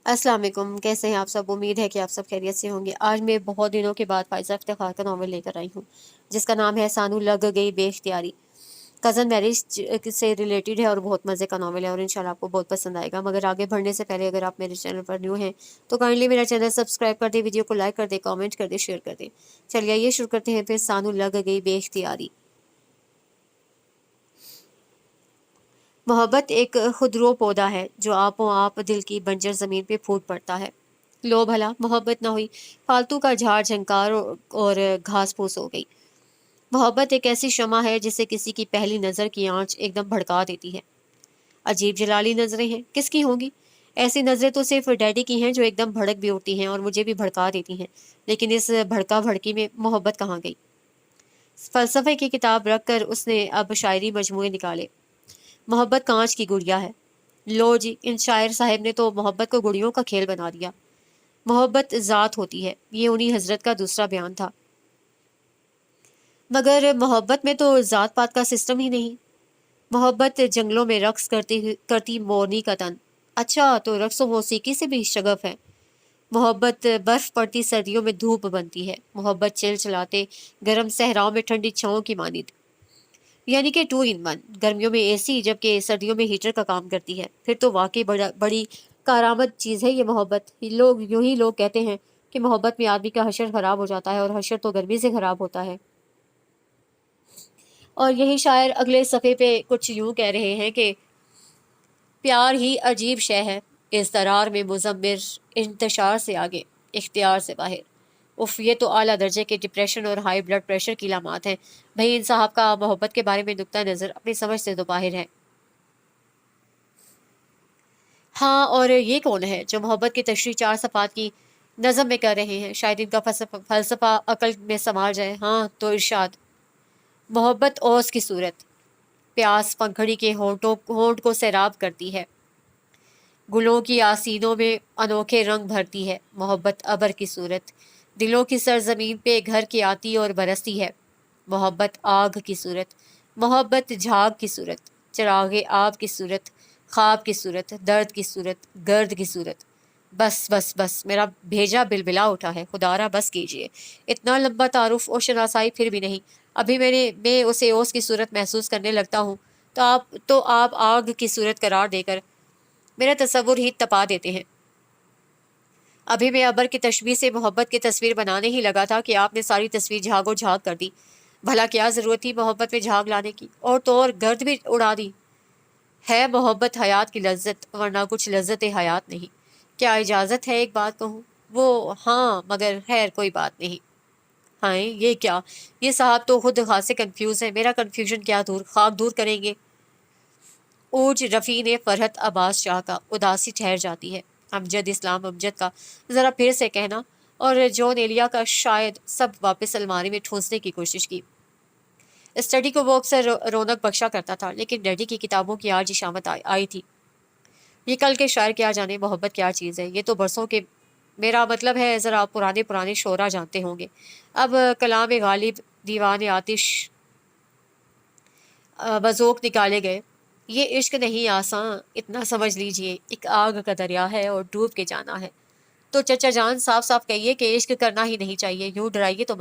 السلام علیکم، کیسے ہیں آپ سب؟ امید ہے کہ آپ سب خیریت سے ہوں گے۔ آج میں بہت دنوں کے بعد فائزہ افتخار کا ناول لے کر آئی ہوں، جس کا نام ہے سانو لگ گئی بے اختیاری۔ کزن میرج سے ریلیٹڈ ہے اور بہت مزے کا ناول ہے اور انشاءاللہ آپ کو بہت پسند آئے گا۔ مگر آگے بڑھنے سے پہلے اگر آپ میرے چینل پر نیو ہیں تو کائنڈلی میرا چینل سبسکرائب کر دیں، ویڈیو کو لائک کر دیں، کامنٹ کر دیں، شیئر کر دیں۔ چلیے یہ شروع کرتے ہیں پھر سانو لگ گئی بے اختیاری۔ محبت ایک خودرو پودا ہے جو آپ و آپ دل کی بنجر زمین پہ پھوٹ پڑتا ہے۔ لو بھلا محبت نہ ہوئی، فالتو کا جھاڑ جھنکار اور گھاس پھوس ہو گئی۔ محبت ایک ایسی شمع ہے جسے کسی کی پہلی نظر کی آنچ ایک دم بھڑکا دیتی ہے۔ عجیب جلالی نظریں ہیں، کس کی ہوں گی؟ ایسی نظریں تو صرف ڈیڈی کی ہیں جو ایک دم بھڑک بھی اٹھتی ہیں اور مجھے بھی بھڑکا دیتی ہیں، لیکن اس بھڑکا بھڑکی میں محبت کہاں گئی؟ فلسفے کی کتاب رکھ کر اس نے اب شاعری مجموعے نکالے۔ محبت کانچ کی گڑیا ہے۔ لو جی، ان شاعر صاحب نے تو محبت کو گڑیوں کا کھیل بنا دیا۔ محبت ذات ہوتی ہے، یہ انہی حضرت کا دوسرا بیان تھا۔ مگر محبت میں تو ذات پات کا سسٹم ہی نہیں۔ محبت جنگلوں میں رقص کرتی مورنی کا تن۔ اچھا تو رقص و موسیقی سے بھی شغف ہے۔ محبت برف پڑتی سردیوں میں دھوپ بنتی ہے۔ محبت چل چلاتے گرم صحراؤں میں ٹھنڈی چھاؤں کی مانند، یعنی کہ 2 in 1، گرمیوں میں اے سی جبکہ سردیوں میں ہیٹر کا کام کرتی ہے۔ پھر تو واقعی بڑی کارآمد چیز ہے یہ محبت۔ لوگ کہتے ہیں کہ محبت میں آدمی کا حشر خراب ہو جاتا ہے، اور حشر تو گرمی سے خراب ہوتا ہے۔ اور یہی شاعر اگلے صفحے پہ کچھ یوں کہہ رہے ہیں کہ پیار ہی عجیب شے ہے، اضطرار میں مضمر، انتشار سے آگے، اختیار سے باہر۔ اف، یہ تو اعلیٰ درجے کے ڈپریشن اور ہائی بلڈ پریشر کی علامات ہیں۔ بھائی ان صاحب کا محبت کے بارے میں نقطہ نظر اپنی سمجھ سے تو باہر ہے۔ ہاں، اور یہ کون ہے جو محبت کی تشریح 4 صفحات کی نظم میں کر رہے ہیں؟ شاید ان کا فلسفہ عقل میں سما جائے۔ ہاں تو ارشاد: محبت اوس کی صورت، پیاس پنکھڑی کے ہونٹ کو سیراب کرتی ہے، گلوں کی آسینوں میں انوکھے رنگ بھرتی ہے۔ محبت ابر کی صورت، دلوں کی سرزمین پہ گھر کے آتی اور برستی ہے۔ محبت آگ کی صورت، محبت جھاگ کی صورت، چراغ آب کی صورت، خواب کی صورت، درد کی صورت، گرد کی صورت۔ بس بس بس، میرا بھیجا بلبلا اٹھا ہے، خدا را بس کیجیے۔ اتنا لمبا تعارف اور شناسائی پھر بھی نہیں۔ ابھی میں اسے اوس کی صورت محسوس کرنے لگتا ہوں تو آپ آگ کی صورت قرار دے کر میرا تصور ہی تپا دیتے ہیں۔ ابھی میں ابر کی تشبیہ سے محبت کی تصویر بنانے ہی لگا تھا کہ آپ نے ساری تصویر جھاگ و جھاگ کر دی۔ بھلا کیا ضرورت تھی محبت میں جھاگ لانے کی، اور تو اور گرد بھی اڑا دی۔ ہے محبت حیات کی لذت، ورنہ کچھ لذت حیات نہیں۔ کیا اجازت ہے ایک بات کہوں؟ وہ ہاں، مگر خیر کوئی بات نہیں۔ ہاں یہ کیا؟ یہ صاحب تو خود خاصے کنفیوز ہے۔ میرا کنفیوژن کیا خاک دور کریں گے؟ اوج رفیع نے فرحت عباس شاہ کا، اداسی ٹھہر جاتی ہے۔ امجد اسلام امجد کا ذرا پھر سے کہنا، اور جون ایلیا کا شاید، سب واپس الماری میں ٹھونسنے کی کوشش کی۔ اسٹڈی کو وہ اکثر رونق بخشا کرتا تھا، لیکن ڈیڈی کی کتابوں کی آج شامت آئی تھی۔ یہ کل کے شاعر کیا جانے محبت کیا چیز ہے، یہ تو برسوں کے، میرا مطلب ہے ذرا پرانے شعرا جانتے ہوں گے۔ اب کلام غالب، دیوان آتش، بذوق نکالے گئے۔ یہ عشق نہیں آساں، اتنا سمجھ لیجئے، ایک آگ کا دریا ہے اور ڈوب کے جانا ہے۔ تو چچا جان صاف صاف کہیے کہ عشق کرنا ہی نہیں چاہیے۔ یوں ڈرائیے تو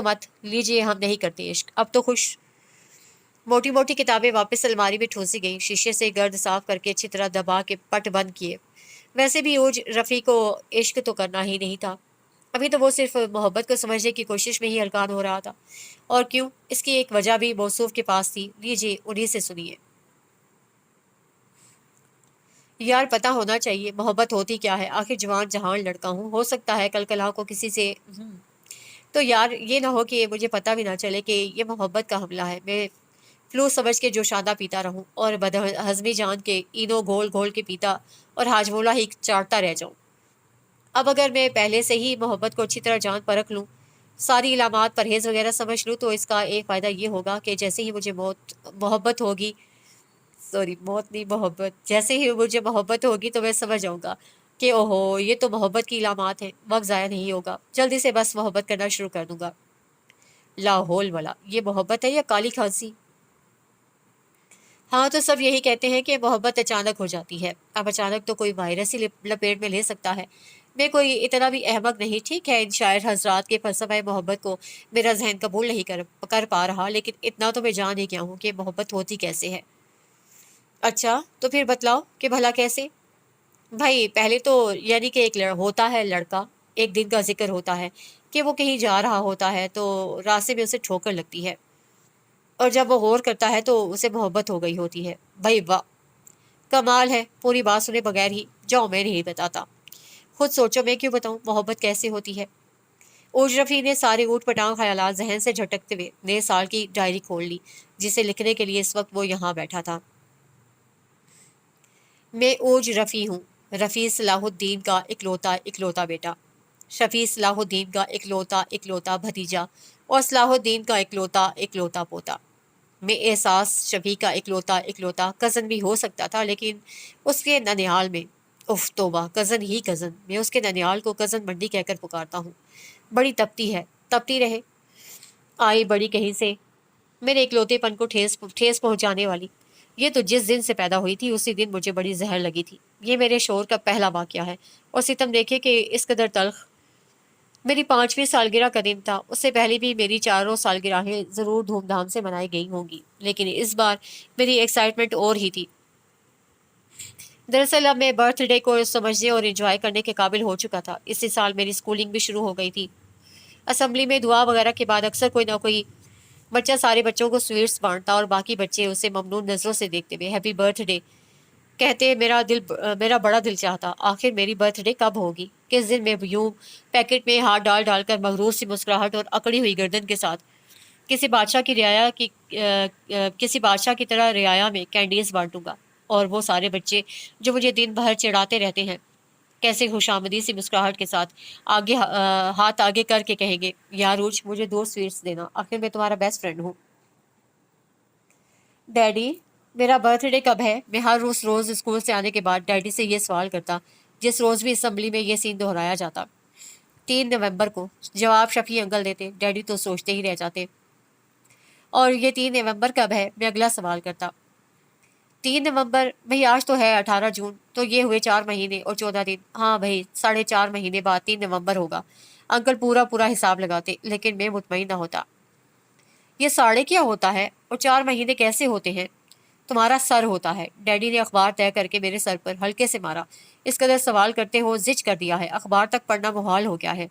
مت لیجئے، ہم نہیں کرتے عشق۔ اب تو خوش۔ موٹی موٹی کتابیں واپس الماری میں ٹھونسی گئیں، شیشے سے گرد صاف کر کے اچھی طرح دبا کے پٹ بند کیے۔ ویسے بھی اوج رفیع کو عشق تو کرنا ہی نہیں تھا، ابھی تو وہ صرف محبت کو سمجھنے کی کوشش میں ہی ہلکان ہو رہا تھا۔ اور کیوں؟ اس کی ایک وجہ بھی موصوف کے پاس تھی، لیجئے انہی سے سنیے۔ یار پتہ ہونا چاہیے محبت ہوتی کیا ہے، آخر جوان جہان لڑکا ہوں، ہو سکتا ہے کل کلا کو کسی سے تو یار یہ نہ ہو کہ مجھے پتہ بھی نہ چلے کہ یہ محبت کا حملہ ہے، میں فلو سمجھ کے جوشادہ پیتا رہوں اور بد ہضمی جان کے اینو گھول گھول کے پیتا اور ہاجمولہ ہی چاٹتا رہ جاؤں۔ اب اگر میں پہلے سے ہی محبت کو اچھی طرح جان پرکھ لوں، ساری علامات پرہیز وغیرہ سمجھ لوں، تو اس کا ایک فائدہ یہ ہوگا کہ جیسے ہی مجھے محبت ہوگی، موت نہیں محبت، جیسے ہی مجھے محبت ہوگی تو میں سمجھ جاؤں گا کہ اوہو یہ تو محبت کی علامات ہیں، وقت ضائع نہیں ہوگا، جلدی سے بس محبت کرنا شروع کر دوں گا۔ لاحول ولا، یہ محبت ہے یا کالی کھانسی؟ ہاں تو سب یہی کہتے ہیں کہ محبت اچانک ہو جاتی ہے، اب اچانک تو کوئی وائرس ہی لپیٹ میں لے سکتا ہے۔ میں کوئی اتنا بھی احمق نہیں، ٹھیک ہے ان شاعر حضرات کے فلسفہ محبت کو میرا ذہن قبول نہیں کر پا رہا، لیکن اتنا تو میں جان ہی گیا ہوں کہ محبت ہوتی کیسے ہے۔ اچھا تو پھر بتلاؤ کہ بھلا کیسے؟ بھائی پہلے تو یعنی کہ ایک ہوتا ہے لڑکا، ایک دن کا ذکر ہوتا ہے کہ وہ کہیں جا رہا ہوتا ہے تو راستے میں اسے ٹھوکر لگتی ہے، اور جب وہ غور کرتا ہے تو اسے محبت ہو گئی ہوتی ہے۔ بھائی واہ، کمال ہے! پوری بات سنے بغیر ہی جاؤ، میں نہیں بتاتا، خود سوچو، میں کیوں بتاؤں محبت کیسے ہوتی ہے۔ اوج رفیع نے سارے اوٹ پٹانگ خیالات ذہن سے جھٹکتے ہوئے نئے سال کی ڈائری کھول لی جسے لکھنے کے لیے اس وقت وہ یہاں بیٹھا تھا۔ میں اوج رفیع ہوں، رفیع صلاح الدین کا اکلوتا اکلوتا بیٹا، شفیع صلاح الدین کا اکلوتا اکلوتا بھتیجا، اور صلاح الدین کا اکلوتا اکلوتا پوتا۔ میں احساس شفیع کا اکلوتا اکلوتا کزن بھی ہو سکتا تھا، لیکن اس کے ننیال میں، اف توبہ، کزن ہی کزن، میں اس کے ننیال کو کزن منڈی کہہ کر پکارتا ہوں۔ بڑی تپتی ہے، تپتی رہے، آئی بڑی کہیں سے، میرے اکلوتے پن کو ٹھیس پہنچانے والی۔ یہ تو جس دن سے پیدا ہوئی تھی اسی دن مجھے بڑی زہر لگی تھی۔ یہ میرے شوہر کا پہلا واقعہ ہے، اور ستم دیکھے کہ اس قدر تلخ۔ میری 5ویں سالگرہ کا دن تھا، اس سے پہلے بھی میری 4 سالگرہیں ضرور دھوم دھام سے منائی گئی ہوں گی، لیکن اس بار میری ایکسائٹمنٹ اور ہی تھی۔ دراصل اب میں برتھ ڈے کو سمجھنے اور انجوائے کرنے کے قابل ہو چکا تھا۔ اسی سال میری سکولنگ بھی شروع ہو گئی تھی۔ اسمبلی میں دعا وغیرہ کے بعد اکثر کوئی نہ کوئی بچہ سارے بچوں کو سویٹس بانٹتا اور باقی بچے اسے ممنون نظروں سے دیکھتے ہوئے ہیپی برتھ ڈے کہتے میرا بڑا دل چاہتا آخر میری برتھ ڈے کب ہوگی، کس دن میں یوں پیکٹ میں ہاتھ ڈال ڈال کر مغرور سی مسکراہٹ اور اکڑی ہوئی گردن کے ساتھ کسی بادشاہ کی طرح رعایا میں کینڈیز بانٹوں گا، اور وہ سارے بچے جو مجھے دن بھر چڑھاتے رہتے ہیں کیسے خوشامدی سی مسکراہٹ کے ساتھ ہاتھ آگے کر کے کہیں گے، یار روج مجھے 2 سویٹس دینا، آخر میں تمہارا بیسٹ فرینڈ ہوں۔ ڈیڈی میرا برتھ ڈے کب ہے؟ میں ہر روز اسکول سے آنے کے بعد ڈیڈی سے یہ سوال کرتا، جس روز بھی اسمبلی میں یہ سین دہرایا جاتا۔ 3 نومبر کو جواب شفیع انکل دیتے، ڈیڈی تو سوچتے ہی رہ جاتے۔ اور یہ 3 نومبر کب ہے؟ میں اگلا سوال کرتا۔ 3 نومبر بھئی آج تو ہے 18 جون، تو یہ ہوئے 4 مہینے اور 14 دن۔ ہاں بھئی 4.5 مہینے بعد 3 نومبر ہوگا۔ انکل پورا حساب لگاتے، لیکن میں مطمئن نہ ہوتا۔ یہ ساڑھے کیا ہوتا ہے اور 4 مہینے کیسے ہوتے ہیں؟ تمہارا سر ہوتا ہے۔ ڈیڈی نے اخبار طے کر کے میرے سر پر ہلکے سے مارا۔ اس قدر سوال کرتے ہو زچ کر دیا ہے، اخبار تک پڑھنا محال ہو گیا ہے۔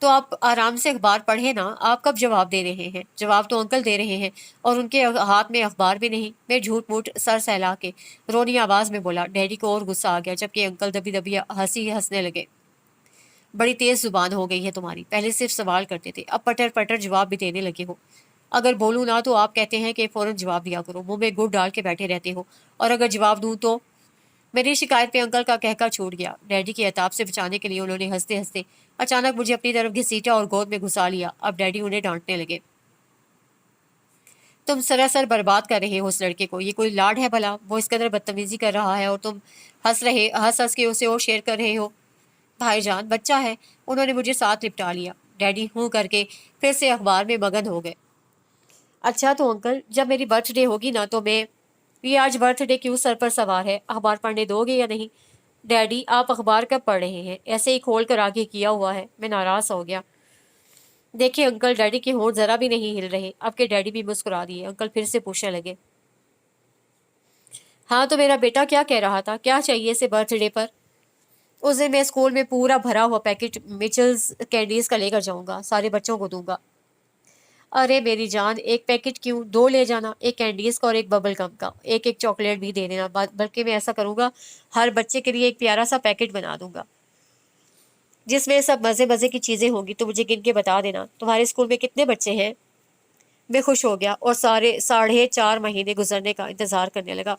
تو آپ آرام سے اخبار پڑھیں نا، آپ کب جواب دے رہے ہیں؟ جواب تو انکل دے رہے ہیں، اور ان کے ہاتھ میں اخبار بھی نہیں۔ میں جھوٹ موٹ سر سہلا کے رونی آواز میں بولا۔ ڈیڈی کو اور غصہ آ گیا، جبکہ انکل دبی دبی ہنسنے لگے۔ بڑی تیز زبان ہو گئی ہے تمہاری، پہلے صرف سوال کرتے تھے، اب پٹر پٹر جواب بھی دینے لگے ہو۔ اگر بولوں نہ تو آپ کہتے ہیں کہ فوراً جواب دیا کرو، منہ میں گڑ ڈال کے بیٹھے رہتے ہو، اور اگر جواب دوں تو… میری شکایت پہ انکل کا کہکا چھوٹ گیا۔ ڈیڈی کی عتاب سے بچانے کے لیے انہوں نے ہنستے ہنستے اچانک مجھے اپنی طرف گھسیٹا اور گود میں گھسا لیا۔ اب ڈیڈی انہیں ڈانٹنے لگے۔ تم سراسر برباد کر رہے ہو اس لڑکے کو، یہ کوئی لاڈ ہے بھلا؟ وہ اس قدر بدتمیزی کر رہا ہے اور تم ہنس کے اسے اور شیئر کر رہے ہو۔ بھائی جان بچہ ہے، انہوں نے مجھے ساتھ لپٹا لیا۔ ڈیڈی ہوں کر کے پھر سے اخبار میں مگن ہو گئے۔ اچھا تو انکل جب میری برتھ ڈے ہوگی نا تو میں… یہ آج برتھ ڈے کیوں سر پر سوار ہے، اخبار پڑھنے دو گے یا نہیں؟ ڈیڈی آپ اخبار کب پڑھ رہے ہیں؟ ایسے ہی کھول کر آگے کیا ہوا ہے۔ میں ناراض ہو گیا۔ دیکھیں انکل، ڈیڈی کے ہونٹ ذرا بھی نہیں ہل رہے۔ اب کے ڈیڈی بھی مسکرا دیے۔ انکل پھر سے پوچھنے لگے، ہاں تو میرا بیٹا کیا کہہ رہا تھا، کیا چاہیے اسے برتھ ڈے پر؟ اس دن میں اسکول میں پورا بھرا ہوا پیکٹ میچلز کینڈیز کا لے کر جاؤں گا، سارے بچوں کو دوں گا۔ ارے میری جان، ایک پیکٹ کیوں، 2 لے جانا، ایک کینڈیز کا اور ایک ببل گم کا، ایک چاکلیٹ بھی دے دینا، بلکہ میں ایسا کروں گا ہر بچے کے لیے ایک پیارا سا پیکٹ بنا دوں گا جس میں سب مزے مزے کی چیزیں ہوں گی۔ تو مجھے گن کے بتا دینا تمہارے اسکول میں کتنے بچے ہیں۔ میں خوش ہو گیا اور 4.5 مہینے گزرنے کا انتظار کرنے لگا،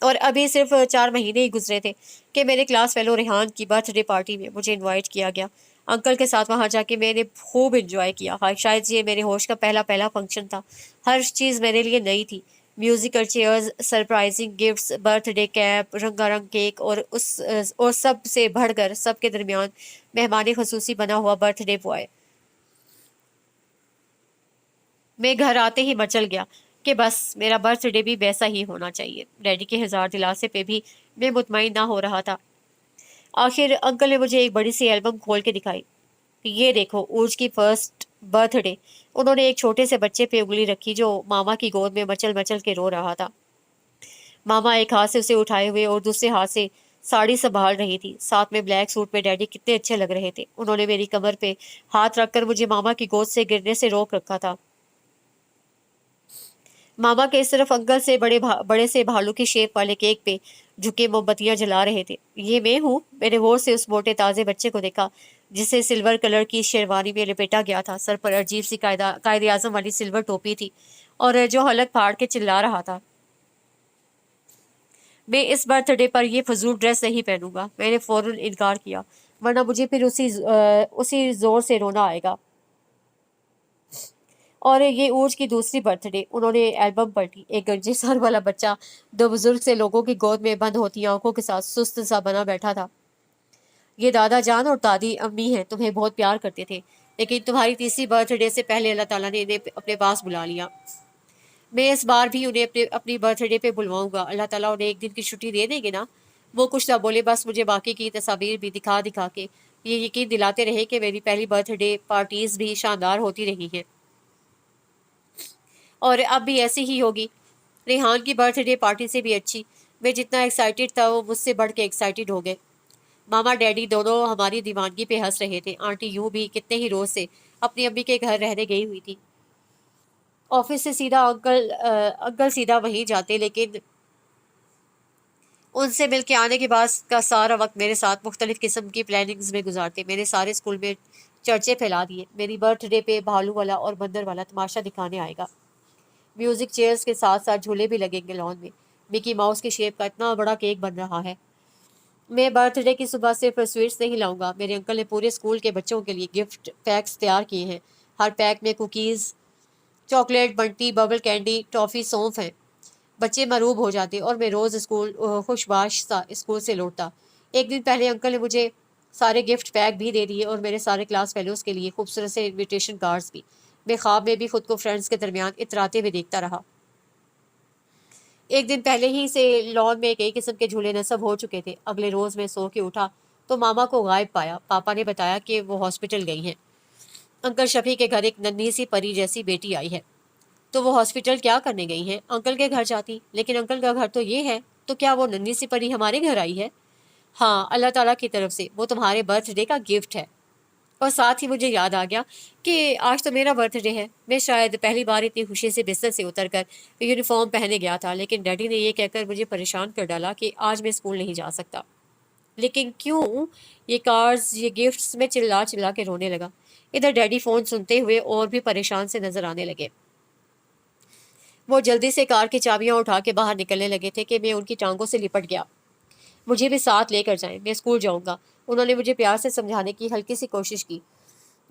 اور ابھی صرف 4 مہینے ہی گزرے تھے کہ میرے کلاس فیلو ریحان کی برتھ ڈے پارٹی میں مجھے انوائٹ کیا گیا۔ انکل کے ساتھ وہاں جا کے میں نے خوب انجوائے کیا۔ شاید یہ میرے ہوش کا پہلا فنکشن تھا۔ ہر چیز میرے لیے نئی تھی، musical chairs, surprising gifts, birthday cap, رنگا رنگ کیک، اور سب سے بڑھ کر سب کے درمیان مہمان خصوصی بنا ہوا برتھ ڈے بوائے۔ میں گھر آتے ہی مچل گیا۔ کہ بس میرا برتھ ڈے بھی ویسا ہی ہونا چاہیے۔ ڈیڈی کے ہزار دلاسے پہ بھی میں مطمئن نہ ہو رہا تھا۔ آخر انکل نے مجھے ایک بڑی سی ایلبم کھول کے دکھائی کہ یہ دیکھو اورج کی فرسٹ برتھ ڈے۔ انہوں نے ایک چھوٹے سے بچے پہ انگلی رکھی جو ماما کی گود میں مچل مچل کے رو رہا تھا۔ ماما ایک ہاتھ سے اسے اٹھائے ہوئے اور دوسرے ہاتھ سے ساڑی سنبھال رہی تھی۔ ساتھ میں بلیک سوٹ میں ڈیڈی کتنے اچھے لگ رہے تھے۔ انہوں نے میری کمر پہ ہاتھ رکھ کر مجھے ماما کی گود سے گرنے سے روک رکھا تھا۔ ماما کے اس طرف انکل سے بڑے سے بھالو کی شیپ والے کیک پہ جھکے موم بتیاں جلا رہے تھے۔ یہ میں ہوں؟ میں نے غور سے اس موٹے تازے بچے کو دیکھا جسے سلور کلر کی شیروانی میں لپیٹا گیا تھا۔ سر پر عجیب سی قائد اعظم والی سلور ٹوپی تھی اور جو حلق پھاڑ کے چلا رہا تھا، میں اس برتھ ڈے پر یہ فضول ڈریس نہیں پہنوں گا۔ میں نے فوراً انکار کیا، ورنہ مجھے پھر اسی زور سے رونا آئے گا۔ اور یہ اورج کی دوسری برتھ ڈے۔ انہوں نے ایلبم پلٹی۔ ایک گنجے سر والا بچہ دو بزرگ سے لوگوں کی گود میں بند ہوتی آنکھوں کے ساتھ سست سا بنا بیٹھا تھا۔ یہ دادا جان اور دادی امی ہیں، تمہیں بہت پیار کرتے تھے، لیکن تمہاری تیسری برتھ ڈے سے پہلے اللہ تعالیٰ نے انہیں اپنے پاس بلا لیا۔ میں اس بار بھی انہیں اپنی برتھ ڈے پہ بلواؤں گا۔ اللہ تعالیٰ انہیں ایک دن کی چھٹی دے دیں گے نا۔ وہ کچھ نہ بولے، بس مجھے باقی کی تصاویر بھی دکھا دکھا کے یہ یقین دلاتے رہے کہ میری پہلی برتھ ڈے پارٹیز بھی شاندار ہوتی رہی ہیں اور اب بھی ایسی ہی ہوگی۔ ریحان کی برتھ ڈے پارٹی سے بھی اچھی۔ میں جتنا ایکسائٹیڈ تھا وہ مجھ سے بڑھ کے ایکسائٹیڈ ہو گئے۔ ماما ڈیڈی دونوں ہماری دیوانگی پہ ہنس رہے تھے۔ آنٹی یوں بھی کتنے ہی روز سے اپنی امی کے گھر رہنے گئی ہوئی تھی۔ آفس سے سیدھا انکل سیدھا وہیں جاتے، لیکن ان سے مل کے آنے کے بعد کا سارا وقت میرے ساتھ مختلف قسم کی پلاننگز میں گزارتے۔ میں نے سارے اسکول میں چرچے پھیلا دیے، میری برتھ ڈے پہ بھالو والا اور بندر والا تماشا دکھانے آئے گا۔ میوزک چیئرز کے ساتھ ساتھ جھولے بھی لگیں گے لان میں۔ مکی ماؤس کی شیپ کا اتنا بڑا کیک بن رہا ہے۔ میں برتھ ڈے کی صبح صرف سویٹس نہیں لاؤں گا، میرے انکل نے پورے اسکول کے بچوں کے لیے گفٹ پیکس تیار کیے ہیں۔ ہر پیک میں کوکیز، چاکلیٹ، بنٹی، ببل کینڈی، ٹافی، سونف ہیں۔ بچے مروب ہو جاتے اور میں روز خوش باش سا اسکول سے لوٹتا۔ ایک دن پہلے انکل نے مجھے سارے گفٹ پیک بھی دے دیے اور میرے سارے کلاس فیلوز کے لیے خوبصورت سے انویٹیشن کارڈز بھی۔ میں خواب میں بھی خود کو فرینڈز کے درمیان اتراتے ہوئے دیکھتا رہا۔ ایک دن پہلے ہی سے لان میں کئی قسم کے جھولے نصب ہو چکے تھے۔ اگلے روز میں سو کے اٹھا تو ماما کو غائب پایا۔ پاپا نے بتایا کہ وہ ہاسپٹل گئی ہیں۔ انکل شفیع کے گھر ایک ننھی سی پری جیسی بیٹی آئی ہے۔ تو وہ ہاسپٹل کیا کرنے گئی ہیں؟ انکل کے گھر جاتی، لیکن انکل کا گھر تو یہ ہے، تو کیا وہ ننھی سی پری ہمارے گھر آئی ہے؟ ہاں، اللہ تعالیٰ کی طرف سے، وہ تمہارے برتھ ڈے کا گفٹ ہے۔ اور ساتھ ہی مجھے یاد آ گیا کہ آج تو میرا برتھ ڈے ہے۔ میں شاید پہلی بار اتنی خوشی سے بستر سے اتر کر یونیفارم پہنے گیا تھا، لیکن ڈیڈی نے یہ کہہ کر مجھے پریشان کر ڈالا کہ آج میں اسکول نہیں جا سکتا۔ لیکن کیوں؟ یہ کارڈز، یہ گفٹس، میں چلا چلا کے رونے لگا۔ ادھر ڈیڈی فون سنتے ہوئے اور بھی پریشان سے نظر آنے لگے۔ وہ جلدی سے کار کی چابیاں اٹھا کے باہر نکلنے لگے تھے کہ میں ان کی ٹانگوں سے لپٹ گیا۔ مجھے بھی ساتھ لے کر جائیں، میں اسکول جاؤں گا۔ انہوں نے مجھے پیار سے سمجھانے کی ہلکی سی کوشش کی،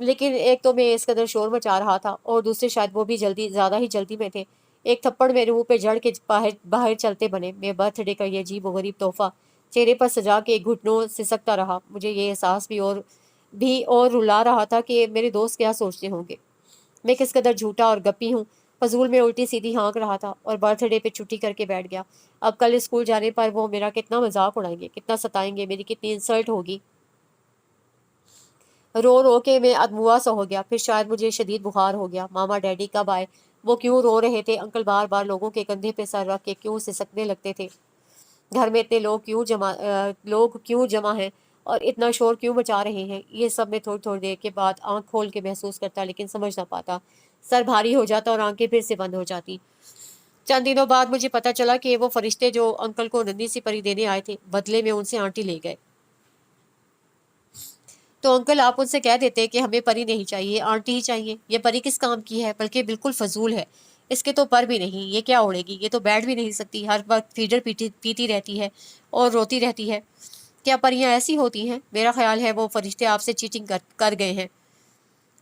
لیکن ایک تو میں اس قدر شور مچا رہا تھا اور دوسرے شاید وہ بھی زیادہ ہی جلدی میں تھے۔ ایک تھپڑ میرے منہ پہ جڑ کے باہر چلتے بنے۔ میں برتھ ڈے کا یہ عجیب و غریب تحفہ چہرے پر سجا کے گھٹنوں سے سکتا رہا۔ مجھے یہ احساس بھی اور رلا رہا تھا کہ میرے دوست کیا سوچتے ہوں گے، میں کس قدر جھوٹا اور گپی ہوں۔ فضول میں الٹی سیدھی ہانک رہا تھا اور برتھ ڈے پہ چھٹی کر کے بیٹھ گیا۔ اب کل اسکول جانے پر وہ میرا کتنا مذاق اڑائیں گے، کتنا ستائیں گے، میری کتنی انسلٹ ہوگی۔ رو رو کے میں ادموا سا ہو گیا۔ پھر شاید مجھے شدید بخار ہو گیا۔ ماما ڈیڈی کب آئے؟ وہ کیوں رو رہے تھے؟ انکل بار بار لوگوں کے کندھے پہ سر رکھ کے کیوں سسکنے لگتے تھے؟ گھر میں اتنے لوگ کیوں جمع ہیں اور اتنا شور کیوں مچا رہے ہیں؟ یہ سب میں تھوڑی تھوڑی دیر کے بعد آنکھ کھول کے محسوس کرتا، لیکن سمجھ نہ پاتا۔ سر بھاری ہو جاتا اور آنکھیں پھر سے بند ہو جاتی۔ چند دنوں بعد مجھے پتا چلا کہ وہ فرشتے جو انکل کو ننھی سی پری دینے آئے تھے، بدلے میں ان سے آنٹی لے گئے۔ تو انکل آپ ان سے کہہ دیتے کہ ہمیں پری نہیں چاہیے، آنٹی ہی چاہیے۔ یہ پری کس کام کی ہے؟ بلکہ بالکل فضول ہے، اس کے تو پر بھی نہیں، یہ کیا اڑے گی؟ یہ تو بیٹھ بھی نہیں سکتی، ہر وقت فیڈر پیتی رہتی ہے اور روتی رہتی ہے۔ کیا پریاں ایسی ہوتی ہیں؟ میرا خیال ہے وہ فرشتے آپ سے چیٹنگ کر گئے ہیں۔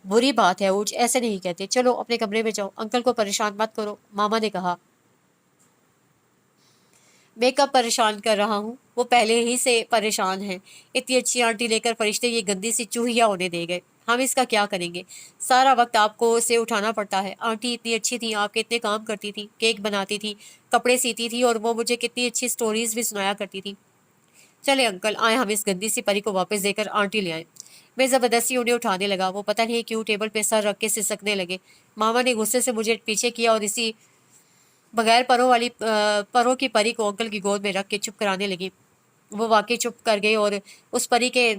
بری بات ہے اوج، ایسے نہیں کہتے۔ چلو اپنے کمرے میں جاؤ، انکل کو پریشان مت کرو، ماما نے کہا۔ میں کب پریشان کر رہا ہوں؟ وہ پہلے ہی سے پریشان ہیں۔ اتنی اچھی آنٹی لے کر فرشتے یہ گندی سی چوہیا ہونے دے گئے۔ ہم اس کا کیا کریں گے؟ سارا وقت آپ کو اسے اٹھانا پڑتا ہے۔ آنٹی اتنی اچھی تھی، آپ کے اتنے کام کرتی تھی، کیک بناتی تھی، کپڑے سیتی تھی، اور وہ مجھے کتنی اچھی سٹوریز بھی سنایا کرتی تھی۔ چلے انکل آئے، ہم اس گندی سی پری کو واپس دے کر آنٹی لے آئے۔ میں زبردستی انہیں اٹھانے لگا، وہ پتہ نہیں کیوں ٹیبل پہ سر رکھ کے سسکنے لگے۔ ماما نے غصے سے مجھے پیچھے کیا اور اسی بغیر پروں کی پری کو انکل کی گود میں رکھ کے چپ کرانے لگی۔ وہ واقعی چپ کر گئے اور اس پری کے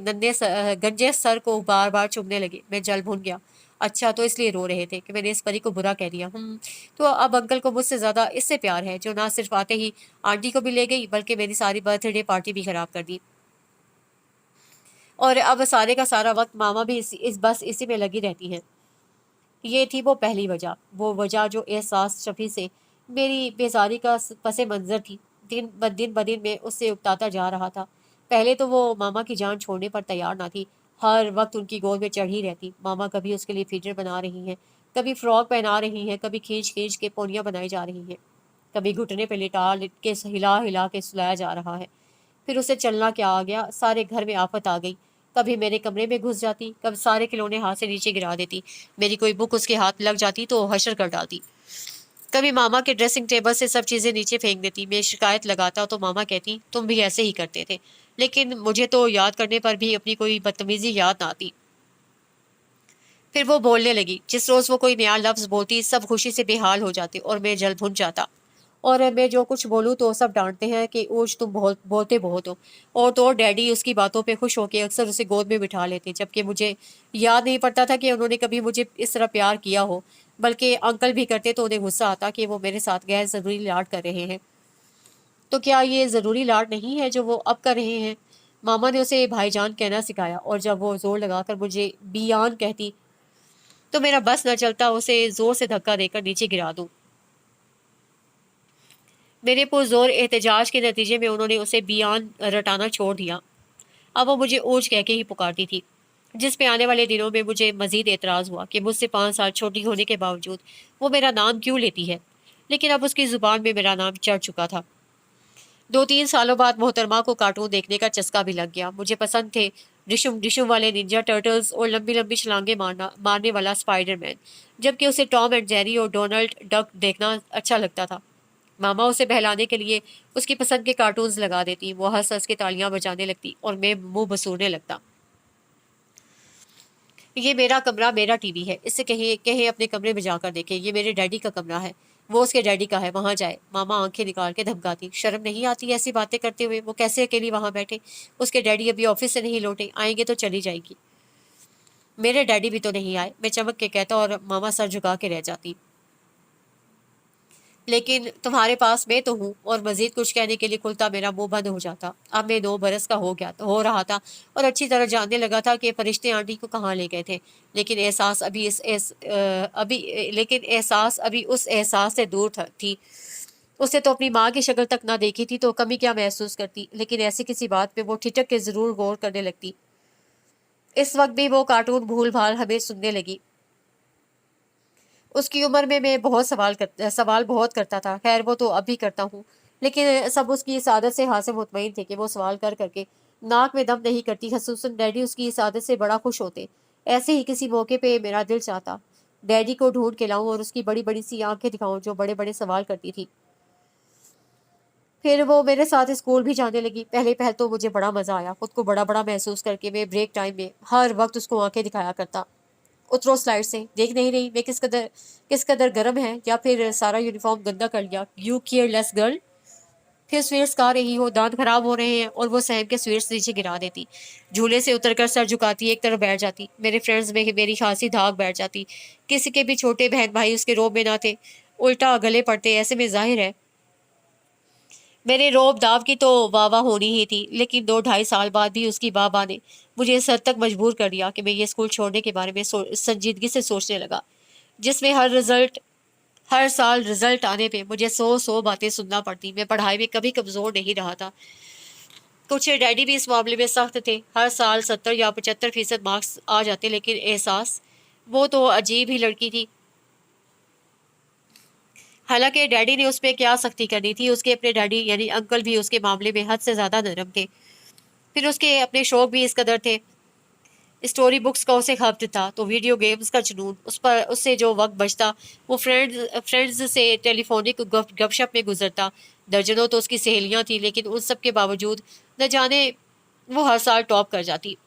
گنجے سر کو بار بار چومنے لگے۔ میں جل بھن گیا۔ اچھا تو اس لیے رو رہے تھے کہ میں نے اس پری کو برا کہہ دیا۔ تو اب انکل کو مجھ سے زیادہ اس سے پیار ہے، جو نہ صرف آتے ہی آنٹی کو بھی لے گئی بلکہ میری ساری برتھ ڈے پارٹی بھی خراب کر دی۔ اور اب سارے کا سارا وقت ماما بھی بس اسی میں لگی رہتی ہیں۔ یہ تھی وہ پہلی وجہ، وہ وجہ جو احساس شفیع سے میری بیزاری کا پس منظر تھی۔ دن بدن میں اس سے اکتاتا جا رہا تھا۔ پہلے تو وہ ماما کی جان چھوڑنے پر تیار نہ تھی، ہر وقت ان کی گود میں چڑھی رہتی۔ ماما کبھی اس کے لیے فیڈر بنا رہی ہیں، کبھی فراک پہنا رہی ہیں، کبھی کھینچ کھینچ کے پونیاں بنائی جا رہی ہیں، کبھی گھٹنے پہ لٹا لٹ کے ہلا ہلا کے سلایا جا رہا ہے۔ پھر اسے چلنا کیا آ گیا، سارے گھر میں آفت آ گئی۔ کبھی میرے کمرے میں گھس جاتی، کبھی سارے کھلونے ہاتھ سے نیچے گرا دیتی، میری کوئی بک اس کے ہاتھ لگ جاتی تو حشر کر ڈالتی۔ کبھی ماما کے ڈریسنگ ٹیبل سے سب چیزیں نیچے پھینک دیتی۔ میں شکایت لگاتا تو ماما کہتی تم بھی ایسے ہی کرتے تھے، لیکن مجھے تو یاد کرنے پر بھی اپنی کوئی بدتمیزی یاد نہ آتی۔ پھر وہ بولنے لگی۔ جس روز وہ کوئی نیا لفظ بولتی سب خوشی سے بے حال ہو جاتے اور میں جل بھن جاتا، اور میں جو کچھ بولوں تو سب ڈانٹتے ہیں کہ اوج تم بولتے بہت ہو، اور تو ڈیڈی اس کی باتوں پہ خوش ہو کے اکثر اسے گود میں بٹھا لیتے، جبکہ مجھے یاد نہیں پڑتا تھا کہ انہوں نے کبھی مجھے اس طرح پیار کیا ہو، بلکہ انکل بھی کرتے تو انہیں غصہ آتا کہ وہ میرے ساتھ غیر ضروری لاڈ کر رہے ہیں۔ تو کیا یہ ضروری لاڈ نہیں ہے جو وہ اب کر رہے ہیں؟ ماما نے اسے بھائی جان کہنا سکھایا، اور جب وہ زور لگا کر مجھے بیان کہتی تو میرا بس نہ چلتا اسے زور سے دھکا دے کر نیچے گرا دوں۔ میرے پرزور احتجاج کے نتیجے میں انہوں نے اسے بیان رٹانا چھوڑ دیا۔ اب وہ مجھے اوج کہہ کے ہی پکارتی تھی، جس پہ آنے والے دنوں میں مجھے مزید اعتراض ہوا کہ مجھ سے 5 سال چھوٹی ہونے کے باوجود وہ میرا نام کیوں لیتی ہے، لیکن اب اس کی زبان میں میرا نام چڑھ چکا تھا۔ 2-3 سالوں بعد محترمہ کو کارٹون دیکھنے کا چسکا بھی لگ گیا۔ مجھے پسند تھے ڈشم ڈشم والے ننجا ٹرٹلز اور لمبی لمبی چھلانگیں مارنے والا اسپائڈر مین، جبکہ اسے ٹام اینڈ جیری اور ڈونلڈ ڈک دیکھنا اچھا لگتا تھا۔ ماما اسے بہلانے کے لیے اس کی پسند کے کارٹونز لگا دیتی، وہ ہنس ہنس کے تالیاں بجانے لگتی اور میں منہ بسورنے لگتا۔ یہ میرا کمرہ، میرا ٹی وی ہے، اس سے کہیں اپنے کمرے میں جا کر دیکھیں، یہ میرے ڈیڈی کا کمرہ ہے، وہ اس کے ڈیڈی کا ہے، وہاں جائے۔ ماما آنکھیں نکال کے دھمکاتی۔ شرم نہیں آتی ایسی باتیں کرتے ہوئے؟ وہ کیسے اکیلی وہاں بیٹھے؟ اس کے ڈیڈی ابھی آفس سے نہیں لوٹے، آئیں گے تو چلی جائے گی۔ میرے ڈیڈی بھی تو نہیں آئے، میں چمک کے کہتا، اور ماما سر جھکا کے رہ جاتی۔ لیکن تمہارے پاس میں تو ہوں، اور مزید کچھ کہنے کے لیے کھلتا میرا منہ بند ہو جاتا۔ اب میں 2 برس کا ہو رہا تھا اور اچھی طرح جاننے لگا تھا کہ فرشتے آنٹی کو کہاں لے گئے تھے، لیکن احساس ابھی اس احساس سے دور تھی۔ اس نے تو اپنی ماں کی شکل تک نہ دیکھی تھی تو کمی کیا محسوس کرتی، لیکن ایسی کسی بات پہ وہ ٹھٹک کے ضرور غور کرنے لگتی۔ اس وقت بھی وہ کارٹون بھول بھال ہمیں سننے لگی۔ اس کی عمر میں بہت سوال بہت کرتا تھا، خیر وہ تو اب بھی کرتا ہوں، لیکن سب اس کی اس عادت سے حاصل مطمئن تھے کہ وہ سوال کر کر کے ناک میں دم نہیں کرتی، خصوصاً ڈیڈی اس کی اس عادت سے بڑا خوش ہوتے۔ ایسے ہی کسی موقع پہ میرا دل چاہتا ڈیڈی کو ڈھونڈ کے لاؤں اور اس کی بڑی بڑی سی آنکھیں دکھاؤں جو بڑے بڑے سوال کرتی تھی۔ پھر وہ میرے ساتھ اسکول بھی جانے لگی۔ پہلے تو مجھے بڑا مزہ آیا، خود کو بڑا بڑا محسوس کر کے میں بریک ٹائم میں ہر وقت اس کو آنکھیں دکھایا کرتا۔ اترو سلائڈ سے، دیکھ نہیں رہی میں کس قدر گرم ہے، یا پھر سارا یونیفارم گندا کر لیا، یو کیئر لیس گرل۔ پھر سویٹس کھا رہی ہو، دانت خراب ہو رہے ہیں، اور وہ سہم کے سویٹس نیچے گرا دیتی، جھولے سے اتر کر سر جھکاتی، ایک طرف بیٹھ جاتی۔ میرے فرینڈز میں میری خاصی دھاک بیٹھ جاتی، کسی کے بھی چھوٹے بہن بھائی اس کے روب میں نہ تھے، الٹا گلے پڑتے۔ ایسے میں ظاہر ہے میرے روب داو کی تو واہ واہ ہونی ہی تھی، لیکن 2-2.5 سال بعد بھی اس کی بابا نے مجھے اس حد تک مجبور کر دیا کہ میں یہ اسکول چھوڑنے کے بارے میں سنجیدگی سے سوچنے لگا، جس میں ہر سال رزلٹ آنے پہ مجھے 100 باتیں سننا پڑتی۔ میں پڑھائی میں کبھی کمزور نہیں رہا تھا، کچھ ڈیڈی بھی اس معاملے میں سخت تھے، ہر سال 70 یا 75% مارکس آ جاتے، لیکن احساس وہ تو عجیب ہی لڑکی تھی۔ حالانکہ ڈیڈی نے اس پہ کیا سختی کرنی تھی، اس کے اپنے ڈیڈی یعنی انکل بھی اس کے معاملے میں حد سے زیادہ نرم تھے، پھر اس کے اپنے شوق بھی اس قدر تھے، स्टोरी बुक्स का उसे खपत था तो वीडियो गेम्स का जुनून, उस पर उससे जो वक्त बचता वो फ्रेंड्स से टेलीफोनिक गपशप में गुजरता। दर्जनों तो उसकी सहेलियां थी, लेकिन उन सब के बावजूद न जाने वो हर साल टॉप कर जाती।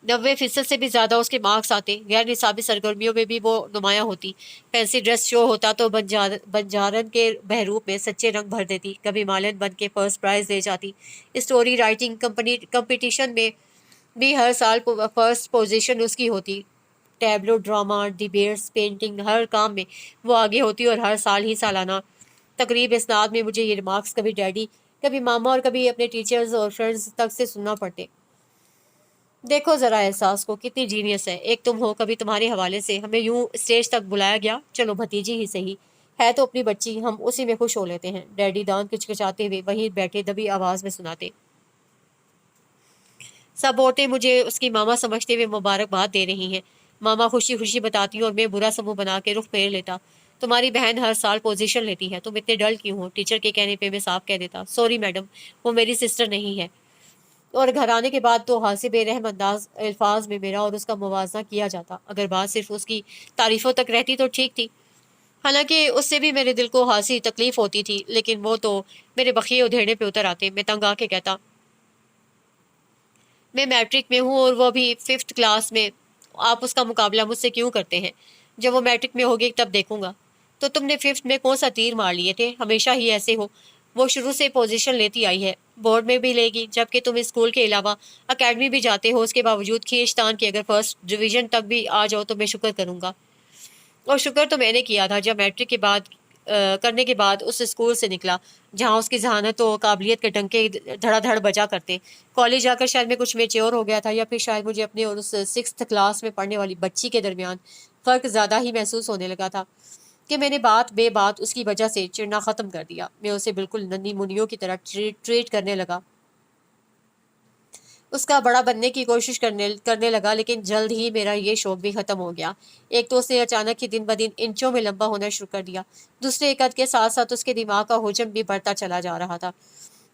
90% से भी ज्यादा उसके मार्क्स आते। गैर निसाबी सरगर्मियों में भी वो नुमाया होती। फैंसी ड्रेस शो होता तो बंजारन के बहरूप में सच्चे रंग भर देती। कभी मालन बन के फर्स्ट प्राइज ले जाती। स्टोरी राइटिंग कंपनी कंपटीशन में भी हर साल फर्स्ट पोजीशन उसकी होती। टैबलो, ड्रामा, डिबेट्स, पेंटिंग, हर काम में वो आगे होती और हर साल ही सालाना तकरीब इसनाद में मुझे ये रिमार्क्स कभी डैडी, कभी मामा और कभी अपने टीचर्स और फ्रेंड्स तक से सुनना पड़ते। देखो जरा एहसास को, कितनी जीनियस है। एक तुम हो, कभी तुम्हारे हवाले से हमें यूं स्टेज तक बुलाया गया। चलो भतीजी ही सही है तो अपनी बच्ची, हम उसी में खुश हो लेते हैं। डैडी दांत किचकिचाते हुए वहीं बैठे दबी आवाज में सुनाते। सब औरतें मुझे उसकी मामा समझते हुए मुबारकबाद दे रही हैं। मामा खुशी खुशी बताती हूँ और मैं बुरा समूह बना के रुख फेर लेता। तुम्हारी बहन हर साल पोजीशन लेती है, तुम इतने डल क्यों हो? टीचर के कहने पे मैं साफ कह देता, सॉरी मैडम, वो मेरी सिस्टर नहीं है। और घर आने के बाद तो हासिब बेरहम अंदाज अल्फाज में मेरा और उसका मुवाजना किया जाता। अगर बात सिर्फ उसकी तारीफों तक रहती तो ठीक थी, हालांकि उससे भी मेरे दिल को हासी तकलीफ होती थी, लेकिन वो तो मेरे बखिए उधेड़ने पे उतर आते। मैं तंग आके कहता, मैं मैट्रिक में हूँ और वो अभी 5th क्लास में, आप उसका मुकाबला मुझसे क्यों करते हैं? जब वो मैट्रिक में होगी तब देखूंगा। तो तुमने 5th में कौन सा तीर मार लिए थे? हमेशा ही ऐसे हो। वो शुरू से पोजीशन लेती आई है, बोर्ड में भी लेगी, जबकि तुम स्कूल के अलावा अकेडमी भी जाते हो। उसके बावजूद खींचतान की अगर फर्स्ट डिवीजन तक भी आ जाओ तो मैं शुक्र करूंगा। और शुक्र तो मैंने किया था जब मैट्रिक के बाद करने के बाद उस स्कूल से निकला जहां उसकी जहानत और काबिलियत के डंके धड़ाधड़ बजा करते। कॉलेज जाकर शायद मैं कुछ मेच्योर हो गया था, या फिर शायद मुझे अपने और उस 6th क्लास में पढ़ने वाली बच्ची के दरमियान फ़र्क ज़्यादा ही महसूस होने लगा था कि मैंने बात बेबात उसकी वजह से चिढ़ना ख़त्म कर दिया। मैं उसे बिल्कुल नन्ही मुनियों की तरह ट्रीट करने लगा, उसका बड़ा बनने की कोशिश करने लगा। लेकिन जल्द ही मेरा ये शौक भी खत्म हो गया। एक तो उसने अचानक ही दिन ब दिन इंचों में लंबा होना शुरू कर दिया। दूसरे एक कद के साथ साथ उसके दिमाग का हुजम भी बढ़ता चला जा रहा था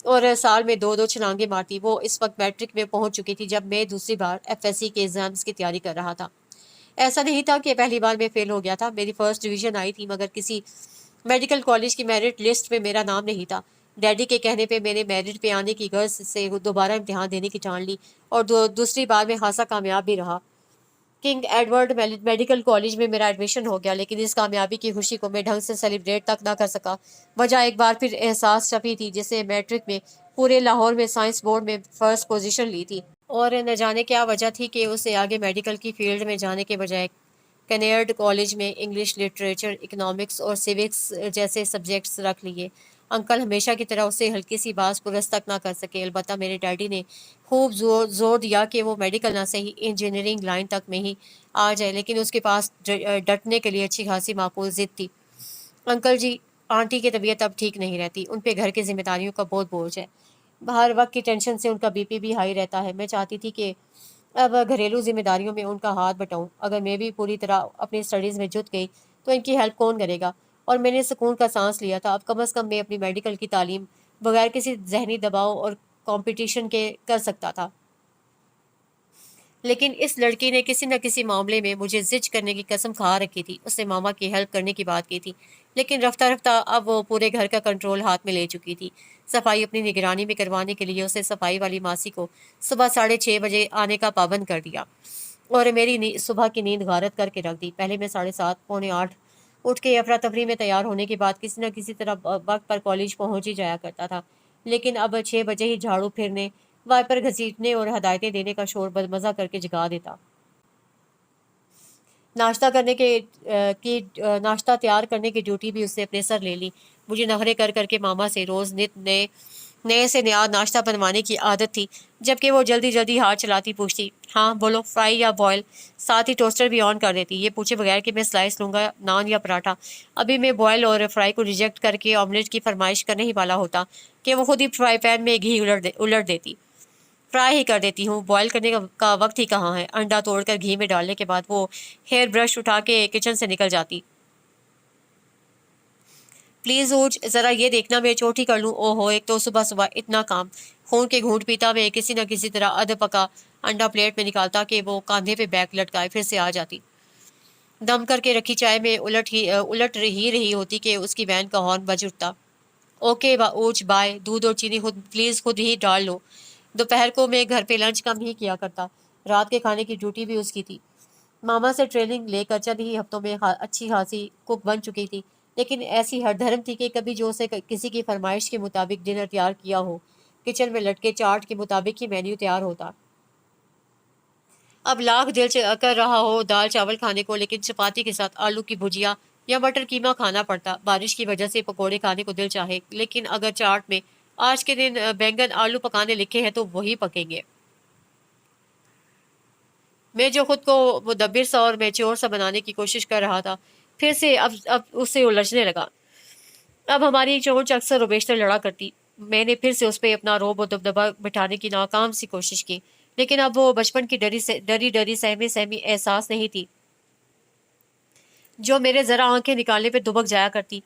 और साल में दो दो छलांगे मारती। वो इस वक्त मैट्रिक में पहुंच चुकी थी जब मैं दूसरी बार FSC के एग्जाम्स की तैयारी कर रहा था। ऐसा नहीं था कि पहली बार में फेल हो गया था। मेरी फर्स्ट डिवीजन आई थी, मगर किसी मेडिकल कॉलेज की मेरिट लिस्ट में मेरा नाम नहीं था। डैडी के कहने पे मैंने मेरिट पे आने की गर्ज से दोबारा इम्तिहान देने की ठान ली और दूसरी बार में खासा कामयाब भी रहा। किंग एडवर्ड मेडिकल कॉलेज में मेरा एडमिशन हो गया, लेकिन इस कामयाबी की खुशी को मैं ढंग से सेलिब्रेट तक ना कर सका। वजह एक बार फिर एहसास छपी थी, जिसे मैट्रिक में पूरे लाहौर में साइंस बोर्ड में फर्स्ट पोजीशन ली थी। और न जाने क्या वजह थी कि उसे आगे मेडिकल की फील्ड में जाने के बजाय कनेर्ड कॉलेज में इंग्लिश लिटरेचर, इकोनॉमिक्स और सिविक्स जैसे सब्जेक्ट्स रख लिए। अंकल हमेशा की तरह उसे हल्की सी बात पुरस तक ना कर सके। अलबत्ता मेरे डैडी ने खूब जोर दिया कि वो मेडिकल ना सही इंजीनियरिंग लाइन तक में ही आ जाए, लेकिन उसके पास डटने के लिए अच्छी खासी माकूल जिद थी। अंकल जी, आंटी की तबीयत अब ठीक नहीं रहती, उन पे घर की जिम्मेदारियों का बहुत बोझ है। हर वक्त की टेंशन से उनका BP भी हाई रहता है। मैं चाहती थी कि अब घरेलू जिम्मेदारियों में उनका हाथ बटाऊं। अगर मैं भी पूरी तरह अपनी स्टडीज़ में जुट गई तो इनकी हेल्प कौन करेगा? और मैंने सुकून का सांस लिया था। अब कम अज़ कम मैं अपनी मेडिकल की तालीम बगैर किसी जहनी दबाव और कंपटीशन के कर सकता था। लेकिन इस लड़की ने किसी न किसी मामले में मुझे जिज करने की कसम खा रखी थी। उसने मामा की हेल्प करने की बात की थी, लेकिन रफ्ता रफ्ता अब वो पूरे घर का कंट्रोल हाथ में ले चुकी थी। सफाई अपनी निगरानी में करवाने के लिए उसने सफाई वाली मासी को सुबह 6:30 बजे आने का पाबंद कर दिया और मेरी सुबह की नींद गारत करके रख दी। पहले मैं 7:30 पौने 8 उठ के अफरा तफरी में तैयार होने के बाद किसी न किसी तरह वक्त पर कॉलेज पहुंच ही जाया करता था, लेकिन अब 6 बजे ही झाड़ू फिरने, वाइपर घसीटने और हदायतें देने का शोर बदमजा करके जगा देता। नाश्ता करने के नाश्ता तैयार करने की ड्यूटी भी उसने अपने सर ले ली। मुझे नखरे कर करके मामा से रोज़ नित नए नए से नया नाश्ता बनवाने की आदत थी, जबकि वो जल्दी जल्दी हाथ चलाती पूछती, हाँ बोलो, फ्राई या बॉयल? साथ ही टोस्टर भी ऑन कर देती, ये पूछे बगैर कि मैं स्लाइस लूँगा, नान या पराठा। अभी मैं बॉयल और फ्राई को रिजेक्ट करके ऑमलेट की फरमाइश करने ही वाला होता कि वो खुद ही फ्राई पैन में घी उलट देती। फ्राई ही कर देती हूँ, बॉयल करने का वक्त ही कहाँ है। अंडा तोड़कर घी में डालने के बाद वो हेयर ब्रश उठा के किचन से निकल जाती। प्लीज ऊज, जरा ये देखना मैं चोटी कर लूँ। ओहो, एक तो सुबह सुबह इतना काम। खून के घूंट पीता मैं किसी न किसी तरह अध पका انڈا پلیٹ میں نکالتا کہ وہ کاندھے پہ بیگ لٹکائے پھر سے آ جاتی۔ دم کر کے رکھی چائے میں الٹ رہی ہوتی کہ اس کی وین کا ہارن بج اٹھتا۔ اوکے اوچ بائے، دودھ اور چینی پلیز خود ہی ڈال لو۔ دوپہر کو میں گھر پہ لنچ کم ہی کیا کرتا، رات کے کھانے کی ڈیوٹی بھی اس کی تھی۔ ماما سے ٹریننگ لے کر چند ہی ہفتوں میں اچھی خاصی کک بن چکی تھی، لیکن ایسی ہر دھرم تھی کہ کبھی جو اسے کسی کی فرمائش کے مطابق ڈنر تیار کیا ہو، کچن میں لٹکے چارٹ کے مطابق ہی مینیو تیار ہوتا۔ اب لاکھ دل کر رہا ہو دال چاول کھانے کو، لیکن چپاتی کے ساتھ آلو کی بھجیا یا مٹر قیمہ کھانا پڑتا۔ بارش کی وجہ سے پکوڑے کھانے کو دل چاہے، لیکن اگر چارٹ میں آج کے دن بینگن آلو پکانے لکھے ہیں تو وہی پکیں گے۔ میں جو خود کو مدبر سا اور میچور سا بنانے کی کوشش کر رہا تھا، پھر سے اب اس سے الجھنے لگا۔ اب ہماری چونچ اکثر و بیشتر لڑا کرتی۔ میں نے پھر سے اس پہ اپنا روب و دبدبا بٹھانے کی ناکام سی کوشش کی، لیکن اب وہ بچپن کی ڈری سہمی احساس نہیں تھی جو میرے ذرا آنکھیں نکالنے پہ دبک جایا کرتی۔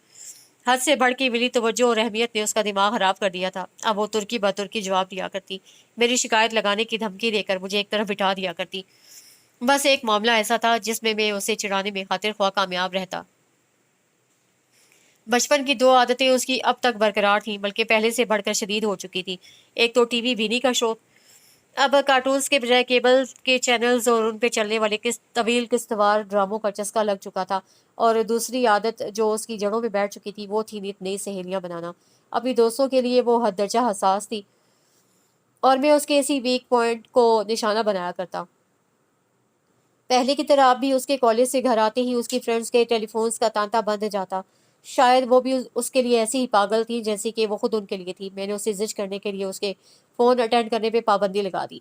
حد سے بڑھ کے ملی توجہ اور اہمیت نے اس کا دماغ خراب کر دیا تھا۔ اب وہ ترکی بترکی جواب دیا کرتی، میری شکایت لگانے کی دھمکی دے کر مجھے ایک طرف بٹھا دیا کرتی۔ بس ایک معاملہ ایسا تھا جس میں اسے چڑھانے میں خاطر خواہ کامیاب رہتا۔ بچپن کی دو عادتیں اس کی اب تک برقرار تھیں، بلکہ پہلے سے بڑھ کر شدید ہو چکی تھی۔ ایک تو ٹی وی بینی کا شوق، اب کارٹونز کے بجائے کیبل کے چینلز اور ان پہ چلنے والے طویل قسط وار ڈراموں کا چسکا لگ چکا تھا، اور دوسری عادت جو اس کی جڑوں میں بیٹھ چکی تھی وہ تھی نئی سہیلیاں بنانا۔ اپنی دوستوں کے لیے وہ حد درجہ حساس تھی، اور میں اس کے اسی ویک پوائنٹ کو نشانہ بنایا کرتا۔ پہلے کی طرح اب بھی اس کے کالج سے گھر آتے ہی اس کی فرینڈز کے ٹیلی فونز کا تانتا بند جاتا۔ شاید وہ بھی اس کے لیے ایسی ہی پاگل تھی جیسی کہ وہ خود ان کے لیے تھی۔ میں نے اسے زج کرنے کے لیے اس کے فون اٹینڈ کرنے پہ پابندی لگا دی۔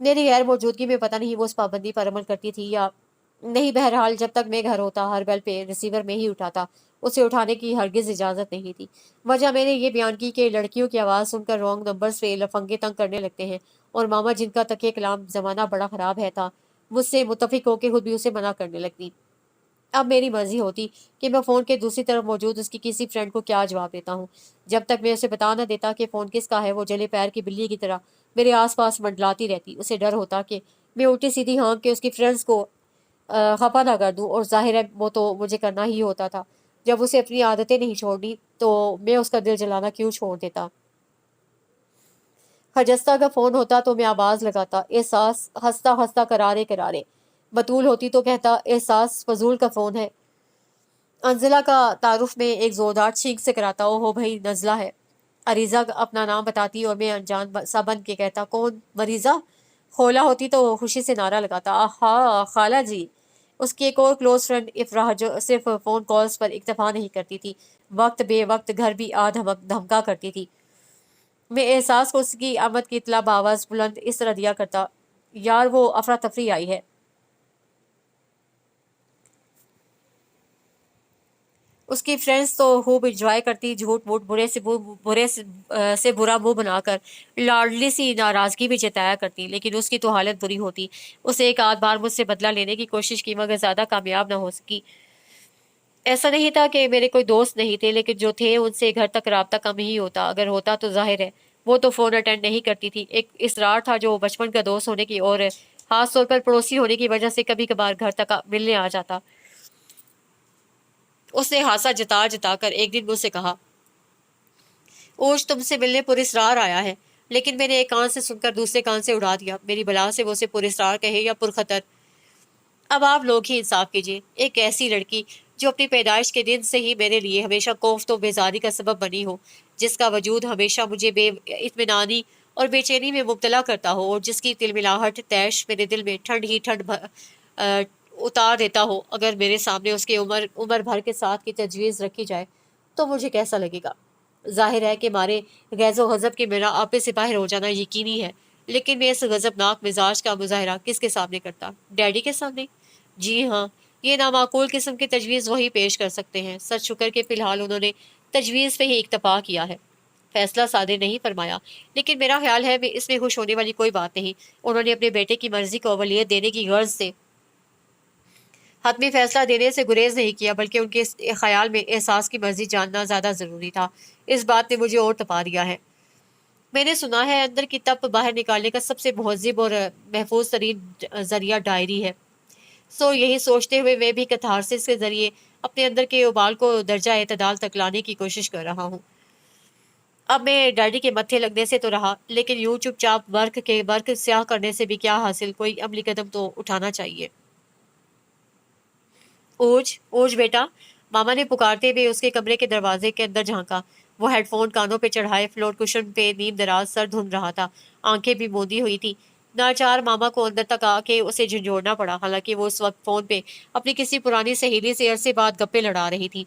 میری غیر موجودگی میں پتہ نہیں وہ اس پابندی پر عمل کرتی تھی یا نہیں، بہرحال جب تک میں گھر ہوتا ہر بیل پہ ریسیور میں ہی اٹھاتا، اسے اٹھانے کی ہرگز اجازت نہیں تھی۔ وجہ میں نے یہ بیان کی کہ لڑکیوں کی آواز سن کر رانگ نمبرز پہ لفنگے تنگ کرنے لگتے ہیں، اور ماما جن کا تکیہ کلام زمانہ بڑا خراب ہے تھا مجھ سے متفق ہو کے خود بھی اسے منع کرنے لگتی۔ اب میری مرضی ہوتی کہ میں فون کے دوسری طرف موجود اس کی کسی فرینڈ کو کیا جواب دیتا ہوں۔ جب تک میں اسے بتا نہ دیتا کہ فون کس کا ہے، وہ جلے پیر کی بلی کی طرح میرے آس پاس منڈلاتی رہتی۔ اسے ڈر ہوتا کہ میں الٹی سیدھی ہانک کے اس کی فرینڈز کو خفا نہ کر دوں، اور ظاہر ہے وہ تو مجھے کرنا ہی ہوتا تھا۔ جب اسے اپنی عادتیں نہیں چھوڑنی تو میں اس کا دل جلانا کیوں چھوڑ دیتا۔ خجستہ کا فون ہوتا تو میں آواز لگاتا، احساس ہنستا ہنستا کرارے کرارے۔ بطول ہوتی تو کہتا، احساس فضول کا فون ہے۔ انزلہ کا تعارف میں ایک زوردار چھینک سے کراتا، او ہو بھائی نزلہ ہے۔ عریضہ اپنا نام بتاتی اور میں انجان سا بن کے کہتا، کون؟ مریضہ؟ خولا ہوتی تو خوشی سے نعرہ لگاتا، آہا خالہ جی۔ اس کی ایک اور کلوز فرینڈ افراح جو صرف فون کالز پر اکتفا نہیں کرتی تھی، وقت بے وقت گھر بھی دھمکا کرتی تھی۔ میں احساس کو اس کی آمد کی اطلاع بآواز بلند اس طرح دیا کرتا، یار وہ افراتفری آئی ہے۔ اس کی فرینڈز تو خوب انجوائے کرتی، جھوٹ موٹ برے سے برا منہ بنا کر لاڈلی سی ناراضگی بھی جتایا کرتی، لیکن اس کی تو حالت بری ہوتی۔ اسے ایک آدھ بار مجھ سے بدلہ لینے کی کوشش کی مگر زیادہ کامیاب نہ ہو سکی۔ ایسا نہیں تھا کہ میرے کوئی دوست نہیں تھے، لیکن جو تھے ان سے گھر تک رابطہ کم ہی ہوتا، اگر ہوتا تو ظاہر ہے وہ تو فون اٹینڈ نہیں کرتی تھی۔ ایک اصرار تھا جو بچپن کا دوست ہونے کی اور خاص طور پر پڑوسی ہونے کی وجہ سے کبھی کبھار گھر تک ملنے آ جاتا۔ اس نے ہاسا جتا جتا کر ایک دن مجھ سے کہا، اوش تم سے ملنے پر اصرار آیا ہے، لیکن میں نے ایک کان سے سن کر دوسرے کان سے اڑا دیا۔ میری بلا سے وہ اسے پر اصرار کہے یا پرخطر، اب آپ لوگ ہی انصاف کیجیے۔ ایک ایسی لڑکی جو اپنی پیدائش کے دن سے ہی میرے لیے ہمیشہ کوفت و بیزاری کا سبب بنی ہو، جس کا وجود ہمیشہ مجھے بے اطمینانی اور بے چینی میں مبتلا کرتا ہو، اور جس کی تلملاہٹ تیش میرے دل میں ٹھنڈ ہی ٹھنڈ اتار دیتا ہو، اگر میرے سامنے اس کے عمر بھر کے ساتھ کی تجویز رکھی جائے تو مجھے کیسا لگے گا؟ ظاہر ہے کہ مارے غیظ و غضب کے میرا آپے سے باہر ہو جانا یقینی ہے، لیکن میں اس غضبناک مزاج کا مظاہرہ کس کے سامنے کرتا؟ ڈیڈی کے سامنے؟ جی ہاں، یہ نامعقول قسم کی تجویز وہی پیش کر سکتے ہیں۔ سچ شکر کہ فی الحال انہوں نے تجویز پہ ہی اکتفا کیا ہے، فیصلہ صادر نہیں فرمایا، لیکن میرا خیال ہے اس میں خوش ہونے والی کوئی بات نہیں۔ انہوں نے اپنے بیٹے کی مرضی کو اولویت دینے کی غرض سے حتمی فیصلہ دینے سے گریز نہیں کیا، بلکہ ان کے خیال میں احساس کی مرضی جاننا زیادہ ضروری تھا۔ اس بات نے مجھے اور تپا دیا ہے۔ میں نے سنا ہے اندر کی تپ باہر نکالنے کا سب سے مہذب اور محفوظ ترین ذریعہ ڈائری ہے۔ یہی سوچتے ہوئے میں بھی کتھارسس کے ذریعے اپنے اندر کے ابال کو درجہ اعتدال تک لانے کی کوشش کر رہا ہوں۔ اب میں ڈیڈی کے متھے لگنے سے تو رہا، لیکن یوں چپ چاپ برق سیاہ کرنے سے بھی کیا حاصل، کوئی عملی قدم تو اٹھانا چاہیے۔ اوج اوج بیٹا، ماما نے پکارتے ہوئے اس کے کمرے کے دروازے کے اندر جھانکا۔ وہ ہیڈ فون کانوں پہ چڑھائے فلور کشن پہ نیم دراز سر دھن رہا تھا، آنکھیں بھی موندی ہوئی تھی۔ ناچار ماما کو اندر تک آ کے اسے جھنجھوڑنا پڑا، حالانکہ وہ اس وقت فون پہ اپنی کسی پرانی سہیلی سے عرصے بعد گپے لڑا رہی تھی۔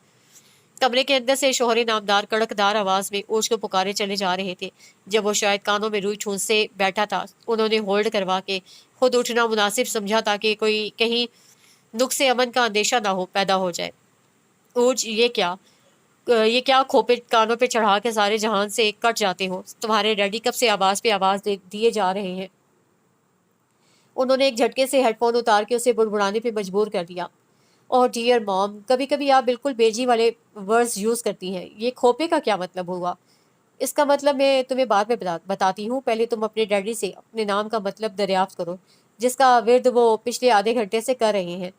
کمرے کے اندر سے شوہر نامدار کڑکدار آواز میں اوج کو پکارے چلے جا رہے تھے۔ جب وہ شاید کانوں میں روئی ٹھونسے بیٹھا تھا، انہوں نے ہولڈ کروا کے خود اٹھنا مناسب سمجھا تاکہ کوئی کہیں نقص امن کا اندیشہ نہ ہو پیدا ہو جائے۔ اوج، یہ کیا کھوپے کانوں پہ چڑھا کے سارے جہان سے کٹ جاتے ہو؟ تمہارے ڈیڈی کب سے آواز پہ آواز دیے جا رہے ہیں۔ انہوں نے ایک جھٹکے سے ہیڈ فون اتار کے اسے بڑبڑانے پہ مجبور کر دیا۔ اور ڈیئر موم، کبھی کبھی آپ بالکل بیجی والے ورڈز یوز کرتی ہیں۔ یہ کھوپے کا کیا مطلب ہوا؟ اس کا مطلب میں تمہیں بعد میں بتاتی ہوں، پہلے تم اپنے ڈیڈی سے اپنے نام کا مطلب دریافت کرو، جس کا ورد وہ پچھلے آدھے گھنٹے سے کر رہے ہیں۔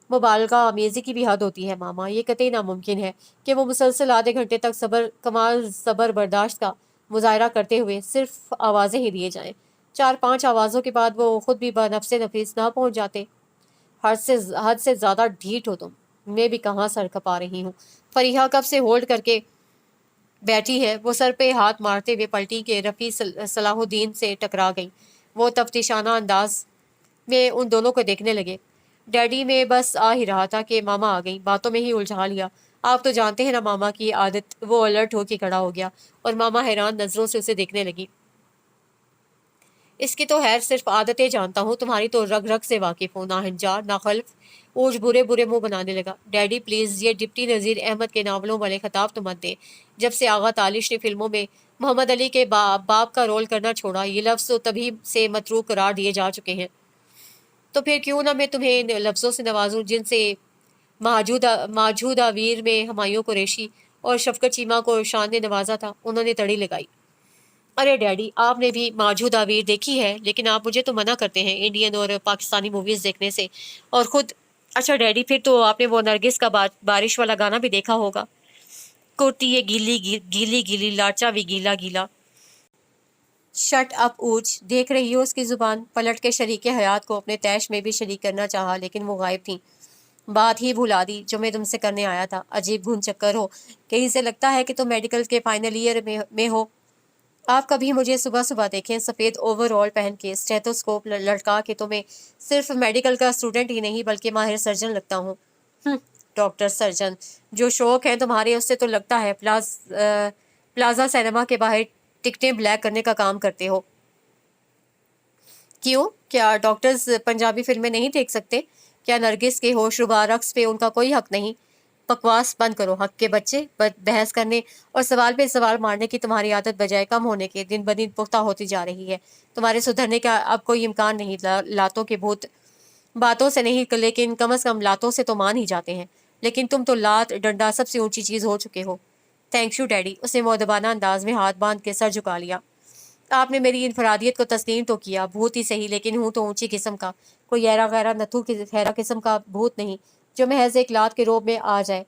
مبالغہ آمیزی کی بھی حد ہوتی ہے ماما، یہ قطعی ناممکن ہے کہ وہ مسلسل آدھے گھنٹے تک کمال صبر برداشت کا مظاہرہ کرتے ہوئے صرف آوازیں ہی دیے جائیں۔ 4-5 آوازوں کے بعد وہ خود بھی بنفس نفیس نہ پہنچ جاتے۔ حد سے زیادہ ڈھیٹ ہو تم۔ میں بھی کہاں سر کھپا رہی ہوں۔ فریحہ کب سے ہولڈ کر کے بیٹھی ہے، وہ سر پہ ہاتھ مارتے ہوئے پلٹی کے رفیع صلاح الدین سے ٹکرا گئی۔ وہ تفتیشانہ انداز میں ان دونوں کو دیکھنے لگے۔ ڈیڈی میں بس آ ہی رہا تھا کہ ماما آ گئی، باتوں میں ہی الجھا لیا۔ آپ تو جانتے ہیں نا ماما کی عادت۔ وہ الرٹ ہو کے کھڑا ہو گیا اور ماما حیران نظروں سے اسے دیکھنے لگی۔ اس کی تو خیر صرف عادتیں جانتا ہوں، تمہاری تو رگ رگ سے واقف ہوں، ناہنجار ناخلف۔ اوج برے برے منہ بنانے لگا۔ ڈیڈی پلیز، یہ ڈپٹی نذیر احمد کے ناولوں والے خطاب تو مت دیں۔ جب سے آغا تالش نے فلموں میں محمد علی کے باپ کا رول کرنا چھوڑا، یہ لفظ تو تبھی سے متروک قرار دیے جا چکے ہیں۔ تو پھر کیوں نہ میں تمہیں ان لفظوں سے نوازوں جن سے ماجودہ ویر میں ہمایوں قریشی اور شفقت چیمہ کو شان نے نوازا تھا۔ انہوں نے تڑی لگائی۔ ارے ڈیڈی، آپ نے بھی ماجودہ ویر دیکھی ہے، لیکن آپ مجھے تو منع کرتے ہیں انڈین اور پاکستانی موویز دیکھنے سے، اور خود… اچھا ڈیڈی، پھر تو آپ نے وہ نرگس کا بارش والا گانا بھی دیکھا ہوگا۔ کرتی یہ گیلی گیلی گیلی، لاچا بھی گیلا گیلا۔ شٹ اپ اوج، دیکھ رہی ہو اس کی زبان؟ پلٹ کے شریک حیات کو اپنے تیش میں بھی شریک کرنا چاہا، لیکن وہ غائب تھیں۔ بات ہی بھلا دی جو میں تم سے کرنے آیا تھا۔ عجیب گھن چکر ہو، کہیں سے لگتا ہے کہ تم میڈیکل کے فائنل ایئر میں ہو۔ آپ کبھی مجھے صبح صبح دیکھیں، سفید اوور آل پہن کے، اسٹیتھوسکوپ لٹکا کے، تو میں صرف میڈیکل کا اسٹوڈنٹ ہی نہیں بلکہ ماہر سرجن لگتا ہوں۔ ڈاکٹر سرجن، جو شوق ہے تمہارے اس سے تو لگتا ہے پلازا سینما کے باہر ٹکٹیں بلیک کرنے کا کام کرتے ہو۔ کیوں؟ کیا ڈاکٹرز پنجابی فلمیں نہیں دیکھ سکتے؟ کیا نرگس کے ہوش ربا رقص پہ ان کا کوئی حق نہیں؟ بکواس بند کرو حق کے بچے۔ بحث کرنے اور سوال پہ سوال مارنے کی تمہاری عادت بجائے کم ہونے کے دن بدن پختہ ہوتی جا رہی ہے۔ تمہارے سدھرنے کا اب کوئی امکان نہیں۔ لاتوں کے بھوت باتوں سے نہیں، لیکن کم از کم لاتوں سے تو مان ہی جاتے ہیں، لیکن تم تو لات ڈنڈا سب سے اونچی چیز ہو چکے ہو۔ تھینک یو ڈیڈی، اس نے مؤدبانہ انداز میں ہاتھ باندھ کے سر جھکا لیا۔ آپ نے میری انفرادیت کو تسلیم تو کیا، بھوت ہی صحیح، لیکن ہوں تو اونچی قسم کا، کوئی ایرا غیرہ نتھو کی خیرہ قسم کا بھوت نہیں جو محض ایک لات کے روب میں آ جائے۔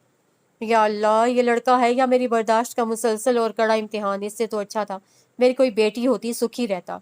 یا اللہ، یہ لڑکا ہے یا میری برداشت کا مسلسل اور کڑا امتحان؟ اس سے تو اچھا تھا میری کوئی بیٹی ہوتی، سکھی رہتا۔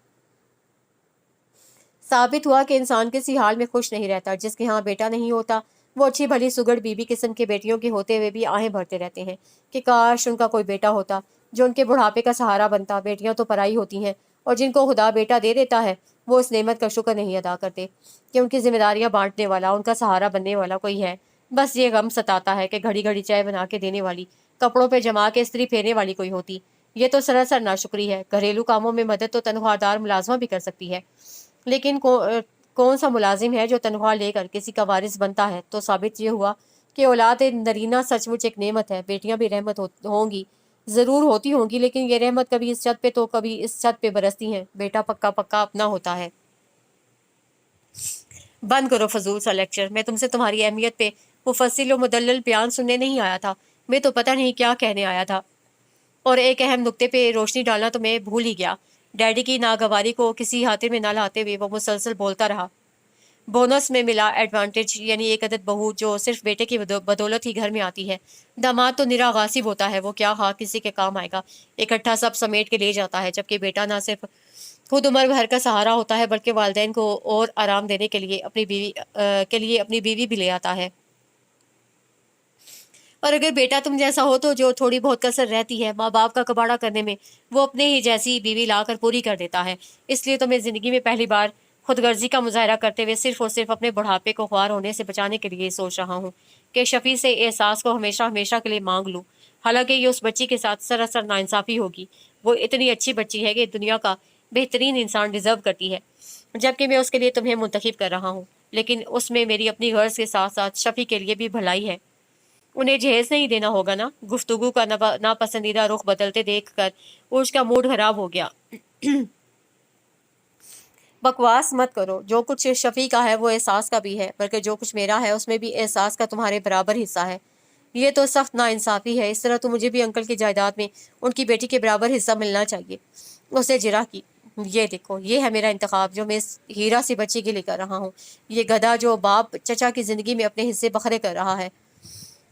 ثابت ہوا کہ انسان کسی حال میں خوش نہیں رہتا۔ جس کے ہاں بیٹا نہیں ہوتا، وہ اچھی بھلی سگڑ بی بی قسم کے بیٹیوں کے ہوتے ہوئے بھی آہیں بھرتے رہتے ہیں کہ کاش ان کا کوئی بیٹا ہوتا جو ان کے بڑھاپے کا سہارا بنتا۔ بیٹیاں تو پرائی ہوتی ہیں، اور جن کو خدا بیٹا دے دیتا ہے وہ اس نعمت کا شکر نہیں ادا کرتے کہ ان کی ذمہ داریاں بانٹنے والا، ان کا سہارا بننے والا کوئی ہے۔ بس یہ غم ستاتا ہے کہ گھڑی گھڑی چائے بنا کے دینے والی، کپڑوں پہ جما کے استری پھیرنے والی کوئی ہوتی۔ یہ تو سراسر ناشکری ہے۔ گھریلو کاموں میں مدد تو تنخواہ دار ملازمہ بھی کر سکتی ہے، لیکن کون سا ملازم ہے جو تنخواہ لے کر کسی کا وارث بنتا ہے؟ تو ثابت یہ ہوا کہ اولاد نرینہ سچ مچ ایک نعمت ہے۔ بیٹیاں بھی رحمت ہوں گی، ضرور ہوتی ہوں گی، لیکن یہ رحمت کبھی اس چھت پہ تو کبھی اس چھت پہ برستی ہیں۔ بیٹا پکا پکا اپنا ہوتا ہے۔ بند کرو فضول سا لیکچر۔ میں تم سے تمہاری اہمیت پہ مفصل و مدلل بیان سننے نہیں آیا تھا، میں تو پتہ نہیں کیا کہنے آیا تھا۔ और एक अहम नुक्ते पे रोशनी डालना तो मैं भूल ही गया। डैडी की नागवारी को किसी खातिर में न लाते हुए वो मुसलसल बोलता रहा। बोनस में मिला एडवांटेज, यानी एक अदद बहू जो सिर्फ बेटे की बदौलत ही घर में आती है। दामाद तो निरा गासिब होता है, वो क्या खा किसी के काम आएगा, इकट्ठा सब समेट के ले जाता है। जबकि बेटा ना सिर्फ खुद उम्र भर का सहारा होता है, बल्कि वालिदैन को और आराम देने के लिए अपनी बीवी भी ले आता है। और अगर बेटा तुम जैसा हो तो जो थोड़ी बहुत कसर रहती है माँ बाप का कबाड़ा करने में, वो अपने ही जैसी बीवी लाकर पूरी कर देता है। इसलिए तो मैं जिंदगी में पहली बार खुदगर्जी का मुजाहरा करते हुए सिर्फ और सिर्फ अपने बुढ़ापे को ख्वार होने से बचाने के लिए सोच रहा हूँ कि शफी से एहसास को हमेशा हमेशा के लिए मांग लूँ। हालांकि ये उस बच्ची के साथ सरासर नाइंसाफी होगी। वो इतनी अच्छी बच्ची है कि दुनिया का बेहतरीन इंसान डिजर्व करती है, जबकि मैं उसके लिए तुम्हें मुंतखब कर रहा हूँ। लेकिन उसमें मेरी अपनी गर्ज के साथ साथ शफी के लिए भी भलाई है। उन्हें जहेज नहीं देना होगा ना। गुफ्तगू का नापसंदीदा रुख बदलते देखकर उर्ज का मूड खराब हो गया। बकवास मत करो। जो कुछ शफी का है वो एहसास का भी है, बल्कि जो कुछ मेरा है उसमें भी एहसास का तुम्हारे बराबर हिस्सा है। ये तो सख्त नाइंसाफी है। इस तरह तो मुझे भी अंकल की जायदाद में उनकी बेटी के बराबर हिस्सा मिलना चाहिए। उसे जिरा की, ये देखो, ये है मेरा इंतखाब जो मैं इस हीरा सी बच्ची के लिए कर रहा हूँ। ये गधा जो बाप चचा की जिंदगी में अपने हिस्से बखरे कर रहा है।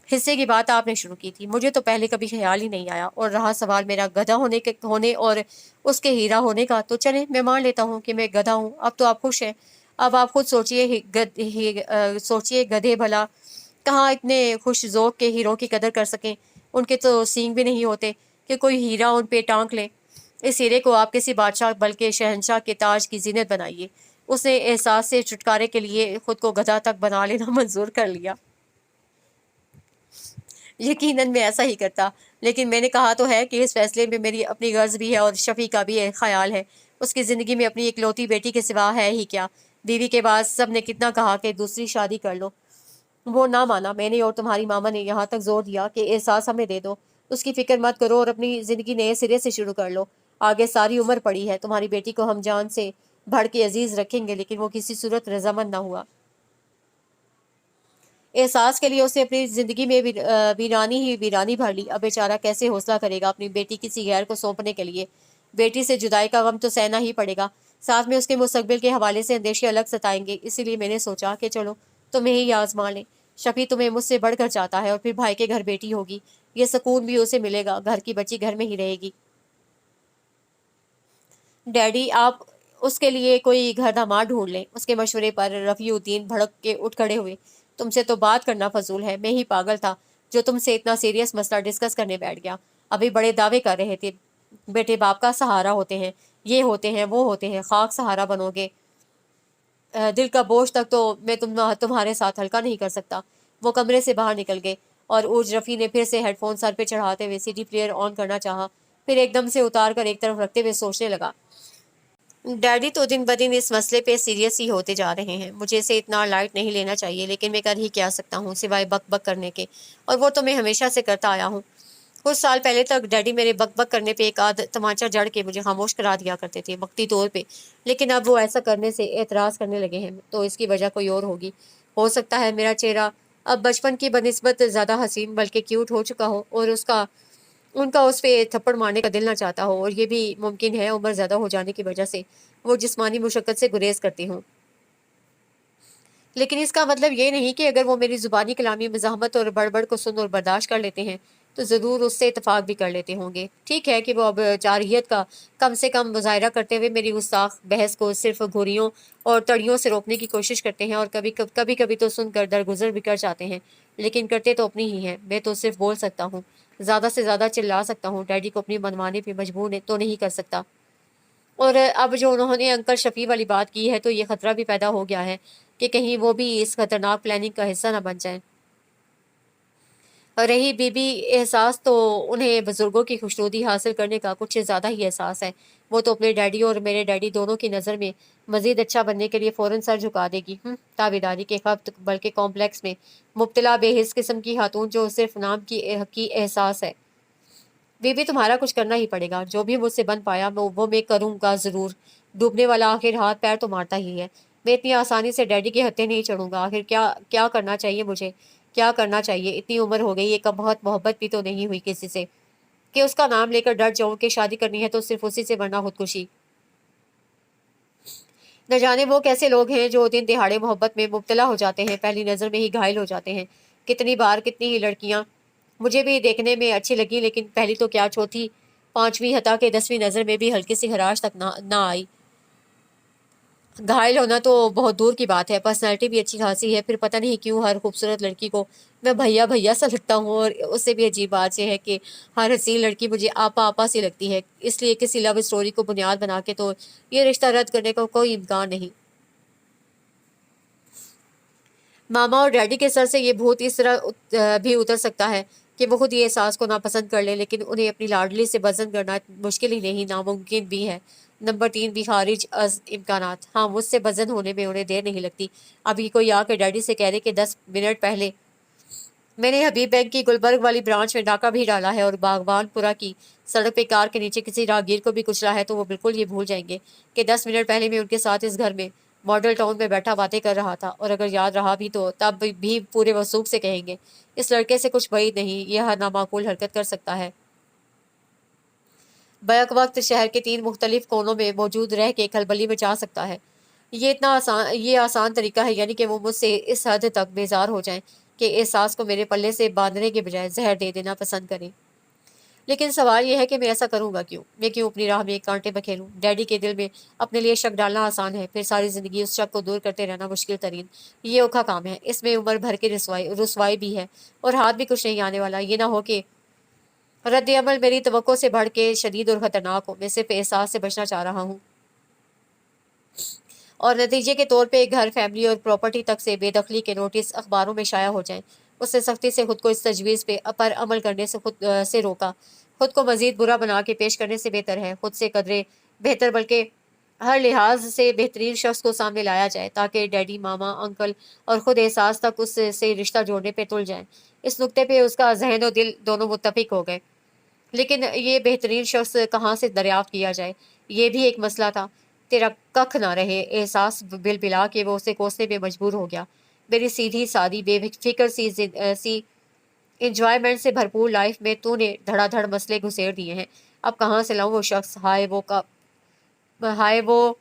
हिस्से की बात आपने शुरू की थी, मुझे तो पहले कभी ख्याल ही नहीं आया। और रहा सवाल मेरा गधा होने और उसके हीरा होने का, तो चले मैं मान लेता हूँ कि मैं गधा हूँ। अब तो आप खुश हैं। अब आप खुद सोचिए, सोचिए गधे भला कहाँ इतने खुश ज़ौक़ के हीरों की कदर कर सकें। उनके तो सींग भी नहीं होते कि कोई हीरा उन पे टांक ले। इस हीरे को आप किसी बादशाह बल्कि शहंशाह के ताज की जीनत बनाइए। उसने एहसास से छुटकारे के लिए खुद को गधा तक बना लेना मंजूर कर लिया। यकीनन मैं ऐसा ही करता, लेकिन मैंने कहा तो है कि इस फैसले में मेरी अपनी गर्ज भी है और शफी का भी एक ख्याल है। उसकी ज़िंदगी में अपनी इकलौती बेटी के सिवा है ही क्या। बीवी के बाद सब ने कितना कहा कि दूसरी शादी कर लो, वो ना माना। मैंने और तुम्हारी मामा ने यहाँ तक जोर दिया कि एहसास हमें दे दो, उसकी फिक्र मत करो और अपनी ज़िंदगी नए सिरे से शुरू कर लो। आगे सारी उम्र पड़ी है। तुम्हारी बेटी को हम जान से भर के अजीज़ रखेंगे, लेकिन वो किसी सूरत रजामंद ना हुआ। एहसास के लिए उसने अपनी जिंदगी में वीरानी ही वीरानी भर ली। अब बेचारा कैसे हौसला करेगा अपनी बेटी किसी गैर को सौंपने के लिए। बेटी से जुदाई का गम तो सहना ही पड़ेगा, साथ में उसके मुस्तकबिल के हवाले से अंदेशे अलग सताएंगे। इसीलिए मैंने सोचा कि चलो तुम्हें ही आजमा लें। शफी तुम्हें मुझसे बढ़कर चाहता है और फिर भाई के घर बेटी होगी, ये सुकून भी उसे मिलेगा। घर की बच्ची घर में ही रहेगी। डैडी, आप उसके लिए कोई घर दामाद ढूंढ लें। उसके मशवरे पर रफ़ीउद्दीन भड़क के उठ खड़े हुए। तुमसे तो बात करना फजूल है, मैं ही पागल था जो तुमसे इतना सीरियस मसला डिस्कस करने बैठ गया। अभी बड़े दावे कर रहे थे, बेटे बाप का सहारा होते हैं, ये होते हैं, वो होते हैं, खाक सहारा बनोगे। दिल का बोझ तक तो मैं तुम्हारे साथ हल्का नहीं कर सकता। वो कमरे से बाहर निकल गए और उर्ज रफ़ी ने फिर से हेडफोन सर पे चढ़ाते हुए सीडी प्लेयर ऑन करना चाहा, फिर एकदम से उतार कर एक तरफ रखते हुए सोचने लगा। डैडी तो दिन ब दिन इस मसले पे सीरियस ही होते जा रहे हैं। मुझे इसे इतना लाइट नहीं लेना चाहिए, लेकिन मैं कर ही क्या सकता हूँ सिवाय बक बक करने के, और वो तो मैं हमेशा से करता आया हूँ। कुछ साल पहले तक डैडी मेरे बक बक करने पे एक आध तमाचा जड़ के मुझे खामोश करा दिया करते थे वक्ती तौर पे, लेकिन अब वो ऐसा करने से एतराज़ करने लगे हैं। तो इसकी वजह कोई और होगी। हो सकता है मेरा चेहरा अब बचपन की बनिस्बत ज़्यादा हसीन बल्कि क्यूट हो चुका हो और उसका उनका उस पे थप्पड़ मारने का दिल ना चाहता हो। और ये भी मुमकिन है उम्र ज़्यादा हो जाने की वजह से वो जिस्मानी मुशक्क़त से गुरेज करती हूँ। लेकिन इसका मतलब ये नहीं कि अगर वो मेरी ज़ुबानी कलामी मज़ाहमत और बड़बड़ को सुन और बर्दाश्त कर लेते हैं तो ज़रूर उससे इतफाक़ भी कर लेते होंगे। ठीक है कि वो अब जारहियत का कम से कम मुज़ाहिरा करते हुए मेरी गुस्ताख बहस को सिर्फ घुरियों और तड़ियों से रोकने की कोशिश करते हैं, और कभी कभी तो सुनकर दरगुजर भी कर जाते हैं, लेकिन करते तो अपनी ही हैं। मैं तो सिर्फ बोल सकता हूँ, ज़्यादा से ज़्यादा चिल्ला सकता हूँ, डैडी को अपनी मनवाने पर मजबूर तो नहीं कर सकता। और अब जो उन्होंने अंकल शफी वाली बात की है, तो ये खतरा भी पैदा हो गया है कि कहीं वो भी इस खतरनाक प्लानिंग का हिस्सा ना बन जाए। और रही बीबी एहसास, तो उन्हें बुजुर्गों की खुशनुदी हासिल करने का कुछ ज़्यादा ही एहसास है। वो तो अपने डैडी और मेरे डैडी दोनों की नज़र में मज़ीद अच्छा बनने के लिए फ़ौरन सर झुका देगी। ताबेदारी के खफ्त बल्कि कॉम्प्लेक्स में मुब्तला बेहिस किस्म की खातून जो सिर्फ नाम की एहसास है। बीबी, तुम्हारा कुछ करना ही पड़ेगा। जो भी मुझसे बन पाया वो मैं करूँगा ज़रूर। डूबने वाला आखिर हाथ पैर तो मारता ही है। मैं इतनी आसानी से डैडी के हत्थे नहीं चढ़ूंगा। आखिर क्या क्या करना चाहिए मुझे, क्या करना चाहिए? इतनी उम्र हो गई, एक बहुत मोहब्बत भी तो नहीं हुई किसी से। कि उसका नाम लेकर डर जाऊं कि शादी करनी है तो सिर्फ उसी से, वरना खुदकुशी। न जाने वो कैसे लोग हैं जो दिन दिहाड़े मोहब्बत में मुब्तला हो जाते हैं, पहली नज़र में ही घायल हो जाते हैं। कितनी बार कितनी ही लड़कियां मुझे भी देखने में अच्छी लगी, लेकिन पहली तो क्या, चौथी, पांचवी, हता के 10वीं नज़र में भी हल्की सी खराश तक ना आई। घायल होना तो बहुत दूर की बात है, पर्सनैलिटी भी अच्छी खासी है, फिर पता नहीं क्यों हर खूबसूरत लड़की को मैं भैया भैया सा लगता हूँ। और उससे भी अजीब बात यह है कि हर हसीन लड़की मुझे आपा आपा सी लगती है। इसलिए किसी लव स्टोरी को बुनियाद बना के तो ये रिश्ता रद्द करने का कोई इम्कान नहीं। मामा और डैडी के सर से ये भूत इस तरह भी उतर सकता है कि वो खुद ये एहसास को नापसंद कर ले, लेकिन उन्हें अपनी लाडली से वजन करना मुश्किल ही नहीं, नामुमकिन भी है। नंबर 3 भी खारिज अज इम्कानात। हाँ, मुझसे वजन होने में उन्हें देर नहीं लगती। अभी कोई आकर डैडी से कह दे कि 10 मिनट पहले मैंने हबीब बैंक की गुलबर्ग वाली ब्रांच में डाका भी डाला है और बागबानपुरा की सड़क पे कार के नीचे किसी राहगीर को भी कुचला है, तो वो बिल्कुल ये भूल जाएंगे कि 10 मिनट पहले मैं उनके साथ इस घर में मॉडल टाउन में बैठा बातें कर रहा था। और अगर याद रहा भी तो तब भी पूरे वसूख से कहेंगे इस लड़के से कुछ बई नहीं, यह नामाकूल हरकत कर सकता है। बैक वक्त शहर के 3 मुख्तलिफ कोनों में मौजूद रह के खलबली मचा सकता है। ये आसान तरीका है, यानी कि वो मुझसे इस हद तक बेजार हो जाएं कि एहसास को मेरे पल्ले से बांधने के बजाय जहर दे देना पसंद करें। लेकिन सवाल यह है कि मैं ऐसा करूंगा क्यों? मैं क्यों अपनी राह में एक कांटे बखेरूं? डैडी के दिल में अपने लिए शक डालना आसान है, फिर सारी जिंदगी उस शक को दूर करते रहना मुश्किल तरीन। ये औखा काम है, इसमें उम्र भर की रुसवाई भी है और हाथ भी कुछ नहीं आने वाला। ये ना हो कि रद्द अमल मेरी तवक्को से बढ़ के शदीद और खतरनाक हो। मैं सिर्फ एहसास से बचना चाह रहा हूँ और नतीजे के तौर पे घर, फैमिली और प्रॉपर्टी तक से बेदखली के नोटिस अखबारों में शाया हो जाएं। उससे सख्ती से खुद को इस तजवीज़ पर अमल करने से से रोका। खुद को मजीद बुरा बना के पेश करने से बेहतर है खुद से कदरे बेहतर, बल्कि हर लिहाज से बेहतरीन शख्स को सामने लाया जाए, ताकि डैडी, मामा, अंकल और खुद एहसास तक उससे रिश्ता जोड़ने पे तुल जाएं। इस नुक्ते पे उसका जहन और दिल दोनों मुत्तफिक हो गए। लेकिन ये बेहतरीन शख्स कहाँ से दरियाफ्त किया जाए, ये भी एक मसला था। तेरा कख ना रहे, एहसास बिल बिला के वो उसे कोसने में मजबूर हो गया। मेरी सीधी सादी बेफिक्र सी इंजॉयमेंट से भरपूर लाइफ में तूने धड़ाधड़ मसले घुसेड़ दिए हैं। अब कहाँ से लाऊं वो शख्स? हाय वो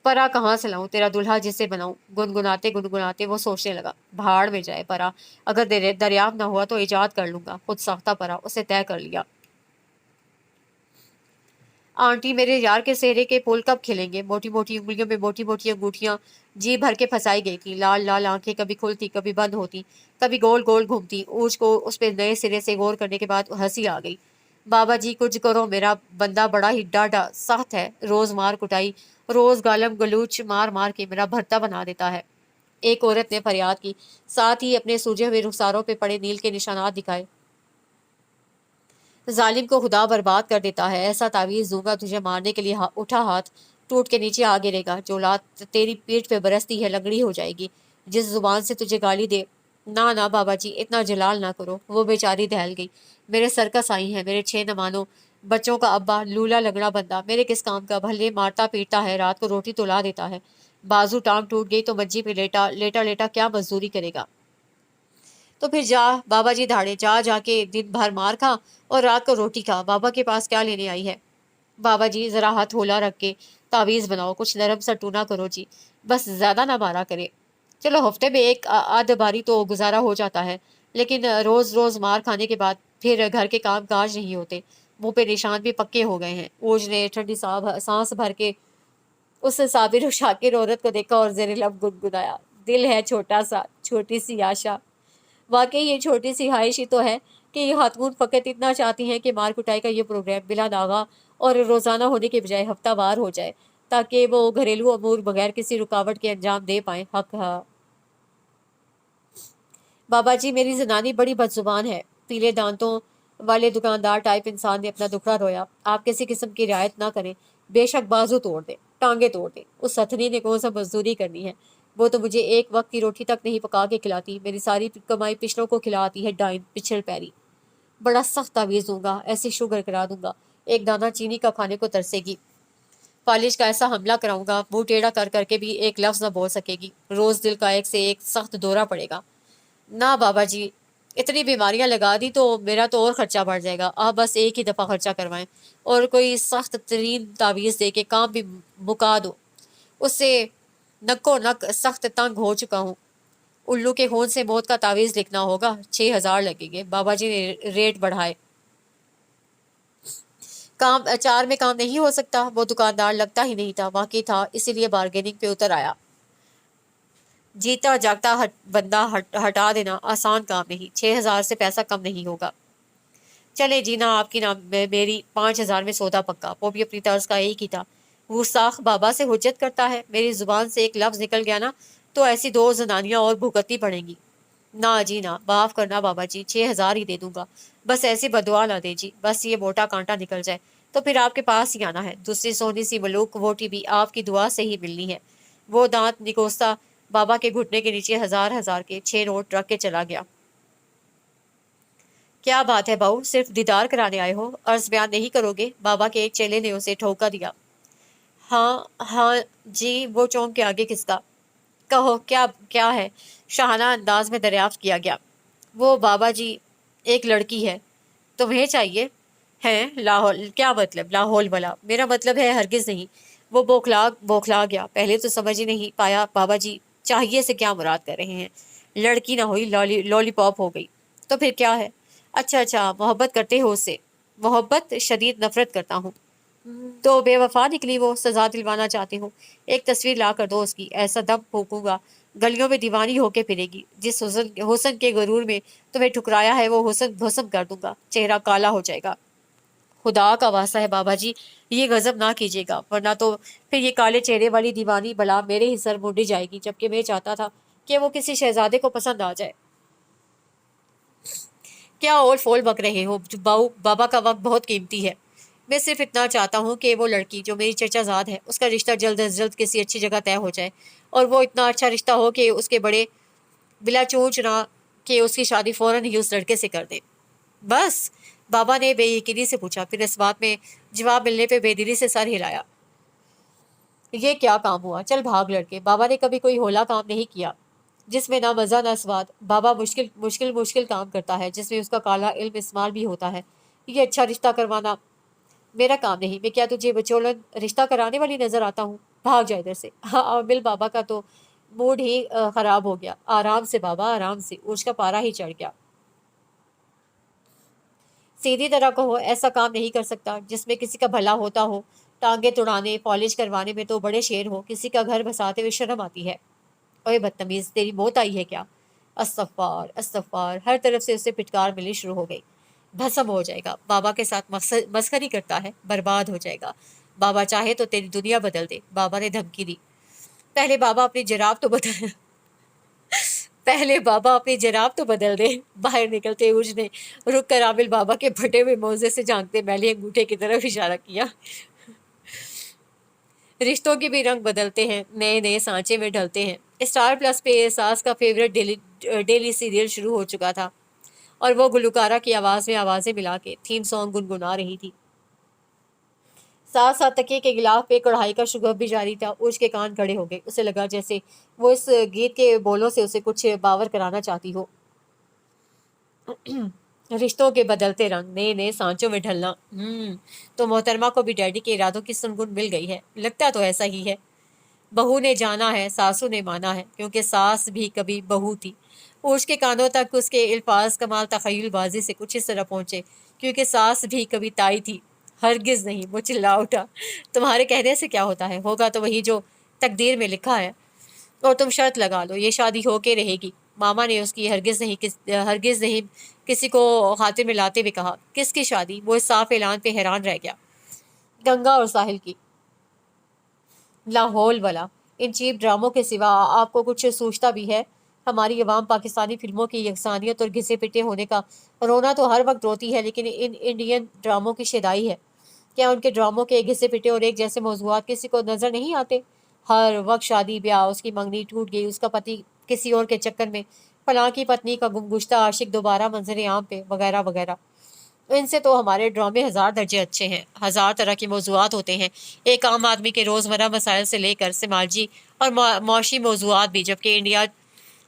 परा कहाँ से लाऊं, तेरा दुल्हा जिसे बनाऊं? गुनगुनाते गुनगुनाते वो सोचने लगा, भाड़ में जाए परा। अगर दरियाफ्त ना हुआ तो इजाद कर लूंगा, खुद साख्ता परा, उसे तय कर लिया। आंटी, मेरे यार के सेहरे के फूल कब खिलेंगे? मोटी मोटी उंगलियों में मोटी मोटी अंगूठियां जी भर के फंसाई गई थी। लाल लाल आंखें कभी खुलती, कभी बंद होती, कभी गोल गोल घूमती। ऊज को उस पर नए सिरे से गौर करने के बाद हंसी आ गई। बाबा जी कुछ करो, मेरा बंदा बड़ा ही डाढ़ा सख्त है। रोज मार कुटाई, रोज गालम गलूच मार मार के मेरा भरता बना देता है। एक औरत ने फरियाद की, साथ ही अपने सूजे हुए रुखसारों पे पड़े नील के निशानात दिखाए। जालिम को खुदा बर्बाद कर देता है। ऐसा तावीज़ दूंगा तुझे मारने के लिए उठा हाथ टूट के नीचे आ गिरेगा। जो लात तेरी पीठ पे बरसती है लंगड़ी हो जाएगी। जिस जुबान से तुझे गाली दे, ना ना बाबा जी, इतना जलाल ना करो। वो बेचारी दहल गई। मेरे सर्कस आई है, मेरे 6 न मानो बच्चों का अब्बा, लूला लगड़ा बंदा मेरे किस काम का? भले मारता पीटता है, रात को रोटी तो ला देता है। बाजू टांग टूट गई तो मंजी पे लेटा लेटा लेटा क्या मजदूरी करेगा? तो फिर जा बाबा जी धाड़े, जा जाके दिन भर मार खा और रात को रोटी खा। बाबा के पास क्या लेने आई है? बाबा जी जरा हाथ होला रख के तावीज़ बनाओ, कुछ नरम सा टूना करो जी, बस ज्यादा ना मारा करे। चलो हफ्ते में एक आध बारी तो गुजारा हो जाता है, लेकिन रोज रोज मार खाने के बाद फिर घर के काम काज नहीं होते। मुंह पे निशान भी पक्के हो गए हैं। ओज ने ठंडी सांस भर के उस साबिर और शाकिर औरत को देखा और जेर लब गुदगुदाया, दिल है छोटा सा, छोटी सी आशा। वाकई ये छोटी सी ख्वाहिश ही तो है कि ये खातून फ़कत इतना चाहती हैं कि मार कुटाई का ये प्रोग्राम बिला दागा और रोज़ाना होने के बजाय हफ्तावार हो जाए, ताकि वो घरेलू अमूर बगैर किसी रुकावट के अंजाम दे पाएँ। हक हाँ बाबा जी, मेरी जनानी बड़ी बदजुबान है। पीले दांतों वाले दुकानदार टाइप इंसान ने अपना दुखड़ा रोया। आप किसी किस्म की रियायत ना करें, बेशक बाजू तोड़ दे, टांगे तोड़ दे, उस सथनी ने कौन सा मजदूरी करनी है? वो तो मुझे एक वक्त की रोटी तक नहीं पका के खिलाती, मेरी सारी कमाई पिछलों को खिलाती है। डाइन पिछल पैरी, बड़ा सख्त तावीज़ दूंगा, ऐसी शुगर करा दूंगा, एक दाना चीनी का खाने को तरसेगी। फालिश का ऐसा हमला कराऊंगा, मुंह टेढ़ा कर करके भी एक लफ्ज न बोल सकेगी। रोज दिल का एक से एक सख्त दौरा पड़ेगा। ना बाबा जी, اتنی بیماریاں لگا دی تو میرا تو اور خرچہ بڑھ جائے گا. آپ بس ایک ہی دفعہ خرچہ کروائیں اور کوئی سخت ترین تعویذ دے کے کام بھی مکا دو. اس سے نکو نک سخت تنگ ہو چکا ہوں. الو کے خون سے موت کا تعویذ لکھنا ہوگا. 6,000 لگیں گے. بابا جی نے ریٹ بڑھائے. کام 4 میں کام نہیں ہو سکتا. وہ دکاندار لگتا ہی نہیں تھا واقعی تھا, اسی لیے بارگیننگ پہ اتر آیا. جیتا جاگتا بندہ ہٹا دینا آسان کام نہیں. 6,000 سے پیسہ کم نہیں ہوگا. چلے جینا آپ کی نام میری 5,000 میں سودا پکا. وہ بھی اپنی طرز کا ایک ہی تھا. وہ ساخ بابا سے حجت کرتا ہے. میری زبان سے ایک لفظ نکل گیا نا تو ایسی 2 زنانیاں اور بھگتنی پڑیں گی. نہ جی نہ, معاف کرنا بابا جی, 6,000 ہی دے دوں گا. بس ایسی بدعا نہ دے جی, بس یہ موٹا کانٹا نکل جائے تو پھر آپ کے پاس ہی آنا ہے. دوسری سونی سی ملوک ووٹی بھی آپ کی دعا سے ہی ملنی ہے. وہ دانت نکوستا بابا کے گھٹنے کے نیچے 1,000 کے 6 نوٹ رکھ کے چلا گیا. کیا بات ہے بہو, صرف دیدار کرانے آئے ہو, عرض بیان نہیں کرو گے؟ بابا کے ایک چیلے نے اسے ٹھوکا دیا. ہاں ہاں جی. وہ چونک کے آگے کس کا؟ کہو کیا کیا ہے؟ شاہانہ انداز میں دریافت کیا گیا. وہ بابا جی, ایک لڑکی ہے. تمہیں چاہیے؟ ہیں لاہور؟ کیا مطلب لاہور والا؟ میرا مطلب ہے ہرگز نہیں. وہ بوکھلا گیا. پہلے تو سمجھ ہی نہیں پایا بابا جی چاہیے سے کیا مراد کر رہے ہیں. لڑکی نہ ہوئی لولی پاپ ہو گئی. تو پھر کیا ہے؟ اچھا اچھا, محبت کرتے ہو اس سے؟ محبت؟ شدید نفرت کرتا ہوں. تو بے وفا نکلی وہ, سزا دلوانا چاہتی ہوں. ایک تصویر لا کر دو اس کی, ایسا دم پھونکوں گا گلیوں میں دیوانی ہو کے پھرے گی. جس حسن کے غرور میں تمہیں ٹھکرایا ہے وہ حسن بھسم کر دوں گا, چہرہ کالا ہو جائے گا. خدا کا واسطہ ہے بابا جی, یہ غضب نہ کیجیے گا, ورنہ تو پھر یہ کالے چہرے والی دیوانی بلا میرے ہی سر مونڈی جائے گی, جبکہ میں چاہتا تھا کہ وہ کسی شہزادے کو پسند آ جائے. کیا اول فول بک رہے ہو باؤ, بابا کا وقت بہت قیمتی ہے. میں صرف اتنا چاہتا ہوں کہ وہ لڑکی جو میری چچا زاد ہے اس کا رشتہ جلد از جلد کسی اچھی جگہ طے ہو جائے, اور وہ اتنا اچھا رشتہ ہو کہ اس کے بڑے بلا چونچ نہ کہ اس کی شادی فوراً ہی اس لڑکے سے کر دے. بس؟ بابا نے بے یقینی سے پوچھا, پھر اس بات میں جواب ملنے پہ بے دلی سے سر ہلایا. یہ کیا کام ہوا؟ چل بھاگ لڑکے. بابا نے کبھی کوئی ہولا کام نہیں کیا جس میں نہ مزہ نہ سواد. بابا مشکل کام کرتا ہے جس میں اس کا کالا علم استعمال بھی ہوتا ہے. یہ اچھا رشتہ کروانا میرا کام نہیں. میں کیا تجھے بچولن رشتہ کرانے والی نظر آتا ہوں؟ بھاگ جائے ادھر سے. ہاں بل بابا کا تو موڈ ہی خراب ہو گیا. آرام سے بابا, آرام سے. عرش کا پارا ہی چڑھ گیا. سیدھی طرح کہو, ایسا کام نہیں کر سکتا جس میں کسی کا بھلا ہوتا ہو. ٹانگیں توڑانے پالش کروانے میں تو بڑے شیر ہو, کسی کا گھر بساتے ہوئے شرم آتی ہے. اوے بدتمیز, تیری موت آئی ہے کیا؟ استغفار استغفار. ہر طرف سے اسے پٹکار ملنی شروع ہو گئی. بھسم ہو جائے گا, بابا کے ساتھ مسخری کرتا ہے, برباد ہو جائے گا. بابا چاہے تو تیری دنیا بدل دے. بابا نے دھمکی دی. پہلے بابا اپنی جراب تو بدل پہلے بابا اپنی جراب تو بدل دے. باہر نکلتے عرج نے رک کر عامل بابا کے پھٹے ہوئے موزے سے جھانکتے میلے انگوٹھے کی طرف اشارہ کیا. رشتوں کے بھی رنگ بدلتے ہیں, نئے نئے سانچے میں ڈھلتے ہیں. اسٹار پلس پہ احساس کا فیوریٹ ڈیلی سیریل شروع ہو چکا تھا, اور وہ گلوکارہ کی آواز میں آوازیں ملا کے تھیم سانگ گنگنا رہی تھی. ساتھ ساتھ تکیے کے غلاف پہ کڑھائی کا شگوف بھی جاری تھا. عرش کے کان کھڑے ہو گئے. اسے لگا جیسے وہ اس گیت کے بولوں سے اسے کچھ باور کرانا چاہتی ہو. رشتوں کے بدلتے رنگ, نئے نئے سانچوں میں ڈھلنا. تو محترمہ کو بھی ڈیڈی کے ارادوں کی سنگن مل گئی ہے. لگتا تو ایسا ہی ہے. بہو نے جانا ہے, ساسو نے مانا ہے, کیونکہ ساس بھی کبھی بہو تھی. عرش کے کانوں تک اس کے الفاظ کمال تخیل بازی سے کچھ اس طرح پہنچے, کیونکہ ساس بھی کبھی تائی تھی. ہرگز نہیں. وہ چلا اٹھا. تمہارے کہنے سے کیا ہوتا ہے, ہوگا تو وہی جو تقدیر میں لکھا ہے. اور تم شرط لگا لو, یہ شادی ہو کے رہے گی. ماما نے اس کی ہرگز نہیں کسی کو خاطر میں لاتے ہوئے کہا. کس کی شادی؟ وہ اس صاف اعلان پہ حیران رہ گیا. گنگا اور ساحل کی. لاہور والا. ان چیپ ڈراموں کے سوا آپ کو کچھ سوچتا بھی ہے؟ ہماری عوام پاکستانی فلموں کی یکسانیت اور گھسے پٹے ہونے کا رونا تو ہر وقت روتی ہے, لیکن ان انڈین ڈراموں کی شیدائی ہے. کیا ان کے ڈراموں کے گھسے پٹے اور ایک جیسے موضوعات کسی کو نظر نہیں آتے؟ ہر وقت شادی بیاہ, اس کی منگنی ٹوٹ گئی, اس کا پتی کسی اور کے چکر میں, فلاں کی پتنی کا گمگشتہ عاشق دوبارہ منظر عام پہ, وغیرہ وغیرہ. ان سے تو ہمارے ڈرامے 1000 درجے اچھے ہیں. 1000 طرح کے موضوعات ہوتے ہیں, ایک عام آدمی کے روزمرہ مسائل سے لے کر سماجی اور معاشی موضوعات بھی. جبکہ انڈیا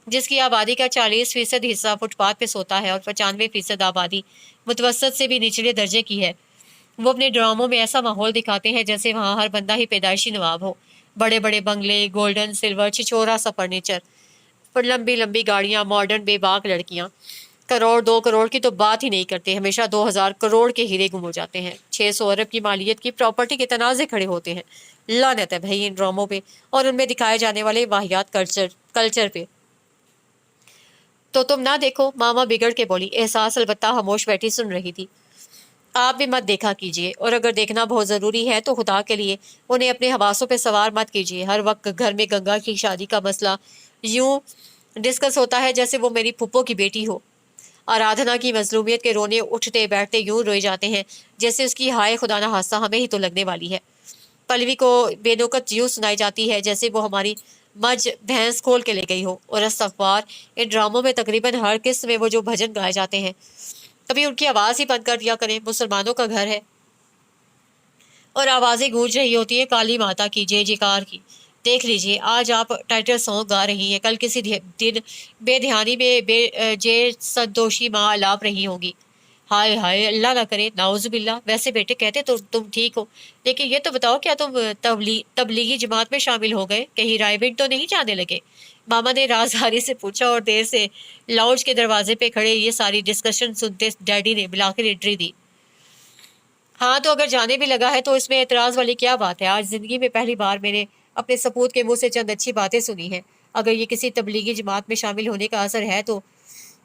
जिसकी आबादी का 40% हिस्सा फुटपाथ पे सोता है और 95% आबादी मुतवसत से भी निचले दर्जे की है। वो अपने ड्रामों में ऐसा माहौल दिखाते हैं जैसे वहाँ हर बंदा ही पैदाइशी नवाब हो। बड़े बड़े बंगले, गोल्डन सिल्वर छिछोरा सा फर्नीचर, पर लंबी लंबी गाड़ियाँ, मॉडर्न बेबाक लड़कियाँ। करोड़ 2 करोड़ की तो बात ही नहीं करते, हमेशा 2000 करोड़ के हीरे गुम हो जाते हैं। 600 अरब की मालियत की प्रॉपर्टी के तनाजे खड़े होते हैं। लानत है भाई इन ड्रामों पे और उनमें दिखाए जाने वाले वाहियात कल्चर कल्चर पे। तो तुम ना देखो, मामा बिगड़ के बोली। एहसास अलबत्ता खामोश बैठी सुन रही थी। आप भी मत देखा कीजिए, और अगर देखना बहुत ज़रूरी है तो खुदा के लिए उन्हें अपने हवासों पे सवार मत कीजिए। हर वक्त घर में गंगा की शादी का मसला यूं डिस्कस होता है जैसे वो मेरी फुप्पो की बेटी हो। आराधना की मजलूमियत के रोने उठते बैठते यूं रोए जाते हैं जैसे उसकी हाय खुदा ना हादसा हमें ही तो लगने वाली है। पल्लवी को बेनौकत यूं सुनाई जाती है जैसे वो हमारी मज भैंस खोल के ले गई हो। और अस्तगफार, इन ड्रामों में तकरीबन हर किस्त में वो जो भजन गाए जाते हैं, कभी उनकी आवाज़ ही बंद कर दिया करें। मुसलमानों का घर है और आवाज़ें गूंज रही होती है काली माता की जय जयकार की। देख लीजिए, आज आप टाइटल सॉन्ग गा रही हैं, कल किसी दिन बेध्यानी में जे सदोशी माँ अलाप रही होंगी। हाय हाय, अल्लाह ना करे, नाउजुबिल्ला। वैसे बेटे कहते तो तुम ठीक हो, लेकिन ये तो बताओ क्या तुम तबलीगी जमात में शामिल हो गए? कहीं रायबिंड तो नहीं जाने लगे? मामा ने राजहारी से पूछा और देर से लाउंज के दरवाजे पे खड़े ये सारी डिस्कशन सुनते डैडी ने बुलाकर एंट्री दी। हाँ, तो अगर जाने भी लगा है तो इसमें एतराज़ वाली क्या बात है? आज ज़िंदगी में पहली बार मैंने अपने सपूत के मुंह से चंद अच्छी बातें सुनी हैं। अगर ये किसी तबलीगी जमात में शामिल होने का असर है तो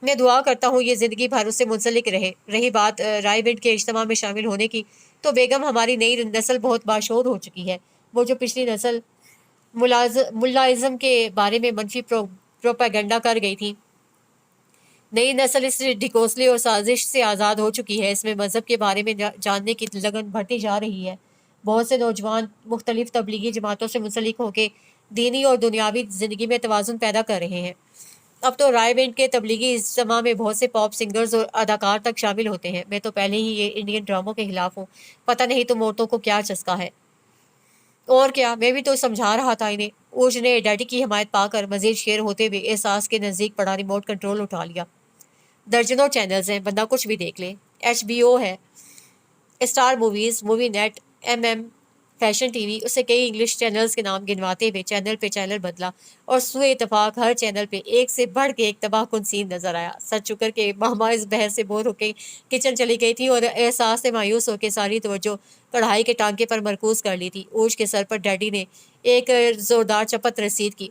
मैं दुआ करता हूँ ये ज़िंदगी भर उससे मुंसलिक रहे। रही बात रायबिंड के इज्तिमा में शामिल होने की, तो बेगम हमारी नई नस्ल बहुत बाशऊर हो चुकी है। वो जो पिछली नस्ल मुल्लाइज़्म के बारे में मनफी प्रोपेगेंडा कर गई थी, नई नस्ल इस ढिकोसले और साजिश से आज़ाद हो चुकी है। इसमें मज़हब के बारे में जानने की लगन बढ़ती जा रही है। बहुत से नौजवान मुख्तलिफ तबलीगी जमातों से मुंसलिक होकर दीनी और दुनियावी ज़िंदगी में तवाज़ुन पैदा कर रहे हैं। अब तो रायबेंड के तबलीगी इज्तिमा में बहुत से पॉप सिंगर्स और अदाकार तक शामिल होते हैं। मैं तो पहले ही ये इंडियन ड्रामों के खिलाफ हूँ। पता नहीं तुम औरतों को क्या चस्का है। और क्या, मैं भी तो समझा रहा था इन्हें। ऊज ने डैडी की हिमायत पाकर मजीद शेर होते हुए एहसास के नज़दीक पड़ा रिमोट कंट्रोल उठा लिया। दर्जनों चैनल्स हैं, बंदा कुछ भी देख ले। HBO है, star movies, movie net, MM, fashion TV। उसे कई इंग्लिश चैनल्स के नाम गिनवाते हुए चैनल पे चैनल बदला और सुए इतफाक हर चैनल पे एक से बढ़ के एक तबाहकुन सीन नजर आया। सर चुकर के मामा इस बहस से बोर होकर किचन चली गई थी और एहसास से मायूस होकर सारी तवज्जो कढ़ाई के टांके पर मरकूज कर ली थी। ऊज के सर पर डैडी ने एक जोरदार चपत रसीद की।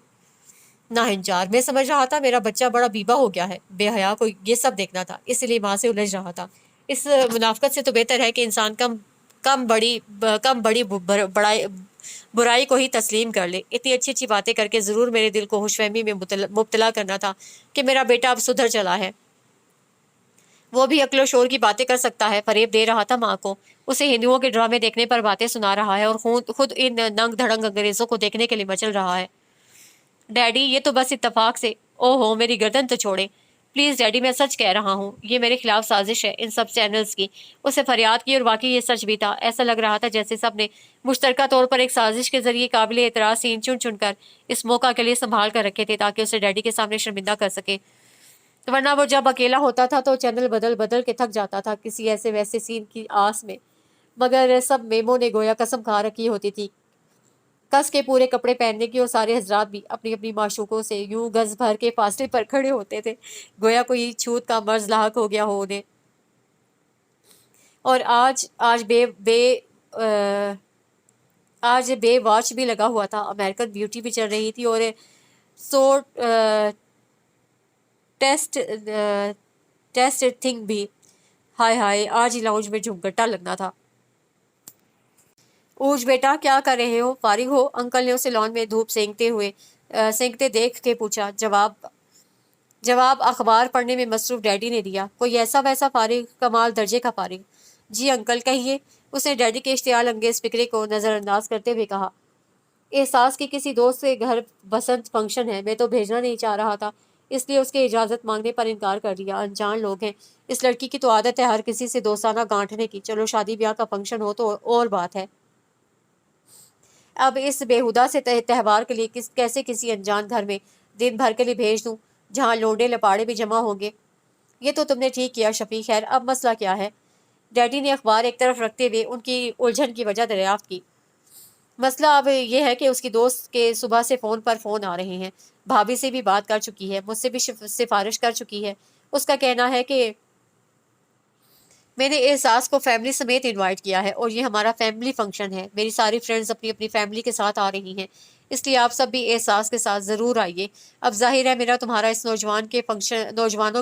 नाहिंजार, मैं समझ रहा था मेरा बच्चा बड़ा बीबा हो गया है। बेहया को ये सब देखना था, इसलिए माँ से उलझ रहा था। इस मुनाफकत से तो बेहतर है कि इंसान कम बड़ी बड़ाई बुराई को ही तस्लीम कर ले। इतनी अच्छी अच्छी बातें करके ज़रूर मेरे दिल को खुशफहमी में मुब्तला करना था कि मेरा बेटा अब सुधर चला है, वो भी अक्लो शोर की बातें कर सकता है। फरेब दे रहा था माँ को। उसे हिंदुओं के ड्रामे देखने पर बातें सुना रहा है और खुद इन नंग धड़ंग अंग्रेज़ों को देखने के लिए मचल रहा है। डैडी, ये तो बस इत्तेफाक से। ओहो, मेरी गर्दन तो छोड़े। प्लीज़ डैडी, मैं सच कह रहा हूँ, ये मेरे खिलाफ साजिश है इन सब चैनल्स की। उसे फरियाद की और वाकई ये सच भी था। ऐसा लग रहा था जैसे सब ने मुश्तरका तौर पर एक साजिश के जरिए काबिल एतराज़ सीन चुन चुन कर इस मौका के लिए संभाल कर रखे थे ताकि उसे डैडी के सामने शर्मिंदा कर सके। वरना वो जब अकेला होता था तो चैनल बदल बदल के थक जाता था किसी ऐसे वैसे सीन की आस में। मगर सब मेमों ने गोया कसम खा रखी होती थी कस के पूरे कपड़े पहनने की, और सारे हजरात भी अपनी अपनी माशूकों से यूं गज भर के फासले पर खड़े होते थे गोया कोई छूत का मर्ज लाक हो गया हो उन्हें। और आज बे बे अ, आज बे वॉच भी लगा हुआ था, अमेरिकन ब्यूटी भी चल रही थी और सो टेस्ट टेस्ट थिंग भी। हाय हाय, आज ही लाउंज में झुमघटा लगना था। ऊज बेटा, क्या कर रहे हो? फारिग हो? अंकल ने उसे लॉन में धूप सेंकते देख के पूछा। जवाब अखबार पढ़ने में मसरूफ डैडी ने दिया। कोई ऐसा वैसा फारिग, कमाल दर्जे का फारिग? जी अंकल, कहिए। उसने डैडी के इश्तियाल अंगेज फिक्रे को नज़रअंदाज करते हुए कहा। एहसास कि किसी दोस्त के घर बसंत फंक्शन है, मैं तो भेजना नहीं चाह रहा था, इसलिए उसके इजाज़त मांगने पर इनकार कर दिया। अनजान लोग हैं, इस लड़की की तो आदत है हर किसी से दोस्ताना गांठने की। चलो शादी ब्याह का फंक्शन हो तो और बात है। अब इस बेहुदा से त्यौहार के लिए कैसे किसी अनजान घर में दिन भर के लिए भेज दूं? जहाँ लोंडे लपाड़े भी जमा होंगे। ये तो तुमने ठीक किया शफी। खैर अब मसला क्या है? डैडी ने अखबार एक तरफ रखते हुए उनकी उलझन की वजह दरियाफ्त की। मसला अब ये है कि उसकी दोस्त के सुबह से फ़ोन पर फ़ोन आ रहे हैं। भाभी से भी बात कर चुकी है, मुझसे भी सिफारिश कर चुकी है। उसका कहना है कि मैंने एहसास को फैमिली समेत इनवाइट किया है और ये हमारा फैमिली फंक्शन है। मेरी सारी फ्रेंड्स अपनी अपनी फैमिली के साथ आ रही हैं, इसलिए आप सब भी एहसास के साथ ज़रूर आइए। अब जाहिर है मेरा तुम्हारा इस नौजवानों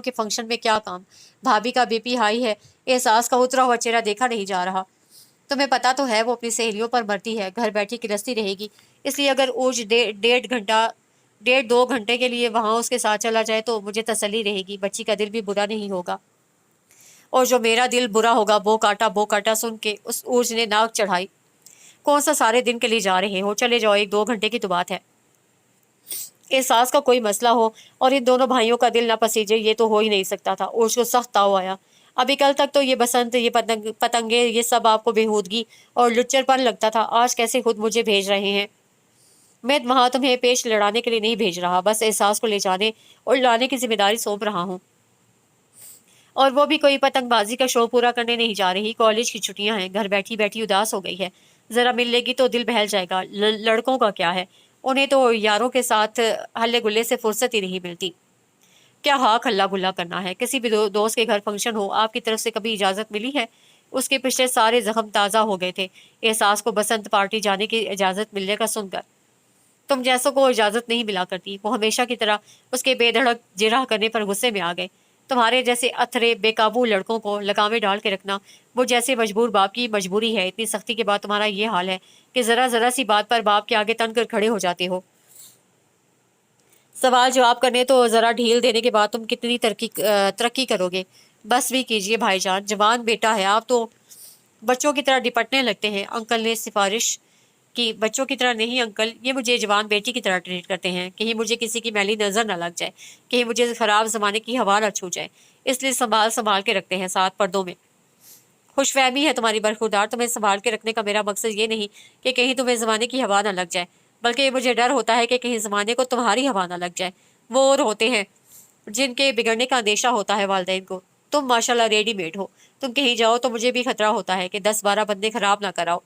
के फंक्शन में क्या काम। भाभी का बीपी हाई है, एहसास का उतरा हुआ चेहरा देखा नहीं जा रहा। तुम्हें पता तो है वो अपनी सहेलियों पर मरती है, घर बैठी किरसती रहेगी। इसलिए अगर ऊर्ज 1.5 2 घंटे के लिए वहाँ उसके साथ चला जाए तो मुझे तसल्ली रहेगी, बच्ची का दिल भी बुरा नहीं होगा। और जो मेरा दिल बुरा होगा बो काटा सुन के उस ऊर्ज ने नाक चढ़ाई। कौन सा सारे दिन के लिए जा रहे हो, चले जाओ, 1 2 घंटे की तो बात है। एहसास का कोई मसला हो और इन दोनों भाइयों का दिल ना पसीजे, ये तो हो ही नहीं सकता था। ऊर्ज को सख्त ताव आया। अभी कल तक तो ये बसंत, ये पतंगे, ये सब आपको बेहूदगी और लुच्चरपन लगता था। आज कैसे खुद मुझे भेज रहे हैं? मैं वहां तुम्हें पेश लड़ाने के लिए नहीं भेज रहा, बस एहसास को ले जाने और लाने की जिम्मेदारी सौंप रहा हूँ। और वो भी कोई पतंगबाजी का शो पूरा करने नहीं जा रही। कॉलेज की छुट्टियां हैं, घर बैठी बैठी उदास हो गई है। जरा मिल लेगी तो दिल बहल जाएगा। लड़कों का क्या है, उन्हें तो यारों के साथ हल्ले गुल्ले से फुर्सत ही नहीं मिलती। क्या हाँ हल्ला गुल्ला करना है? किसी भी दोस्त के घर फंक्शन हो, आपकी तरफ से कभी इजाजत मिली है? उसके पिछले सारे जख्म ताज़ा हो गए थे एहसास को बसंत पार्टी जाने की इजाज़त मिलने का सुनकर। तुम जैसों को इजाज़त नहीं मिला करती। वो हमेशा की तरह उसके बेधड़क जिरह करने पर गुस्से में आ गए। तुम्हारे जैसे अथरे बेकाबू लड़कों को लगामे डाल के रखना वो जैसे मजबूर बाप की मजबूरी है। इतनी सख्ती के बाद तुम्हारा ये हाल है कि ज़रा ज़रा सी बात पर बाप के आगे तन कर खड़े हो जाते हो। सवाल जवाब करने तो ज़रा ढील देने के बाद तुम कितनी तरक्की करोगे? बस भी कीजिए भाईजान, जवान बेटा है आप तो बच्चों की तरह निपटने लगते हैं। अंकल ने सिफारिश की। बच्चों की तरह नहीं अंकल, ये मुझे जवान बेटी की तरह ट्रीट करते हैं। कहीं मुझे किसी की मैली नज़र ना लग जाए, कहीं मुझे ख़राब ज़माने की हवा ना छू जाए, इसलिए संभाल संभाल के रखते हैं साथ पर्दों में। खुशफहमी है तुम्हारी बरखुरदार। तुम्हें संभाल के रखने का मेरा मकसद ये नहीं कि कहीं तुम्हें ज़माने की हवा ना लग जाए, बल्कि मुझे डर होता है कि कहीं ज़माने को तुम्हारी हवा ना लग जाए। वो और होते हैं जिनके बिगड़ने का अंदेशा होता है वालिदैन को। तुम माशाल्लाह रेडीमेड हो। तुम कहीं जाओ तो मुझे भी खतरा होता है कि 10 12 बंदे खराब ना कराओ।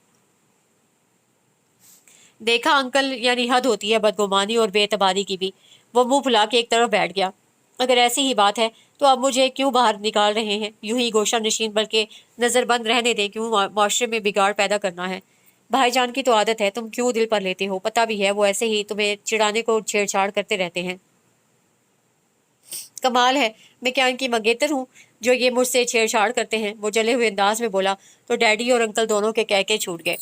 देखा अंकल, यानी हद होती है बदगुमानी और बेतबारी की भी। वो मुंह फुला के एक तरफ बैठ गया। अगर ऐसी ही बात है तो अब मुझे क्यों बाहर निकाल रहे हैं? यूं ही गोशा नशीन बल्कि नज़रबंद रहने दें। क्यों माशरे में बिगाड़ पैदा करना है? भाईजान की तो आदत है, तुम क्यों दिल पर लेते हो? पता भी है वो ऐसे ही तुम्हें चिढ़ाने को छेड़छाड़ करते रहते हैं। कमाल है, मैं क्या इनकी मंगेतर हूँ जो ये मुझसे छेड़छाड़ करते हैं? वो जले हुए अंदाज में बोला तो डैडी और अंकल दोनों के कह के छूट गए।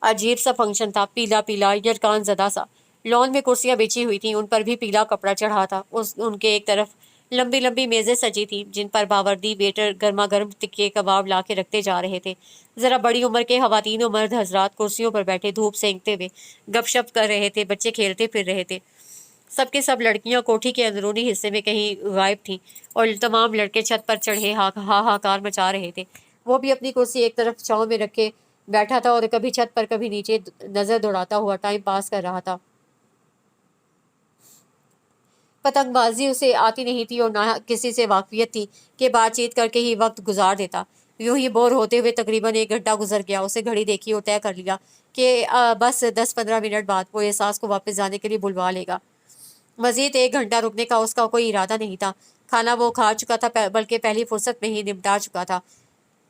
अजीब सा फंक्शन था, पीला पीला यरकान ज़दा सा। लॉन में कुर्सियां बिछी हुई थी, उन पर भी पीला कपड़ा चढ़ा था। उनके एक तरफ लंबी लंबी मेज़ें सजी थी जिन पर बावर्दी वेटर गर्मा गर्म टिक्के कबाब ला के रखते जा रहे थे। ज़रा बड़ी उम्र के खवातीन और मर्द हजरात कुर्सियों पर बैठे धूप सेंकते हुए गपशप कर रहे थे। बच्चे खेलते फिर रहे थे। सबके सब लड़कियां कोठी के अंदरूनी हिस्से में कहीं गायब थीं और तमाम लड़के छत पर चढ़े हाहाकार मचा रहे थे। वो भी अपनी कुर्सी एक तरफ छांव में रखे बैठा था और कभी छत पर कभी नीचे नजर दौड़ाता हुआ टाइम पास कर रहा था। पतंगबाजी उसे आती नहीं थी और ना किसी से वाकफियत थी कि बातचीत करके ही वक्त गुजार देता। यूं ही बोर होते हुए तकरीबन 1 घंटा गुजर गया। उसे घड़ी देखी और तय कर लिया कि बस 10 15 मिनट बाद वो एहसास को वापस जाने के लिए बुलवा लेगा। मजीद 1 घंटा रुकने का उसका कोई इरादा नहीं था। खाना वो खा चुका था, बल्कि पहली फुर्सत में ही निपटा चुका था।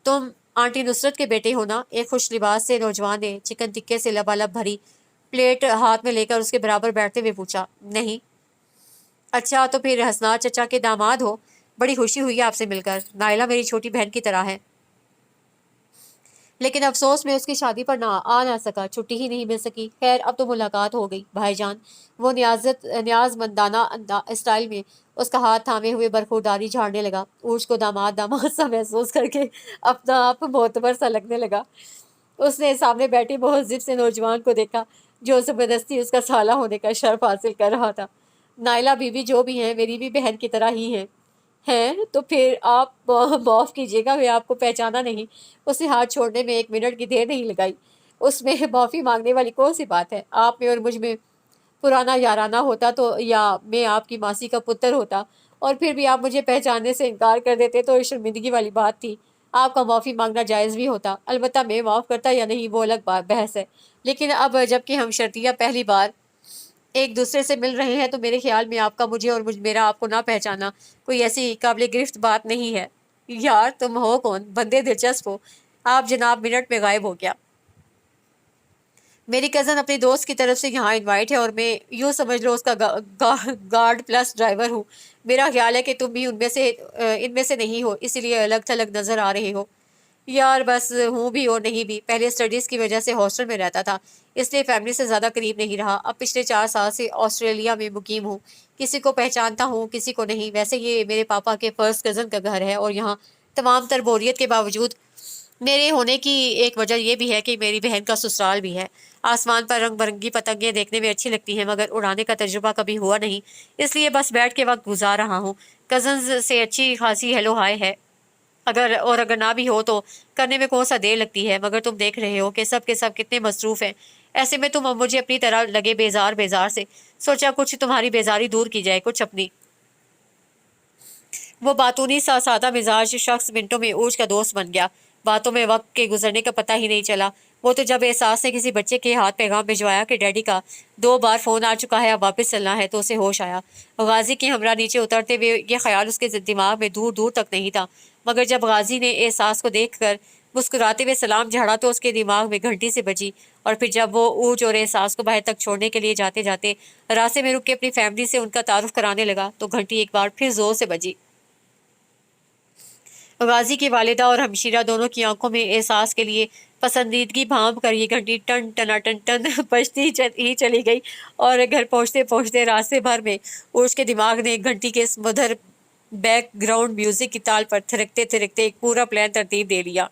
तुम आंटी नुसरत के बेटे हो ना? एक खुश लिबास से नौजवान ने चिकन टिक्के से लबालब भरी प्लेट हाथ में लेकर उसके बराबर बैठते हुए पूछा। नहीं। अच्छा, तो फिर हसनात चचा के दामाद हो। बड़ी खुशी हुई आपसे मिलकर। नायला मेरी छोटी बहन की तरह है, लेकिन अफसोस में उसकी शादी पर ना सका, छुट्टी ही नहीं मिल सकी। खैर अब तो मुलाकात हो गई भाईजान। वो न्याजमंदाना स्टाइल में उसका हाथ थामे हुए बरखुरदारी झाड़ने लगा। ऊर्ज को दामाद दामाद सा महसूस करके अपना आप मोतबर सा लगने लगा। उसने सामने बैठे बहुत जिद से नौजवान को देखा जो जबरदस्ती उसका साला होने का शर्फ हासिल कर रहा था। नायला बीबी जो भी हैं मेरी भी बहन की तरह ही हैं तो फिर आप माफ़ कीजिएगा, मैं आपको पहचाना नहीं। उसे हाथ छोड़ने में 1 मिनट की देर नहीं लगाई। उसमें माफ़ी मांगने वाली कौन सी बात है? आप में और मुझ में पुराना याराना होता तो, या मैं आपकी मासी का पुत्र होता, और फिर भी आप मुझे पहचानने से इनकार कर देते तो शर्मिंदगी वाली बात थी। आपका माफ़ी मांगना जायज़ भी होता। अलबत्ता मैं माफ़ करता या नहीं वो अलग बहस है। लेकिन अब जबकि हम शर्तिया पहली बार एक दूसरे से मिल रहे हैं तो मेरे ख्याल में आपका मुझे और मेरा आपको ना पहचाना कोई ऐसी काबिल गिरफ्त बात नहीं है। यार तुम हो कौन? बंदे दिलचस्प हो। आप जनाब मिनट में गायब हो गया। मेरी कज़न अपने दोस्त की तरफ से यहाँ इनवाइट है और मैं यूँ समझ लो उसका गार्ड प्लस ड्राइवर हूँ। मेरा ख्याल है कि तुम भी इनमें से नहीं हो, इसीलिए अलग थलग नज़र आ रहे हो। यार बस हूँ भी और नहीं भी। पहले स्टडीज़ की वजह से हॉस्टल में रहता था, इसलिए फैमिली से ज़्यादा करीब नहीं रहा। अब पिछले 4 साल से ऑस्ट्रेलिया में मुकीम हूँ। किसी को पहचानता हूँ, किसी को नहीं। वैसे ये मेरे पापा के फर्स्ट कज़न का घर है और यहाँ तमाम तर बोरियत के बावजूद मेरे होने की एक वजह यह भी है कि मेरी बहन का ससुराल भी है। आसमान पर रंग बिरंगी पतंगें देखने में अच्छी लगती हैं, मगर उड़ाने का तजुर्बा कभी हुआ नहीं, इसलिए बस बैठ के वक्त गुजार रहा हूँ। कज़न्स से अच्छी खासी हेलो हाय है, अगर ना भी हो तो करने में कौन सा देर लगती है। मगर तुम देख रहे हो कि सब के सब कितने मसरूफ़ हैं। ऐसे में तुम अब मुझे अपनी तरह लगे बेजार बेजार से। सोचा कुछ तुम्हारी बेजारी दूर की जाए, कुछ अपनी। वो बातूनी सा सादा मिजाज शख्स मिनटों में ऊर्ज का दोस्त बन गया। बातों में वक्त के गुजरने का पता ही नहीं चला। वो तो जब एहसास ने किसी बच्चे के हाथ पैगाम भिजवाया कि डैडी का 2 बार फ़ोन आ चुका है, अब वापस चलना है, तो उसे होश आया। गाजी की हमरा नीचे उतरते हुए ये ख्याल उसके दिमाग में दूर दूर तक नहीं था, मगर जब गाजी ने एहसास को देख कर मुस्कुराते हुए सलाम झाड़ा तो उसके दिमाग में घंटी से बजी। और फिर जब वो ऊर्ज और एहसास को बाहर तक छोड़ने के लिए जाते जाते रास्ते में रुक के अपनी फैमिली से उनका तारुफ कराने लगा, तो घंटी एक बार फिर जोर से बजी। गाजी की वालिदा और हमशीरा दोनों की आंखों में एहसास के लिए पसंदीदगी भांप कर ये घंटी टन टना टन टन बजती ही चली गई। और घर पहुंचते पहुंचते रास्ते भर में उसके दिमाग ने घंटी के इस मधुर बैकग्राउंड म्यूजिक की ताल पर थिरकते थिरकते एक पूरा प्लान तरतीब दे लिया।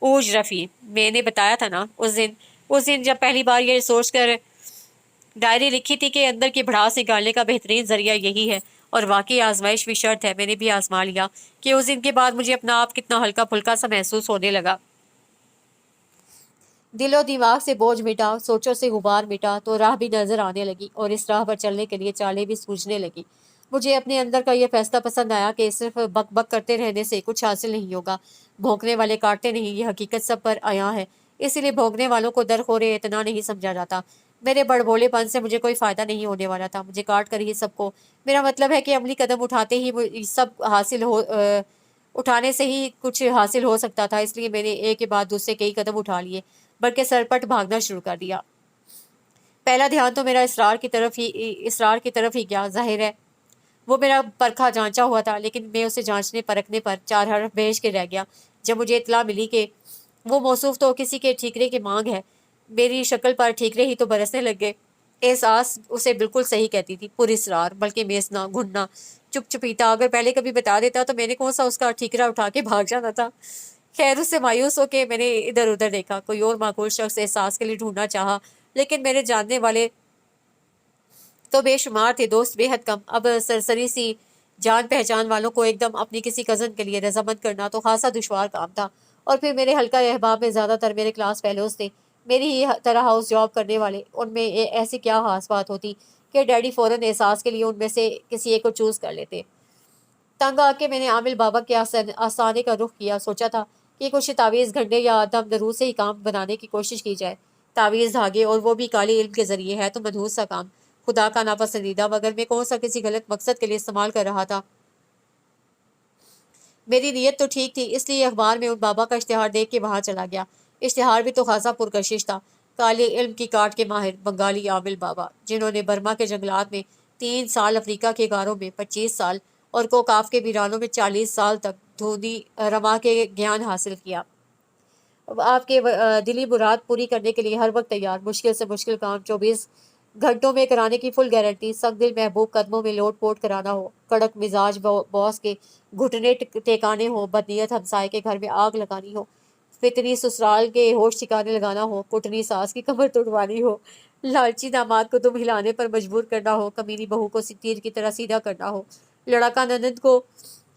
ऊज रफ़ी, मैंने बताया था ना उस दिन जब पहली बार ये सोच कर डायरी लिखी थी कि अंदर की भड़ास निकालने का बेहतरीन जरिया यही है। और वाकई आजमाइश भी शर्त है। मैंने भी आजमा लिया कि उस दिन के बाद मुझे अपना आप कितना हल्का फुल्का सा महसूस होने लगा। दिलो दिमाग से बोझ मिटा, सोचों से गुबार मिटा, तो राह भी नजर आने लगी और इस राह पर चलने के लिए चालें भी सूझने लगी। मुझे अपने अंदर का यह फैसला पसंद आया कि सिर्फ बक बक करते रहने से कुछ हासिल नहीं होगा। भौंकने वाले काटते नहीं, ये हकीकत सब पर आया है। इसीलिए भौंकने वालों को दरखोरे इतना नहीं समझा जाता। मेरे बड़बोलेपन से मुझे कोई फायदा नहीं होने वाला था। मुझे काट कर ही सबको, मेरा मतलब है कि अमली कदम उठाते ही सब हासिल हो उठाने से ही कुछ हासिल हो सकता था। इसलिए मैंने एक के बाद दूसरे कई कदम उठा लिए, बल्कि सरपट भागना शुरू कर दिया। पहला ध्यान तो मेरा इसरार की तरफ ही गया। जाहिर है वो मेरा परखा जांचा हुआ था, लेकिन मैं उसे जांचने परखने पर 4 हर्फ भेज के रह गया। जब मुझे इतला मिली कि वो मौसूफ तो किसी के ठीकरे की मांग है, मेरी शक्ल पर ठीकरे ही तो बरसने लग गए। एहसास उसे बिल्कुल सही कहती थी, पुरस्रार, बल्कि मेसना घुटना चुप चुपीता। अगर पहले कभी बता देता तो मैंने कौन सा उसका ठीकरा उठा के भाग जाना था। खैर, उससे मायूस होके मैंने इधर उधर देखा, कोई और माकूल शख्स एहसास के लिए ढूंढना चाहा, लेकिन मेरे जानने वाले तो बेशुमार थे, दोस्त बेहद कम। अब सरसरी सी जान पहचान वालों को एकदम अपनी किसी कज़न के लिए रजामंद करना तो खासा दुश्वार काम था। और फिर मेरे हल्का अहबाब में ज़्यादातर मेरे क्लास फेलोज थे, मेरी ही तरह हाउस जॉब करने वाले। उनमें ऐसी क्या खास बात होती कि डैडी फ़ौरन एहसास के लिए उनमें से किसी एक को चूज़ कर लेते। तंग आके मैंने आमिल बाबा के आसाने का रुख किया। सोचा था कि कुछ तावीज़ घंटे या दम दरूद से ही काम बनाने की कोशिश की जाए। तावीज़ धागे, और वो भी काले इल्म के ज़रिए, है तो मनहूस सा काम, खुदा का नापसंदीदा, मगर मैं कौन सा किसी गलत मकसद के लिए इस्तेमाल कर रहा था। मेरी नीयत तो ठीक थी, इसलिए अखबार में उन बाबा का इश्तिहार देख के वहाँ चला गया। इश्तिहार भी तो खासा पुरकशिश था। काले इल्म की काट के माहिर बंगाली आमिल बाबा, जिन्होंने बर्मा के जंगलात में 3 साल, अफ्रीका के गारों में 25 साल और कोकाफ के वीरानों में 40 साल तक धूनी रमा के ज्ञान हासिल किया। अब आपके दिली मुराद पूरी करने के लिए हर वक्त तैयार, मुश्किल से मुश्किल काम 24 घंटों में कराने की फुल गारंटी। सख्त दिल महबूब कदमों में लोट पोट कराना हो, कड़क मिजाज बॉस के घुटने टेकाने हो, बदनीयत हमसाए के घर में आग लगानी हो, फितनी ससुराल के होश ठिकाने लगाना हो, कुटनी सास की कमर तुड़वानी हो, लालची दामाद को तुम हिलाने पर मजबूर करना हो, कमीनी बहू को तीर की तरह सीधा करना हो, लड़का ननद को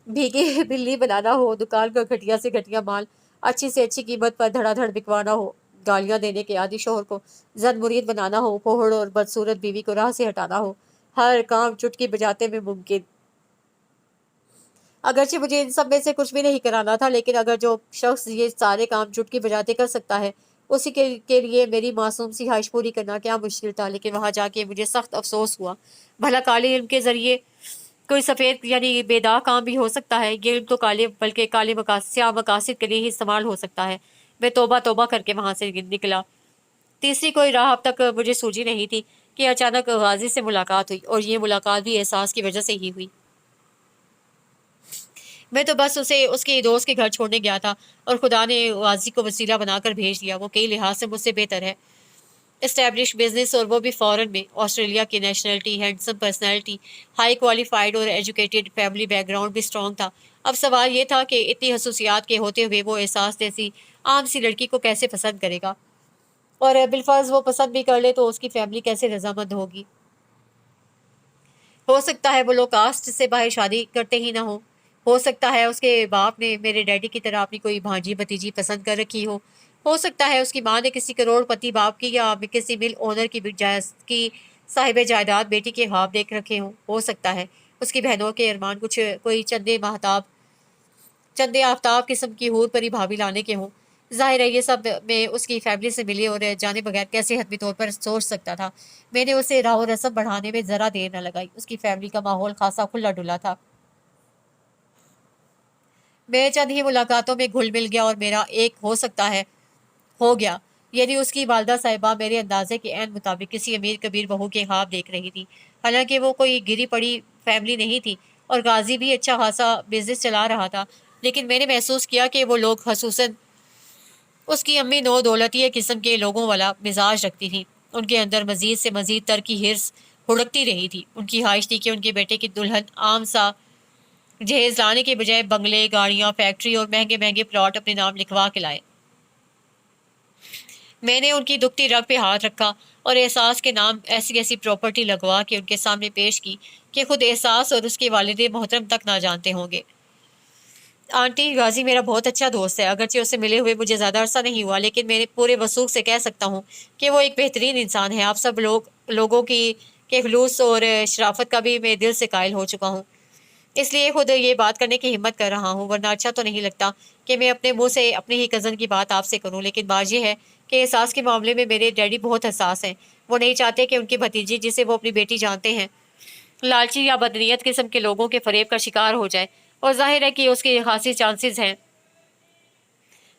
भीगी बिल्ली बनाना हो, दुकान का घटिया से घटिया माल अच्छी से अच्छी कीमत पर धड़ाधड़ बिकवाना हो, गालियां देने के आदि शोहर को जन मुरीद बनाना हो, कोहड़ और बदसूरत बीवी को राह से हटाना हो, हर काम चुटकी बजाते में मुमकिन। अगरचे मुझे इन सब में से कुछ भी नहीं कराना था, लेकिन अगर जो शख्स ये सारे काम चुटकी बजाते कर सकता है, उसी के लिए मेरी मासूम सी ख्वाहिश पूरी करना क्या मुश्किल था। लेकिन वहां जाके मुझे सख्त अफसोस हुआ। भला काले इल्म के जरिए कोई सफ़ेद यानी बेदाग काम भी हो सकता है। ये इल्म तो काले बल्कि काले स्याह मकासद के लिए ही इस्तेमाल हो सकता है। मैं तौबा तौबा करके वहां से निकला। तीसरी कोई राह अब तक मुझे सूझी नहीं थी कि अचानक गाजी से मुलाकात हुई, और ये मुलाकात भी एहसास की वजह से ही हुई। मैं तो बस उसे उसके दोस्त के घर छोड़ने गया था, और खुदा ने गाजी को वसीला बनाकर भेज दिया। वो कई लिहाज से मुझसे बेहतर है, एस्टैब्लिश बिजनेस, और वो भी फॉरेन में। ऑस्ट्रेलिया की nationality, handsome personality, high qualified और एजुकेटेड, फैमिली बैकग्राउंड भी स्ट्रॉन्ग था। अब सवाल ये था कि इतनी खसूसियात के होते हुए वो एहसास जैसी आम सी लड़की को कैसे पसंद करेगा, और बिलफर्ज वो पसंद भी कर ले तो उसकी फैमिली कैसे रजामंद होगी। हो सकता है वो लोग कास्ट से बाहर शादी करते ही ना हो सकता है उसके बाप ने मेरे डैडी की तरह अपनी कोई भांजी भतीजी पसंद कर रखी हो सकता है उसकी माँ ने किसी करोड़पति बाप की या किसी मिल ओनर की साहिब जायदाद बेटी के ख्वाब देख रखे हो सकता है उसकी बहनों के अरमान कुछ कोई चंदे आफ्ताब किस्म की हूर परी भाभी लाने के हों। जाहिर है ये सब मैं उसकी फैमिली से मिले और जाने बगैर कैसे हतमी तौर पर सोच सकता था। मैंने उसे राह रस्म बढ़ाने में जरा देर न लगाई। उसकी फैमिली का माहौल खासा खुला डुला था। मैं चंद ही मुलाकातों में घुल मिल गया, और मेरा एक हो सकता है हो गया। यानी उसकी वालदा साहिबा मेरे अंदाजे के ऐन मुताबिक किसी अमीर कबीर बहू के ख्वाब देख रही थी। हालांकि वो कोई गिरी पड़ी फैमिली नहीं थी, और गाजी भी अच्छा खासा बिजनेस चला रहा था, लेकिन मैंने महसूस किया कि वो लोग, खसूसन उसकी अम्मी, नौ दौलतिया किस्म के लोगों वाला मिजाज रखती थी। उनके अंदर मजीद से मजीद तर की हिर्स हुड़कती रही थी। उनकी ख्वाहिश थी कि उनके बेटे की दुल्हन आम सा जहेज लाने के बजाय बंगले, गाड़ियां, फैक्ट्री और महंगे महंगे प्लॉट अपने नाम लिखवा के लाए। मैंने उनकी दुखती रग पे हाथ रखा और एहसास के नाम ऐसी ऐसी प्रॉपर्टी लगवा के उनके सामने पेश की कि खुद एहसास और उसके वालिद मोहतरम तक ना जानते होंगे। आंटी, गाजी मेरा बहुत अच्छा दोस्त है। अगरचे उससे मिले हुए मुझे ज़्यादा अरसा नहीं हुआ, लेकिन मेरे पूरे वसूख से कह सकता हूँ कि वो एक बेहतरीन इंसान है। आप सब लोगों की के खलूस और शराफत का भी मैं दिल से कायल हो चुका हूँ, इसलिए खुद ये बात करने की हिम्मत कर रहा हूँ। वरना अच्छा तो नहीं लगता कि मैं अपने मुंह से अपने ही कज़न की बात आपसे करूँ, लेकिन बात यह है कि एहसास के मामले में मेरे डैडी बहुत हसास हैं। वो नहीं चाहते कि उनकी भतीजी, जिसे वो अपनी बेटी जानते हैं, लालची या बदनीयत किस्म के लोगों के फरेब का शिकार हो जाए, और जाहिर है कि उसके खासी चांसेस हैं।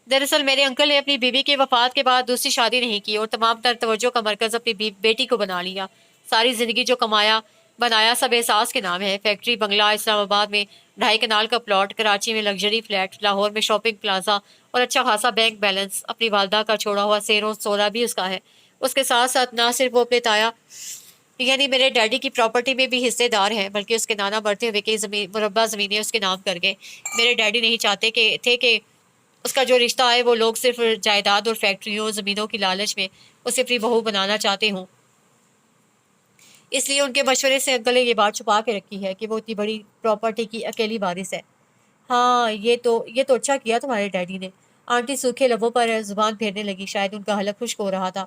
दरअसल मेरे अंकल ने अपनी बीवी के वफात के बाद दूसरी शादी नहीं की, और तमाम तर तवज्जो का मरकज़ अपनी बेटी को बना लिया। सारी ज़िंदगी जो कमाया बनाया सब एहसास के नाम है। फैक्ट्री, बंगला, इस्लामाबाद में 2.5 कनाल का प्लॉट, कराची में लग्जरी फ्लैट, लाहौर में शॉपिंग प्लाजा, और अच्छा खासा बैंक बैलेंस। अपनी वालदा का छोड़ा हुआ सेरों सोना भी उसका है। उसके साथ साथ ना सिर्फ वो अपने ताया यानी मेरे डैडी की प्रॉपर्टी में भी हिस्सेदार है, बल्कि उसके नाना बढ़ते हुए कई मुरब्बा ज़मीनें उसके नाम कर गए। मेरे डैडी नहीं चाहते कि उसका जो रिश्ता है वो लोग सिर्फ जायदाद और फैक्ट्रियों, ज़मीनों की लालच में उसे अपनी बहू बनाना चाहते हों। इसलिए उनके मशवरे से अंकल ने ये बात छुपा के रखी है कि वो इतनी बड़ी प्रॉपर्टी की अकेली वारिस है। हाँ, ये तो अच्छा किया तुम्हारे डैडी ने। आंटी सूखे लबों पर जुबान फेरने लगी, शायद उनका हलक खुश्क हो रहा था।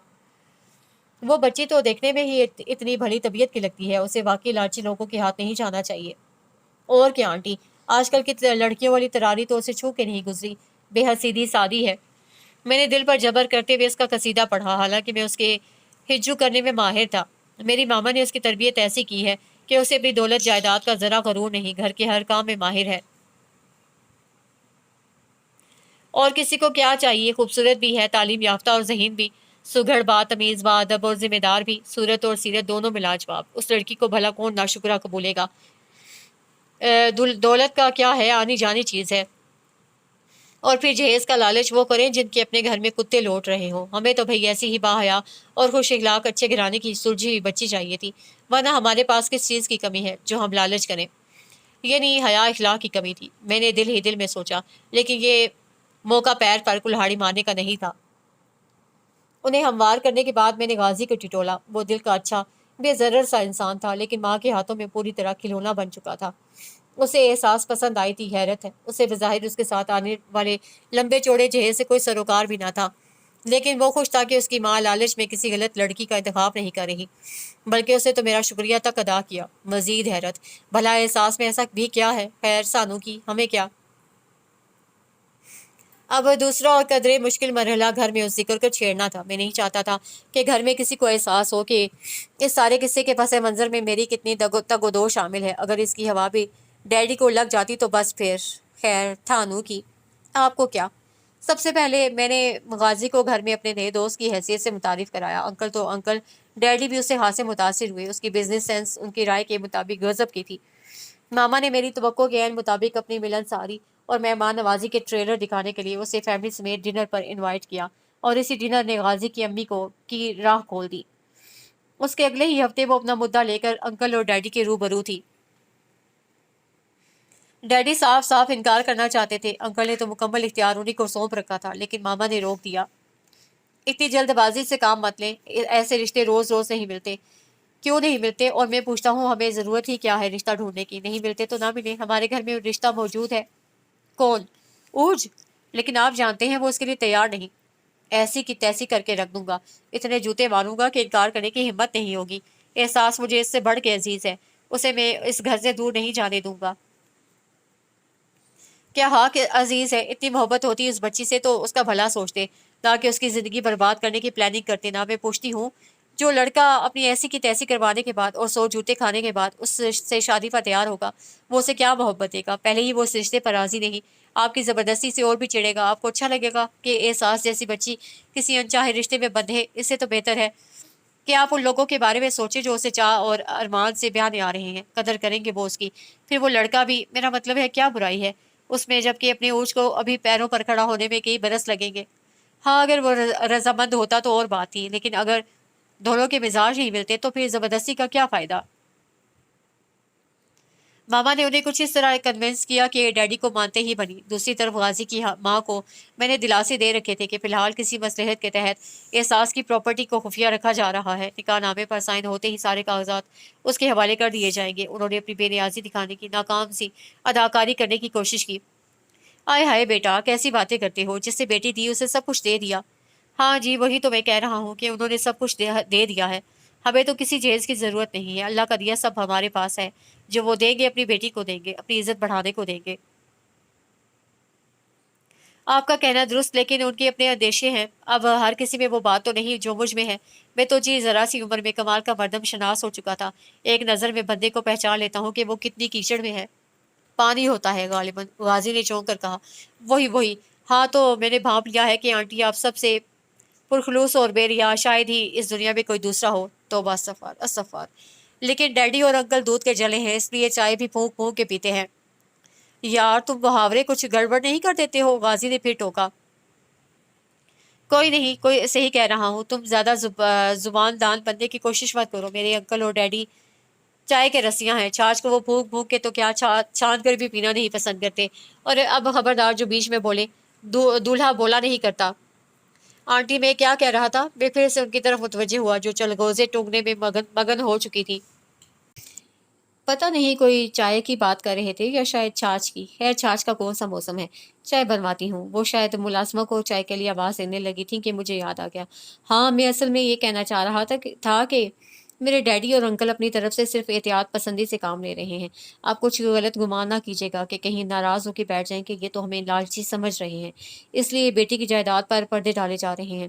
वो बच्ची तो देखने में ही इतनी भली तबीयत की लगती है, उसे वाकई लालची लोगों के हाथ नहीं जाना चाहिए। और क्या आंटी, आजकल की लड़कियों वाली तरारी तो उसे छू के नहीं गुजरी। बेहद सीधी सादी है। मैंने दिल पर जबर करते हुए उसका कसीदा पढ़ा, हालांकि मैं उसके हिज्जू करने में माहिर था। मेरी मामा ने उसकी तरबियत ऐसी की है कि उसे अपनी दौलत जायदाद का जरा गरूर नहीं, घर के हर काम में माहिर है। और किसी को क्या चाहिए, खूबसूरत भी है, तालीम याफ्ता और ज़हीन भी, सुघड़ बा, तमीज़ बा, अदब और जिम्मेदार भी, सूरत और सीरत दोनों में लाजवाब। उस लड़की को भला कौन नाशुक्रा कबूलेगा। दौलत का क्या है, आनी जानी चीज़ है। और फिर जहेज का लालच वो करें जिनके अपने घर में कुत्ते लौट रहे हों। हमें तो भाई ऐसी ही बाहया और खुश इखलाक अच्छे घराने की सुलझी हुई बच्ची चाहिए थी, वरना हमारे पास किस चीज़ की कमी है जो हम लालच करें। ये नहीं, हया इखलाक की कमी थी, मैंने दिल ही दिल में सोचा। लेकिन ये मौका पैर पर कुल्हाड़ी मारने का नहीं था। उन्हें हमवार करने के बाद मैंने गाजी को टिटोला। वो दिल का अच्छा बेजरर सा इंसान था, लेकिन माँ के हाथों में पूरी तरह खिलौना बन चुका था। उसे एहसास पसंद आई थी, हैरत है, उसे बज़ाहिर उसके साथ आने वाले लंबे चौड़े जहेज से कोई सरोकार भी ना था। لیکن وہ خوش تھا کہ اس کی ماں لالچ میں کسی غلط لڑکی کا انتخاب نہیں کر رہی، بلکہ اسے تو میرا شکریہ تک ادا کیا۔ مزید حیرت، بھلا احساس میں ایسا بھی کیا ہے؟ خیر سانو کی، ہمیں کیا؟ اب دوسرا اور قدرے مشکل مرحلہ گھر میں اس ذکر کو چھیڑنا تھا۔ میں نہیں چاہتا تھا کہ گھر میں کسی کو احساس ہو کہ اس سارے قصے کے پس منظر میں میری کتنی تگ و دو شامل ہے۔ اگر اس کی ہوا بھی ڈیڈی کو لگ جاتی تو بس پھر۔ خیر تھانو کی، آپ کو کیا؟ سب سے پہلے میں نے غازی کو گھر میں اپنے نئے دوست کی حیثیت سے متعارف کرایا۔ انکل تو انکل، ڈیڈی بھی اس سے خاصے متاثر ہوئے۔ اس کی بزنس سینس ان کی رائے کے مطابق غضب کی تھی۔ ماما نے میری توقع کے عین مطابق اپنی ملن ساری اور مہمان نوازی کے ٹریلر دکھانے کے لیے اسے فیملی سمیت ڈنر پر انوائٹ کیا، اور اسی ڈنر نے غازی کی امی کو کی راہ کھول دی۔ اس کے اگلے ہی ہفتے وہ اپنا مدعا لے کر انکل اور ڈیڈی کے روبرو تھی۔ ڈیڈی صاف صاف انکار کرنا چاہتے تھے، انکل نے تو مکمل اختیار انہیں کو سونپ رکھا تھا، لیکن ماما نے روک دیا۔ اتنی جلد بازی سے کام مت لیں، ایسے رشتے روز روز نہیں ملتے۔ کیوں نہیں ملتے؟ اور میں پوچھتا ہوں ہمیں ضرورت ہی کیا ہے رشتہ ڈھونڈنے کی؟ نہیں ملتے تو نہ ملے، ہمارے گھر میں رشتہ موجود ہے۔ کون؟ اوج؟ لیکن آپ جانتے ہیں وہ اس کے لیے تیار نہیں۔ ایسی کی تیسی کر کے رکھ دوں گا، اتنے جوتے ماروں گا کہ انکار کرنے کی ہمت نہیں ہوگی۔ احساس مجھے اس سے بڑھ کے عزیز ہے، اسے میں اس گھر سے دور نہیں جانے دوں گا۔ کیا ہاں کہ عزیز ہے، اتنی محبت ہوتی اس بچی سے تو اس کا بھلا سوچتے، نہ کہ اس کی زندگی برباد کرنے کی پلاننگ کرتے۔ نہ میں پوچھتی ہوں جو لڑکا اپنی ایسی کی تیسی کروانے کے بعد اور 100 جوتے کھانے کے بعد اس سے شادی پر تیار ہوگا، وہ اسے کیا محبت دے گا؟ پہلے ہی وہ اس رشتے پر راضی نہیں، آپ کی زبردستی سے اور بھی چڑھے گا۔ آپ کو اچھا لگے گا کہ احساس جیسی بچی کسی انچاہے رشتے میں بندھے؟ اس سے تو بہتر ہے کہ آپ ان لوگوں کے بارے میں سوچیں جو اسے چاہ اور ارمان سے بیانے آ رہے ہیں۔ قدر کریں گے وہ اس کی، پھر وہ لڑکا بھی۔ میرا مطلب ہے کیا برائی ہے اس میں، جبکہ اپنے عروج کو ابھی پیروں پر کھڑا ہونے میں کئی برس لگیں گے؟ ہاں اگر وہ رضامند ہوتا تو اور بات تھی، لیکن اگر دونوں کے مزاج نہیں ملتے تو پھر زبردستی کا کیا فائدہ؟ ماما نے انہیں کچھ اس طرح کنونس کیا کہ ڈیڈی کو مانتے ہی بنی۔ دوسری طرف غازی کی ماں کو میں نے دلاسے دے رکھے تھے کہ فی الحال کسی مصلحت کے تحت احساس کی پراپرٹی کو خفیہ رکھا جا رہا ہے، نکاح نامے پر سائن ہوتے ہی سارے کاغذات اس کے حوالے کر دیے جائیں گے۔ انہوں نے اپنی بے نیازی دکھانے کی ناکام سی اداکاری کرنے کی کوشش کی۔ آئے ہائے بیٹا، کیسی باتیں کرتے ہو؟ جس سے بیٹی دی اسے سب کچھ دے دیا؟ ہاں جی، وہی تو میں کہہ رہا ہوں کہ انہوں نے سب کچھ دے دیا ہے۔ ہمیں تو کسی جہیز کی ضرورت نہیں ہے، اللہ کا دیا سب ہمارے پاس ہے۔ جو وہ دیں گے اپنی بیٹی کو دیں گے، اپنی عزت بڑھانے کو دیں گے۔ آپ کا کہنا درست، لیکن ان کے اپنے اندیشے ہیں۔ اب ہر کسی میں وہ بات تو نہیں جو مجھ میں ہے۔ میں تو جی ذرا سی عمر میں کمال کا مردم شناس ہو چکا تھا۔ ایک نظر میں بندے کو پہچان لیتا ہوں کہ وہ کتنی کیچڑ میں ہے۔ پانی ہوتا ہے غالباً، غازی نے چونک کر کہا۔ وہی وہی، ہاں تو میں نے بھانپ لیا ہے کہ آنٹی آپ سب سے پرخلوص اور بے ریا، شاید ہی اس دنیا میں کوئی دوسرا ہو۔ توبہ استغفار استغفار۔ لیکن ڈیڈی اور انکل دودھ کے جلے ہیں، اس لیے چائے بھی پھونک پھونک کے پیتے ہیں۔ یار تم محاورے کچھ گڑبڑ نہیں کر دیتے ہو؟ غازی نے پھر ٹوکا۔ کوئی نہیں، کوئی صحیح کہہ رہا ہوں، تم زیادہ زبان دان بننے کی کوشش مت کرو۔ میرے انکل اور ڈیڈی چائے کے رسیاں ہیں، چھاچھ کو وہ پھونک پھونک کے تو کیا چھان کر بھی پینا نہیں پسند کرتے۔ اور اب خبردار جو بیچ میں بولے، دولہا بولا نہیں کرتا۔ آنٹی میں کیا کہہ رہا تھا؟ میں پھر سے ان کی طرف متوجہ ہوا جو چلگوزے ٹونگنے میں مگن ہو چکی تھی۔ پتہ نہیں کوئی چائے کی بات کر رہے تھے یا شاید چھاچھ کی۔ خیر چھاچھ کا کون سا موسم ہے، چائے بنواتی ہوں۔ وہ شاید ملازمہ کو چائے کے لیے آواز دینے لگی تھی کہ مجھے یاد آ گیا۔ ہاں میں اصل میں یہ کہنا چاہ رہا تھا کہ میرے ڈیڈی اور انکل اپنی طرف سے صرف احتیاط پسندی سے کام لے رہے ہیں۔ آپ کچھ غلط گمان نہ کیجیے گا کہ کہیں ناراض ہو کے بیٹھ جائیں کہ یہ تو ہمیں لالچی سمجھ رہے ہیں، اس لیے بیٹی کی جائیداد پر پردے ڈالے جا رہے ہیں۔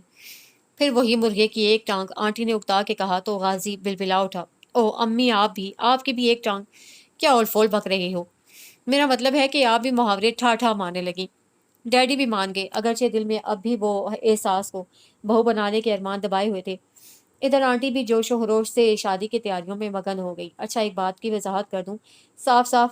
پھر وہی مرغے کی ایک ٹانگ، آنٹی نے اکتا کے کہا تو غازی بلبلا اٹھا۔ او امی، آپ کی بھی ایک ٹانگ؟ کیا اول فول بک رہے ہو؟ میرا مطلب ہے کہ آپ بھی محاورے ٹھا ٹھا مارنے لگی۔ ڈیڈی بھی مان گئے، اگرچہ دل میں اب بھی وہ احساس کو بہو بنانے کے ارمان دبائے ہوئے تھے۔ ادھر آنٹی بھی جوش و خروش سے شادی کی تیاریوں میں مگن ہو گئی۔ اچھا ایک بات کی وضاحت کر دوں، صاف صاف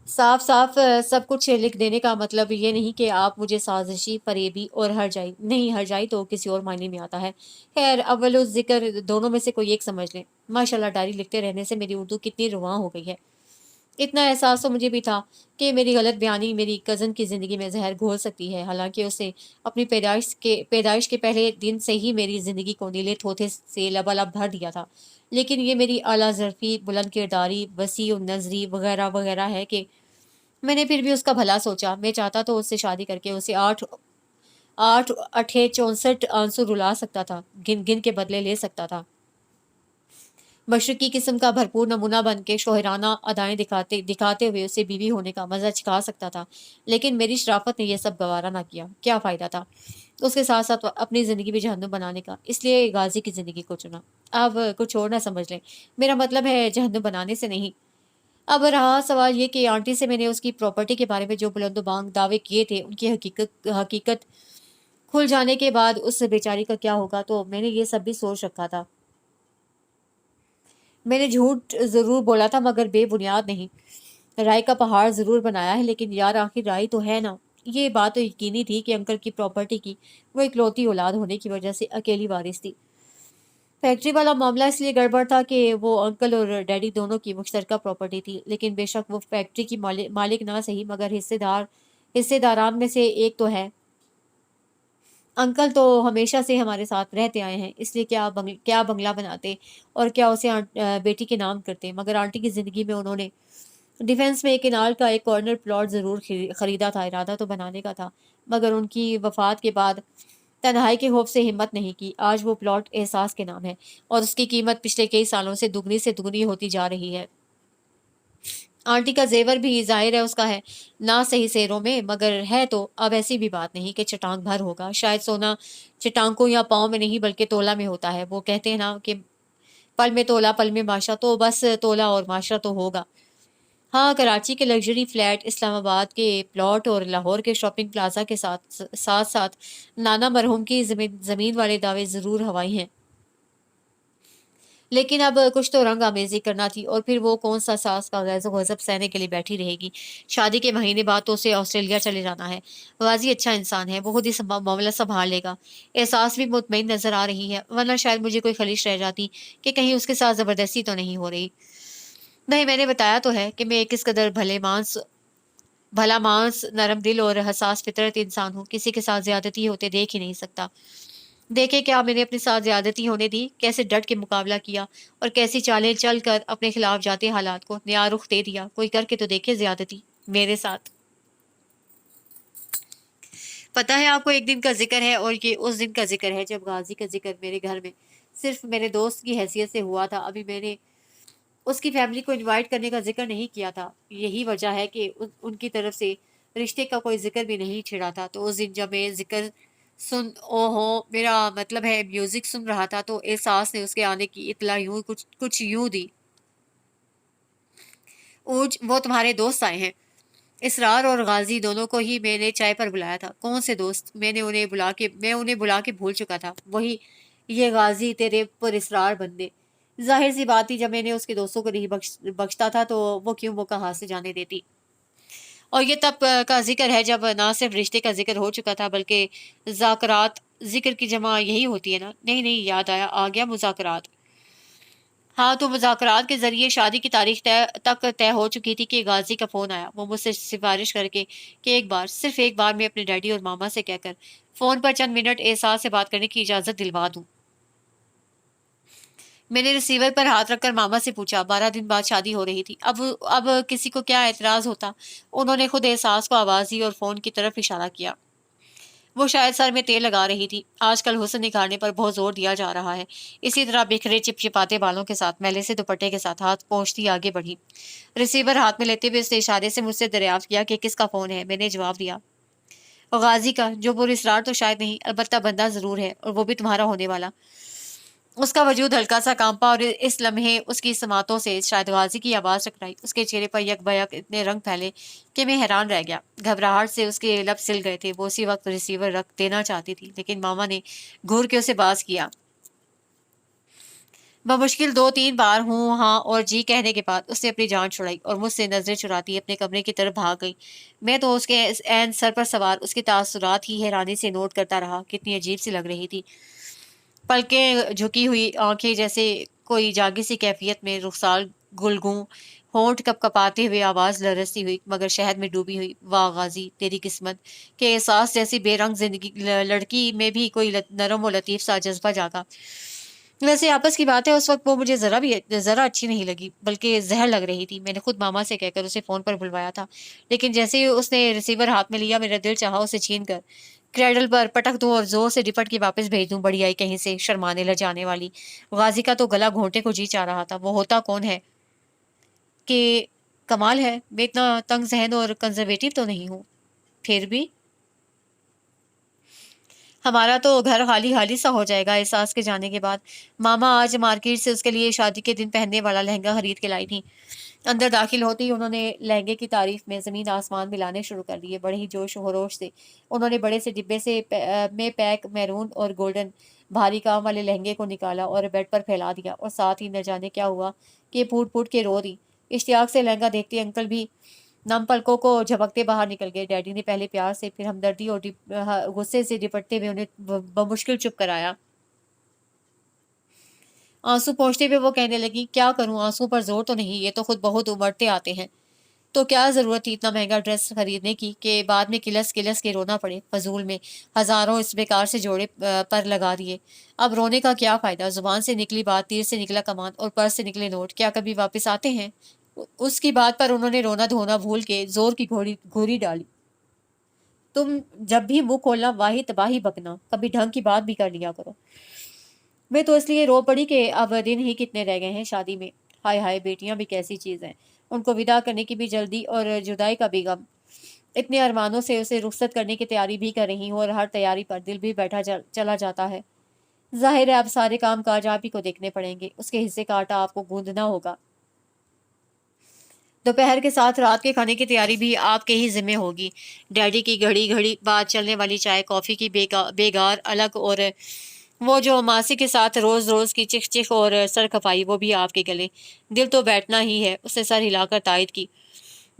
صاف صاف سب کچھ لکھ دینے کا مطلب یہ نہیں کہ آپ مجھے سازشی، فریبی اور ہرجائی نہیں، ہرجائی تو کسی اور معنی میں آتا ہے۔ خیر اول ذکر دونوں میں سے کوئی ایک سمجھ لیں۔ ماشاءاللہ ڈائری لکھتے رہنے سے میری اردو کتنی رواں ہو گئی ہے۔ اتنا احساس تو مجھے بھی تھا کہ میری غلط بیانی میری کزن کی زندگی میں زہر گھول سکتی ہے، حالانکہ اسے اپنی پیدائش کے پہلے دن سے ہی میری زندگی کو نیلے تھوتھے سے لبالب بھر دیا تھا۔ لیکن یہ میری اعلیٰ ظرفی، بلند کرداری، وسیع النظری وغیرہ وغیرہ ہے کہ میں نے پھر بھی اس کا بھلا سوچا۔ میں چاہتا تو اس سے شادی کر کے اسے 8 8 64 आंसू रुला सकता था, गिन गिन के बदले ले सकता था। मशरकी किस्म का भरपूर नमूना बन के शोहराना अदाएं दिखाते दिखाते हुए उसे बीवी होने का मजा चखा सकता था, लेकिन मेरी शराफत ने यह सब गवारा ना किया। क्या फ़ायदा था उसके साथ साथ अपनी ज़िंदगी भी जहन्नुम बनाने का, इसलिए गाजी की ज़िंदगी को चुना। अब कुछ और ना समझ लें, मेरा मतलब है जहन्नुम बनाने से नहीं। अब रहा सवाल ये कि आंटी से मैंने उसकी प्रॉपर्टी के बारे में जो बुलंदोबांग दावे किए थे, उनकी हकीकत हकीकत खुल जाने के बाद उस बेचारी का क्या होगा, तो मैंने ये सब भी सोच रखा था। मैंने झूठ ज़रूर बोला था मगर बेबुनियाद नहीं। राय का पहाड़ ज़रूर बनाया है, लेकिन यार आखिर राय तो है ना। ये बात तो यकीनी थी कि अंकल की प्रॉपर्टी की वो इकलौती औलाद होने की वजह से अकेली वारिस थी। फैक्ट्री वाला मामला इसलिए गड़बड़ था कि वो अंकल और डैडी दोनों की मुश्तरका प्रॉपर्टी थी, लेकिन बेशक वो फैक्ट्री की मालिक ना सही मगर हिस्सेदारान में से एक तो है। अंकल तो हमेशा से हमारे साथ रहते आए हैं, इसलिए क्या बंगला बनाते और क्या उसे बेटी के नाम करते, मगर आंटी की ज़िंदगी में उन्होंने डिफेंस में एक किनाल का एक कॉर्नर प्लॉट ज़रूर खरीदा था। इरादा तो बनाने का था, मगर उनकी वफात के बाद तन्हाई के खौफ से हिम्मत नहीं की। आज वो प्लॉट एहसास के नाम है और उसकी कीमत पिछले कई सालों से दुगनी होती जा रही है। आंटी का जेवर भी ज़ाहिर है उसका है, ना सही सेरों में मगर है, तो अब ऐसी भी बात नहीं कि चटांग भर होगा। शायद सोना चटांगों या पाँव में नहीं बल्कि तोला में होता है। वो कहते हैं ना कि पल में तोला पल में माशा, तो बस तोला और माशा तो होगा। हाँ, कराची के लग्जरी फ्लैट, इस्लामाबाद के प्लॉट और लाहौर के शॉपिंग प्लाजा के साथ साथ नाना मरहूम की जमीन वाले दावे ज़रूर हवाई हैं। लेकिन अब कुछ तो रंग आमेज़ी करना थी, और फिर वो कौन सा सास का गज़ब सहने के लिए बैठी रहेगी। शादी के महीने बाद तो उसे ऑस्ट्रेलिया चले जाना है। गाज़ी अच्छा इंसान है, वो खुद ही मामला संभाल लेगा। एहसास भी मुतमईन नज़र आ रही है, वरना शायद मुझे कोई खलिश रह जाती कि कहीं उसके साथ ज़बरदस्ती तो नहीं हो रही। नहीं, मैंने बताया तो है कि मैं किस कदर भला मांस, नरम दिल और हसास फितरत इंसान हूँ। किसी के साथ ज़्यादती होते देख ही नहीं सकता। देखे क्या मैंने अपने साथ ज़्यादती होने दी, कैसे डट के मुकाबला किया और कैसी चालें चल कर अपने खिलाफ जाते हालात को नया रुख दे दिया। कोई करके तो देखे ज़्यादती मेरे साथ। पता है आपको, एक दिन का जिक्र है और ये उस दिन का जिक्र है जब गाजी का जिक्र मेरे घर में सिर्फ मेरे दोस्त की हैसियत से हुआ था। अभी मैंने उसकी फैमिली को इनवाइट करने का जिक्र नहीं किया था। यही वजह है कि उनकी तरफ से रिश्ते का कोई जिक्र भी नहीं छिड़ा था। तो उस दिन जब मैं जिक्र ओहो, मेरा मतलब है म्यूजिक सुन रहा था, तो एहसास ने उसके आने की इतला यूं कुछ कुछ यूं दी। ऊज वो तुम्हारे दोस्त आए हैं। इसरार और गाजी दोनों को ही मैंने चाय पर बुलाया था। कौन से दोस्त? मैं उन्हें बुला के भूल चुका था। वही ये गाजी तेरे पर इसरार बंदे। जाहिर सी बात थी, जब मैंने उसके दोस्तों को नहीं बख्शता था तो वो क्यों मौका हाथ से जाने देती। और ये तब का जिक्र है जब ना सिर्फ रिश्ते का जिक्र हो चुका था बल्कि ज़ाकरात। जिक्र की जमा यही होती है ना? नहीं नहीं, याद आया, आ गया मुज़ाकरात। हाँ, तो मुज़ाकरात के ज़रिए शादी की तारीख तय हो चुकी थी कि गाज़ी का फ़ोन आया। वो मुझसे सिफ़ारिश करके कि एक बार, सिर्फ़ एक बार मैं अपने डैडी और मामा से कहकर फ़ोन पर चंद मिनट एहसास से बात करने की इजाज़त दिलवा दूँ। मैंने रिसीवर पर हाथ रखकर मामा से पूछा। 12 दिन बाद शादी हो रही थी। अब किसी को क्या एतराज़ होता? उन्होंने खुद एहसास को आवाज़ दी और फ़ोन की तरफ इशारा किया। वो शायद सर में तेल लगा रही थी। आजकल हुस्न निखारने पर बहुत जोर दिया जा रहा है। इसी तरह बिखरे चिपचिपाते बालों के साथ मैले से दुपट्टे के साथ हाथ पहुंचती आगे बढ़ी। रिसीवर हाथ में लेते हुए उसने इशारे से मुझसे दरियाफ्त किया कि किसका फोन है। मैंने जवाब दिया, गाजी का। जो पुरस्रार तो शायद नहीं, अलबत्ता बंदा जरूर है, और वो भी तुम्हारा होने वाला। उसका वजूद हल्का सा कांपा और इस लम्हे उसकी समातों से शायद गाजी की आवाज़ टकराई। उसके चेहरे पर यकबयक इतने रंग फैले कि मैं हैरान रह गया। घबराहट से उसके लब सिल गए थे। वो उसी वक्त रिसीवर रख देना चाहती थी, लेकिन मामा ने घूर के उसे बाज किया। बमुश्किल 2-3 बार हूँ हाँ और जी कहने के बाद उसने अपनी जान छुड़ाई और मुझसे नजरें चुराती अपने कमरे की तरफ भाग गई। मैं तो उसके एन सर पर सवार उसके तासुरात ही हैरानी से नोट करता रहा। कितनी अजीब सी लग रही थी। पलकें झुकी हुई आंखें जैसे कोई जागी सी कैफियत में, रुखसार गुलगूं, होंठ कपकपाते हुए, आवाज लरसती हुई मगर शहद में डूबी हुई। वाह गाजी, तेरी किस्मत के एहसास जैसी बेरंग जिंदगी लड़की में भी कोई नरम और लतीफ सा जज्बा जागा। वैसे आपस की बात है, उस वक्त वो मुझे जरा अच्छी नहीं लगी, बल्कि जहर लग रही थी। मैंने खुद मामा से कहकर उसे फोन पर बुलवाया था, लेकिन जैसे ही उसने रिसीवर हाथ में लिया मेरा दिल चाहा उसे छीन कर क्रेडल पर पटक दूं और जोर से डिपट के वापस भेज दूं, बड़ी आई कहीं से, शर्माने लजाने वाली। गाजी का तो गला घोंटने को जी चाह रहा था। वो होता कौन है कि कमाल है, मैं इतना तंग जहन और कंजर्वेटिव तो नहीं हूँ। फिर भी हमारा तो घर खाली खाली सा हो जाएगा एहसास के जाने के बाद। मामा आज मार्केट से उसके लिए शादी के दिन पहनने वाला लहंगा खरीद के लाई थी। अंदर दाखिल होते ही उन्होंने लहंगे की तारीफ में जमीन आसमान मिलाने शुरू कर दिए। बड़े ही जोश खरोश से उन्होंने बड़े से डिब्बे से में पैक मैरून और गोल्डन भारी काम वाले लहंगे को निकाला और बेड पर फैला दिया, और साथ ही न जाने क्या हुआ कि फूट फूट के रो दी। इश्तियाक से लहंगा देखते अंकल भी नम पलकों को झपकते बाहर निकल गए। डैडी ने पहले प्यार से, फिर हमदर्दी और गुस्से से निपटते हुए उन्हें बमुश्किल चुप कराया। आंसू पोंछते हुए वो कहने लगी, क्या करूं, आंसू पर जोर तो नहीं, ये तो खुद बहुत उमड़ते आते हैं। तो क्या जरूरत थी इतना महंगा ड्रेस खरीदने की कि बाद में किलस किलस के रोना पड़े। फजूल में हजारों इस बेकार से जोड़े पर लगा दिए। अब रोने का क्या फायदा। जुबान से निकली बात, तीर से निकला कमान और पर्स से निकले नोट क्या कभी वापस आते हैं। उसकी बात पर उन्होंने रोना धोना भूल के जोर की घोड़ी घूरी डाली। तुम जब भी मुंह खोलना वाही तबाही बकना, कभी ढंग की बात भी कर लिया करो। मैं तो इसलिए रो पड़ी कि अब दिन ही कितने रह गए हैं शादी में। हाय हाय, बेटियां भी कैसी चीज हैं, उनको विदा करने की भी जल्दी और जुदाई का भी गम। इतने अरमानों से उसे रुखसत करने की तैयारी भी कर रही हूँ और हर तैयारी पर दिल भी बैठा चला जाता है। जाहिर है अब सारे काम काज आप ही को देखने पड़ेंगे, उसके हिस्से का आटा आपको गूंदना होगा। दोपहर के साथ रात के खाने की तैयारी भी आपके ही जिम्मे होगी। डैडी की घड़ी घड़ी बाद चलने वाली चाय कॉफी की बेगार अलग, और वो जो मासी के साथ रोज रोज की चिख चिख और सर खपाई, वो भी आपके गले। दिल तो बैठना ही है। उसने सर हिलाकर तायद की।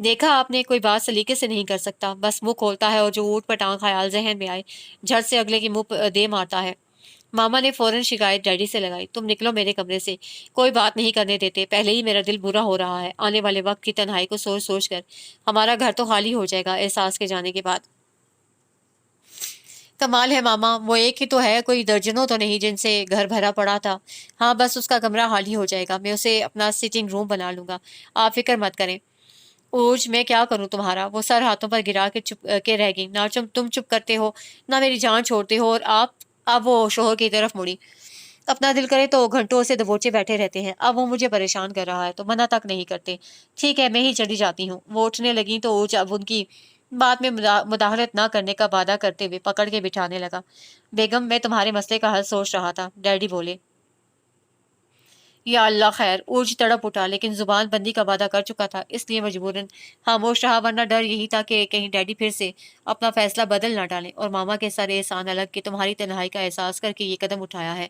देखा आपने, कोई बात सलीके से नहीं कर सकता, बस मुंह खोलता है और जो ऊट पटांग ख्याल जहन में आए झट से अगले की मुंह दे मारता है। मामा ने फौरन शिकायत डैडी से लगाई, तुम निकलो मेरे कमरे से, कोई बात नहीं करने देते। पहले ही मेरा दिल बुरा हो रहा है। आने वाले वक्त की तन्हाई को सोच सोच कर हमारा घर तो खाली हो जाएगा एहसास के जाने के बाद। कमाल है मामा, वो एक ही तो है, कोई दर्जनों तो नहीं जिनसे घर भरा पड़ा था। हाँ बस उसका कमरा खाली हो जाएगा, मैं उसे अपना सिटिंग रूम बना लूंगा, आप फिक्र मत करें। ओज मैं क्या करूं तुम्हारा। वो सर हाथों पर गिरा के चुप के रह गई। ना तुम चुप करते हो, ना मेरी जान छोड़ते हो, और आप। अब वो शोहर की तरफ मुड़ी। अपना दिल करे तो घंटों से दबोचे बैठे रहते हैं, अब वो मुझे परेशान कर रहा है तो मना तक नहीं करते। ठीक है मैं ही चली जाती हूँ। वो उठने लगी तो ओज अब उनकी बात में मुदाखलत ना करने का वादा करते हुए पकड़ के बिठाने लगा। बेगम मैं तुम्हारे मसले का हल सोच रहा था, डैडी बोले। या अल्लाह खैर। ऊर्ज तड़प उठा, लेकिन जुबान बंदी का वादा कर चुका था इसलिए मजबूरन खामोश रहा, वरना डर यही था कि कहीं डैडी फिर से अपना फैसला बदल ना डालें और मामा के सर एहसान अलग कि तुम्हारी तन्हाई का एहसास करके ये कदम उठाया है।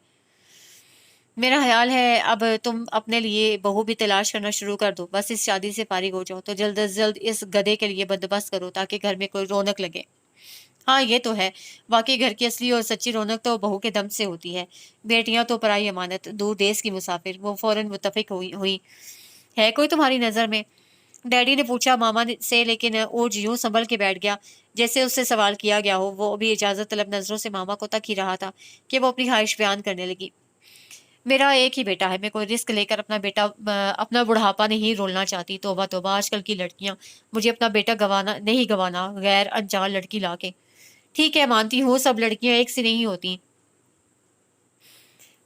मेरा ख्याल है अब तुम अपने लिए बहू भी तलाश करना शुरू कर दो। बस इस शादी से फारिग हो जाओ तो जल्द अज जल्द इस गधे के लिए बंदोबस्त करो ताकि घर में कोई रौनक लगे। हाँ ये तो है, वाकई घर की असली और सच्ची रौनक तो बहू के दम से होती है। बेटियां तो पराई अमानत, दूर देश की मुसाफिर। वो फौरन मुत्तफिक हुई। है कोई तुम्हारी नजर में, डैडी ने पूछा मामा से, लेकिन वो यूं संभल के बैठ गया जैसे उससे सवाल किया गया हो। वो भी इजाजत तलब नजरों से मामा को तक ही रहा था कि वो अपनी ख्वाहिश बयान करने लगी। मेरा एक ही बेटा है, मैं कोई रिस्क लेकर अपना बुढ़ापा नहीं रोलना चाहती। तौबा तौबा, आजकल की लड़कियां। मुझे अपना बेटा गवाना नहीं गवाना गैर अनजान लड़की लाके। ठीक है मानती हूँ सब लड़कियां एक सी नहीं होती,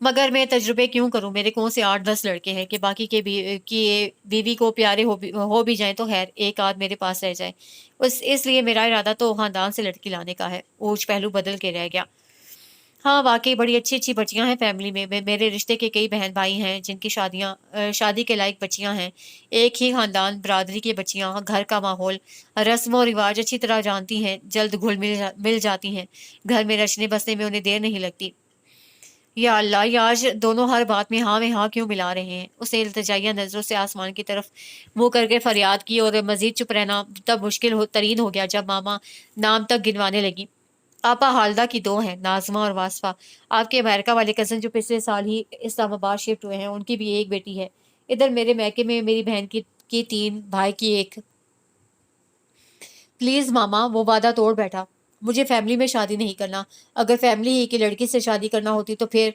मगर मैं तजुर्बे क्यों करूं। मेरे कौन से 8-10 लड़के हैं कि बाकी के बीवी को प्यारे हो भी जाएं तो खैर एक आध मेरे पास रह जाए। इसलिए मेरा इरादा तो खानदान से लड़की लाने का है। ऊंच पहलू बदल के रह गया। हाँ वाकई बड़ी अच्छी अच्छी बच्चियां हैं फैमिली में। मेरे रिश्ते के कई बहन भाई हैं जिनकी शादी के लायक बच्चियां हैं। एक ही खानदान बरादरी की बच्चियां घर का माहौल रस्म और रिवाज अच्छी तरह जानती हैं, जल्द घुल मिल जाती हैं। घर में रचने बसने में उन्हें देर नहीं लगती। या अल्लाह, ये आज दोनों हर बात में हाँ क्यों मिला रहे हैं। उसे इल्तिजाइया नजरों से आसमान की तरफ मुंह करके फरियाद की, और मजीद चुप रहना तब तरीन हो गया जब मामा नाम तक गिनवाने लगी। आपा हालदा की दो हैं, नाजमा और वासफा। आपके अमेरिका वाले कजन जो पिछले साल ही इस्लामाबाद शिफ्ट हुए हैं, उनकी भी एक बेटी है। इधर मेरे मैके में मेरी बहन की 3, भाई की 1। प्लीज मामा, वो वादा तोड़ बैठा। मुझे फैमिली में शादी नहीं करना। अगर फैमिली ही की लड़की से शादी करना होती तो फिर।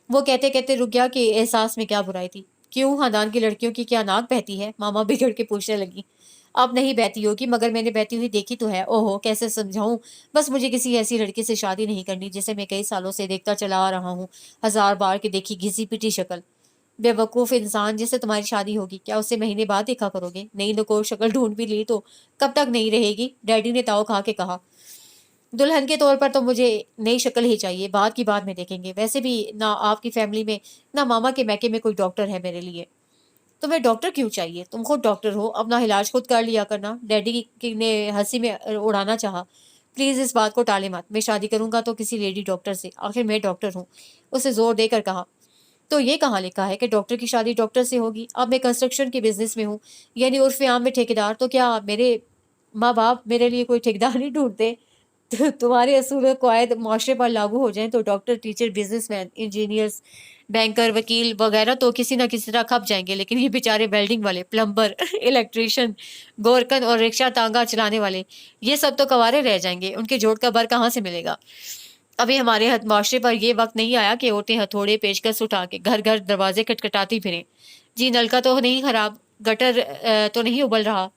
वो कहते कहते रुक गया कि एहसास में क्या बुराई थी। क्यों, खानदान की लड़कियों की क्या नाक बहती है, मामा बिगड़ के पूछने लगी। اب نہیں بہتی ہوگی مگر میں نے بہتی ہوئی دیکھی تو ہے. اوہو کیسے سمجھاؤں؟ بس مجھے کسی ایسی لڑکی سے شادی نہیں کرنی جسے میں کئی سالوں سے دیکھتا چلا آ رہا ہوں, 1000 بار کی دیکھی گھسی پٹی شکل. بے وقوف انسان, جس سے تمہاری شادی ہوگی کیا اسے مہینے بعد دیکھا کرو گے؟ نئی نکو شکل ڈھونڈ بھی لی تو کب تک نہیں رہے گی؟ ڈیڈی نے تاؤ کھا کے کہا. دلہن کے طور پر تو مجھے نئی شکل ہی چاہیے, بعد کی بات میں دیکھیں گے. ویسے بھی نہ آپ کی فیملی میں نہ ماما کے میکے میں کوئی ڈاکٹر ہے میرے لیے. تمہیں ڈاکٹر کیوں چاہیے؟ تم خود ڈاکٹر ہو, اپنا علاج خود کر لیا کرنا. ڈیڈی نے ہنسی میں اڑانا چاہا. پلیز اس بات کو ٹالے مت, میں شادی کروں گا تو کسی لیڈی ڈاکٹر سے, آخر میں ڈاکٹر ہوں. اسے زور دے کر کہا. تو یہ کہاں لکھا ہے کہ ڈاکٹر کی شادی ڈاکٹر سے ہوگی؟ اب میں کنسٹرکشن کے بزنس میں ہوں, یعنی عرف عام میں ٹھیکیدار. تو کیا میرے ماں باپ میرے لیے کوئی ٹھیکیدار نہیں ڈھونڈتے؟ تمہارے اصول و قواعد معاشرے پر لاگو ہو جائیں تو doctor, teacher, business man, engineers, banker, وکیل وغیرہ تو کسی نہ کسی طرح کھپ جائیں گے, لیکن یہ بیچارے ویلڈنگ والے, پلمبر, الیکٹریشین, گورکن اور رکشہ تانگا چلانے والے, یہ سب تو کوارے رہ جائیں گے. ان کے جوڑ کا بر کہاں سے ملے گا؟ ابھی ہمارے معاشرے پر یہ وقت نہیں آیا کہ عورتیں ہتھوڑے پیچکس اٹھا کے گھر گھر دروازے کھٹکھٹاتی پھریں. جی نلکا تو نہیں خراب, گٹر تو نہیں ابل رہا,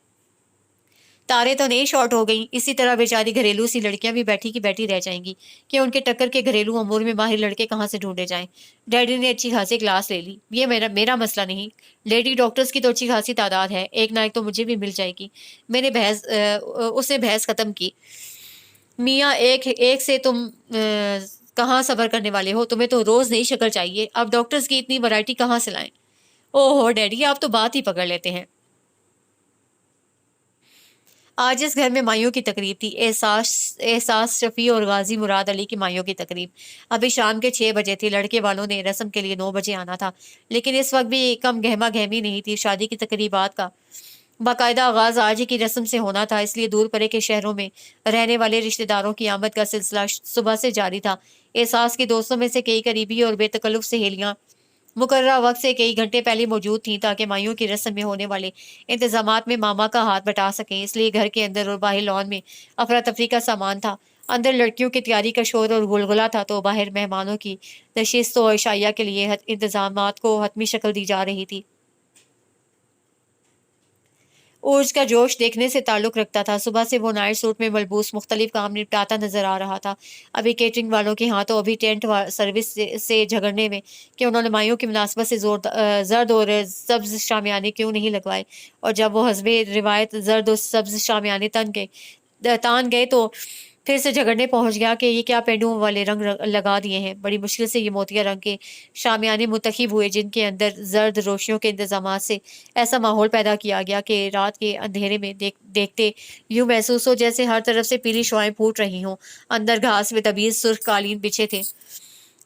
تارے تو نہیں شارٹ ہو گئی. اسی طرح بیچاری گھریلو سی لڑکیاں بھی بیٹھی کی بیٹھی رہ جائیں گی کہ ان کے ٹکر کے گھریلو امور میں ماہر لڑکے کہاں سے ڈھونڈے جائیں. ڈیڈی نے اچھی خاصی کلاس لے لی. یہ میرا مسئلہ نہیں, لیڈی ڈاکٹرز کی تو اچھی خاصی تعداد ہے, ایک نہ ایک تو مجھے بھی مل جائے گی. میں نے اسے بحث ختم کی. میاں ایک سے تم کہاں صبر کرنے والے ہو؟ تمہیں تو روز نئی شکل چاہیے. اب ڈاکٹرز کی اتنی ورائٹی کہاں سے لائیں؟ او ہو ڈیڈی, آپ تو بات ہی پکڑ لیتے ہیں. آج اس گھر میں مائیوں کی تقریب تھی. احساس شفیع اور غازی مراد علی کی مائیوں کی تقریب. ابھی شام کے 6 بجے تھی. لڑکے والوں نے رسم کے لیے 9 بجے آنا تھا, لیکن اس وقت بھی کم گہما گہمی نہیں تھی. شادی کی تقریبات کا باقاعدہ آغاز آج ہی کی رسم سے ہونا تھا, اس لیے دور پرے کے شہروں میں رہنے والے رشتہ داروں کی آمد کا سلسلہ صبح سے جاری تھا. احساس کے دوستوں میں سے کئی قریبی اور بے تکلف سہیلیاں مقررہ وقت سے کئی گھنٹے پہلے موجود تھیں تاکہ مائیوں کی رسم میں ہونے والے انتظامات میں ماما کا ہاتھ بٹا سکیں. اس لیے گھر کے اندر اور باہر لان میں افراتفری کا سامان تھا. اندر لڑکیوں کی تیاری کا شور اور گلگلا تھا تو باہر مہمانوں کی نشست و عشائیہ کے لیے انتظامات کو حتمی شکل دی جا رہی تھی. عرج کا جوش دیکھنے سے تعلق رکھتا تھا. صبح سے وہ نائٹ سوٹ میں ملبوس مختلف کام نپٹاتا نظر آ رہا تھا. ابھی کیٹرنگ والوں کے ہاتھوں ابھی ٹینٹ سروس سے جھگڑنے میں کہ انہوں نے مائیوں کی مناسبت سے زرد اور سبز شامیانے کیوں نہیں لگوائے, اور جب وہ حسب روایت زرد اور سبز شامیانے تان گئے تو پھر سے جھگڑنے پہنچ گیا کہ یہ کیا پینڈوں والے رنگ لگا دیے ہیں. بڑی مشکل سے یہ موتیا رنگ کے شامیانے منتخب ہوئے جن کے اندر زرد روشنیوں کے انتظامات سے ایسا ماحول پیدا کیا گیا کہ رات کے اندھیرے میں دیکھتے یوں محسوس ہو جیسے ہر طرف سے پیلی شعائیں پھوٹ رہی ہوں. اندر گھاس میں تبیز سرخ قالین بچھے تھے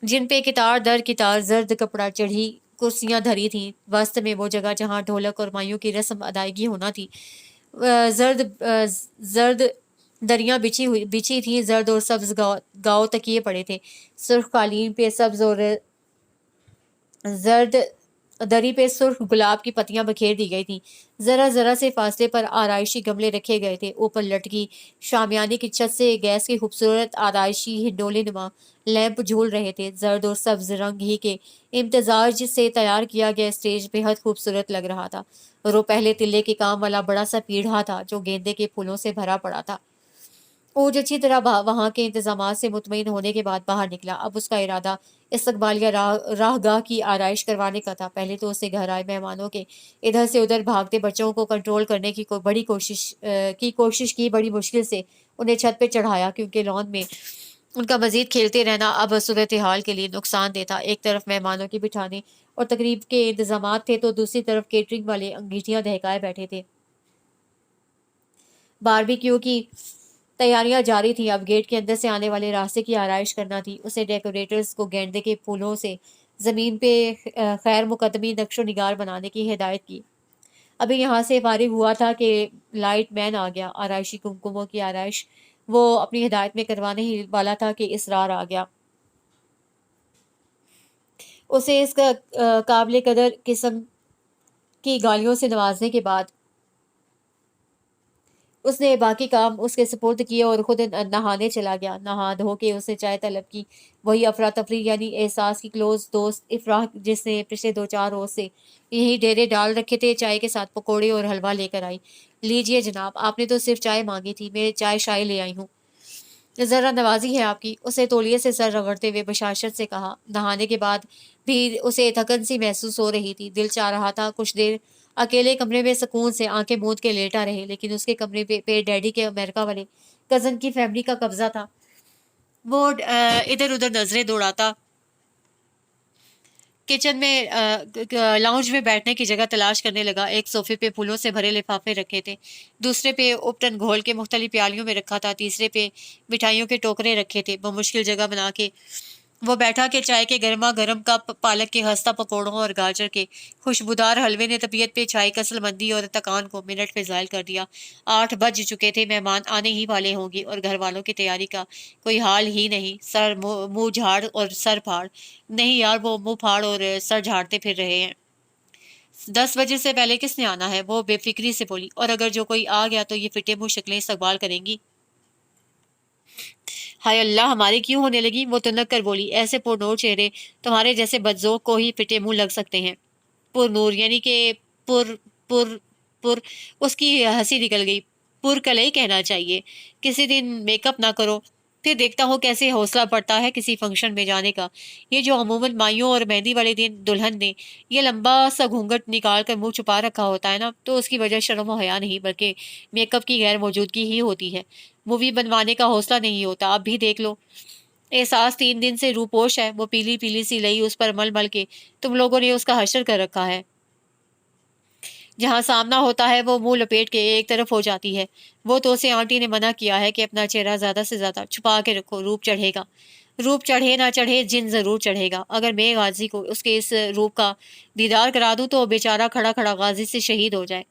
جن پہ کتار در کتار زرد کپڑا چڑھی کرسیاں دھری تھیں. وسط میں وہ جگہ جہاں ڈھولک اور مائیوں کی رسم ادائیگی ہونا تھی, زرد دریاں بچھی تھیں. زرد اور سبز گاؤ تکیے پڑے تھے. سرخ قالین پہ سبز اور زرد دری پہ سرخ گلاب کی پتیاں بکھیر دی گئی تھیں. ذرا ذرا سے فاصلے پر آرائشی گملے رکھے گئے تھے. اوپر لٹکی شامیانے کی چھت سے گیس کے خوبصورت آرائشی ہنڈولے نما لیمپ جھول رہے تھے. زرد اور سبز رنگ ہی کے امتزاج سے تیار کیا گیا اسٹیج بےحد خوبصورت لگ رہا تھا. وہ پہلے تلے کے کام والا بڑا سا پیڑھا تھا جو گیندے کے پھولوں سے بھرا پڑا تھا. اوج اچھی طرح وہاں کے انتظامات سے مطمئن ہونے کے بعد باہر نکلا. اب اس کا ارادہ استقبالیہ راہ گاہ کی آرائش کروانے کا تھا. پہلے تو اسے گھر آئے مہمانوں کے ادھر سے ادھر بھاگتے بچوں کو کنٹرول کرنے کی بڑی کوشش کی. بڑی مشکل سے انہیں چھت پہ چڑھایا کیونکہ لان میں ان کا مزید کھیلتے رہنا اب صورتحال کے لیے نقصان دہ تھا. ایک طرف مہمانوں کے بٹھانے اور تقریب کے انتظامات تھے تو دوسری طرف کیٹرنگ والے انگیٹیاں دہکائے بیٹھے تھے. باربیکیو کی تیاریاں جاری تھیں. اب گیٹ کے اندر سے آنے والے راستے کی آرائش کرنا تھی. اسے ڈیکوریٹرز کو گیندے کے پھولوں سے زمین پہ خیر مقدمی نقش و نگار بنانے کی ہدایت کی. ابھی یہاں سے فارغ ہوا تھا کہ لائٹ مین آ گیا. آرائشی کمکموں کی آرائش وہ اپنی ہدایت میں کروانے ہی والا تھا کہ اسرار آ گیا. اسے اس کا قابل قدر قسم کی گالیوں سے نوازنے کے بعد उसने बाकी काम उसके सुपुर्द किए और खुद नहाने चला गया। नहा धो के उसने चाय तलब की। वही अफरा तफरी यानी एहसास की क्लोज दोस्त इफराह, जिसने पिछले 2-4 रोज से यही डेरे डाल रखे थे, चाय के साथ पकौड़े और हलवा लेकर आई। लीजिए जनाब, आपने तो सिर्फ चाय मांगी थी, मैं चाय शाय ले आई हूँ। जरा नवाजी है आपकी, उसे तौलिए से सर रगड़ते हुए बशाशत से कहा। नहाने के बाद भी उसे थकन सी महसूस हो रही थी। दिल चाह रहा था कुछ देर अकेले कमरे में सुकून से आंखें मूंद के लेटा रहे, लेकिन उसके कमरे पे डैडी के अमेरिका वाले कजन की फैमिली का कब्जा था। वो इधर उधर नजरें दौड़ाता किचन में लाउंज में बैठने की जगह तलाश करने लगा। एक सोफे पे फूलों से भरे लिफाफे रखे थे, दूसरे पे उपटन घोल के मुख्तलिफ प्यालियों में रखा था, तीसरे पे मिठाइयों के टोकरे रखे थे। वो मुश्किल जगह बना के वो बैठा के चाय के गर्मा गर्म कप, पालक के खस्ता पकौड़ों और गाजर के खुशबूदार हलवे ने तबीयत पे छाई कसलमंदी और तकान को मिनट में ज़ायल कर दिया। 8 बज चुके थे, मेहमान आने ही वाले होंगे और घर वालों की तैयारी का कोई हाल ही नहीं। सर मुंह झाड़ और सर फाड़, नहीं यार, वो मुंह फाड़ और सर झाड़ते फिर रहे हैं। 10 बजे से पहले किसने आना है, वो बेफिक्री से बोली। और अगर जो कोई आ गया तो ये फिटे मुंह शक्लें इस्तकबाल करेंगी। हाय अल्लाह, हमारी क्यों होने लगी, वो तुनक कर बोली। ऐसे पुरनूर चेहरे तुम्हारे जैसे बदजोक को ही फिटे मुंह लग सकते हैं। पुरनूर यानी कि पुर पुर पुर उसकी हंसी निकल गई। पुरकलई कहना चाहिए। किसी दिन मेकअप ना करो, फिर देखता हूँ कैसे हौसला पड़ता है किसी फंक्शन में जाने का। ये जो अमूमन माइयों और मेहंदी वाले दिन दुल्हन ने ये लंबा सा घूंघट निकाल कर मुंह छुपा रखा होता है ना, तो उसकी वजह शर्म और हया नहीं बल्कि मेकअप की गैर मौजूदगी ही होती है। मूवी बनवाने का हौसला नहीं होता। आप भी देख लो, एहसास 3 दिन से रूपोश है। वो पीली पीली सी लई उस पर मल मल के तुम लोगों ने उसका हशर कर रखा है। जहाँ सामना होता है वो मुंह लपेट के एक तरफ हो जाती है। वो तो से आंटी ने मना किया है कि अपना चेहरा ज्यादा से ज्यादा छुपा के रखो, रूप चढ़ेगा। रूप चढ़े ना चढ़े, जिन जरूर चढ़ेगा। अगर मैं गाजी को उसके इस रूप का दीदार करा दूं तो बेचारा खड़ा खड़ा गाजी से शहीद हो जाए।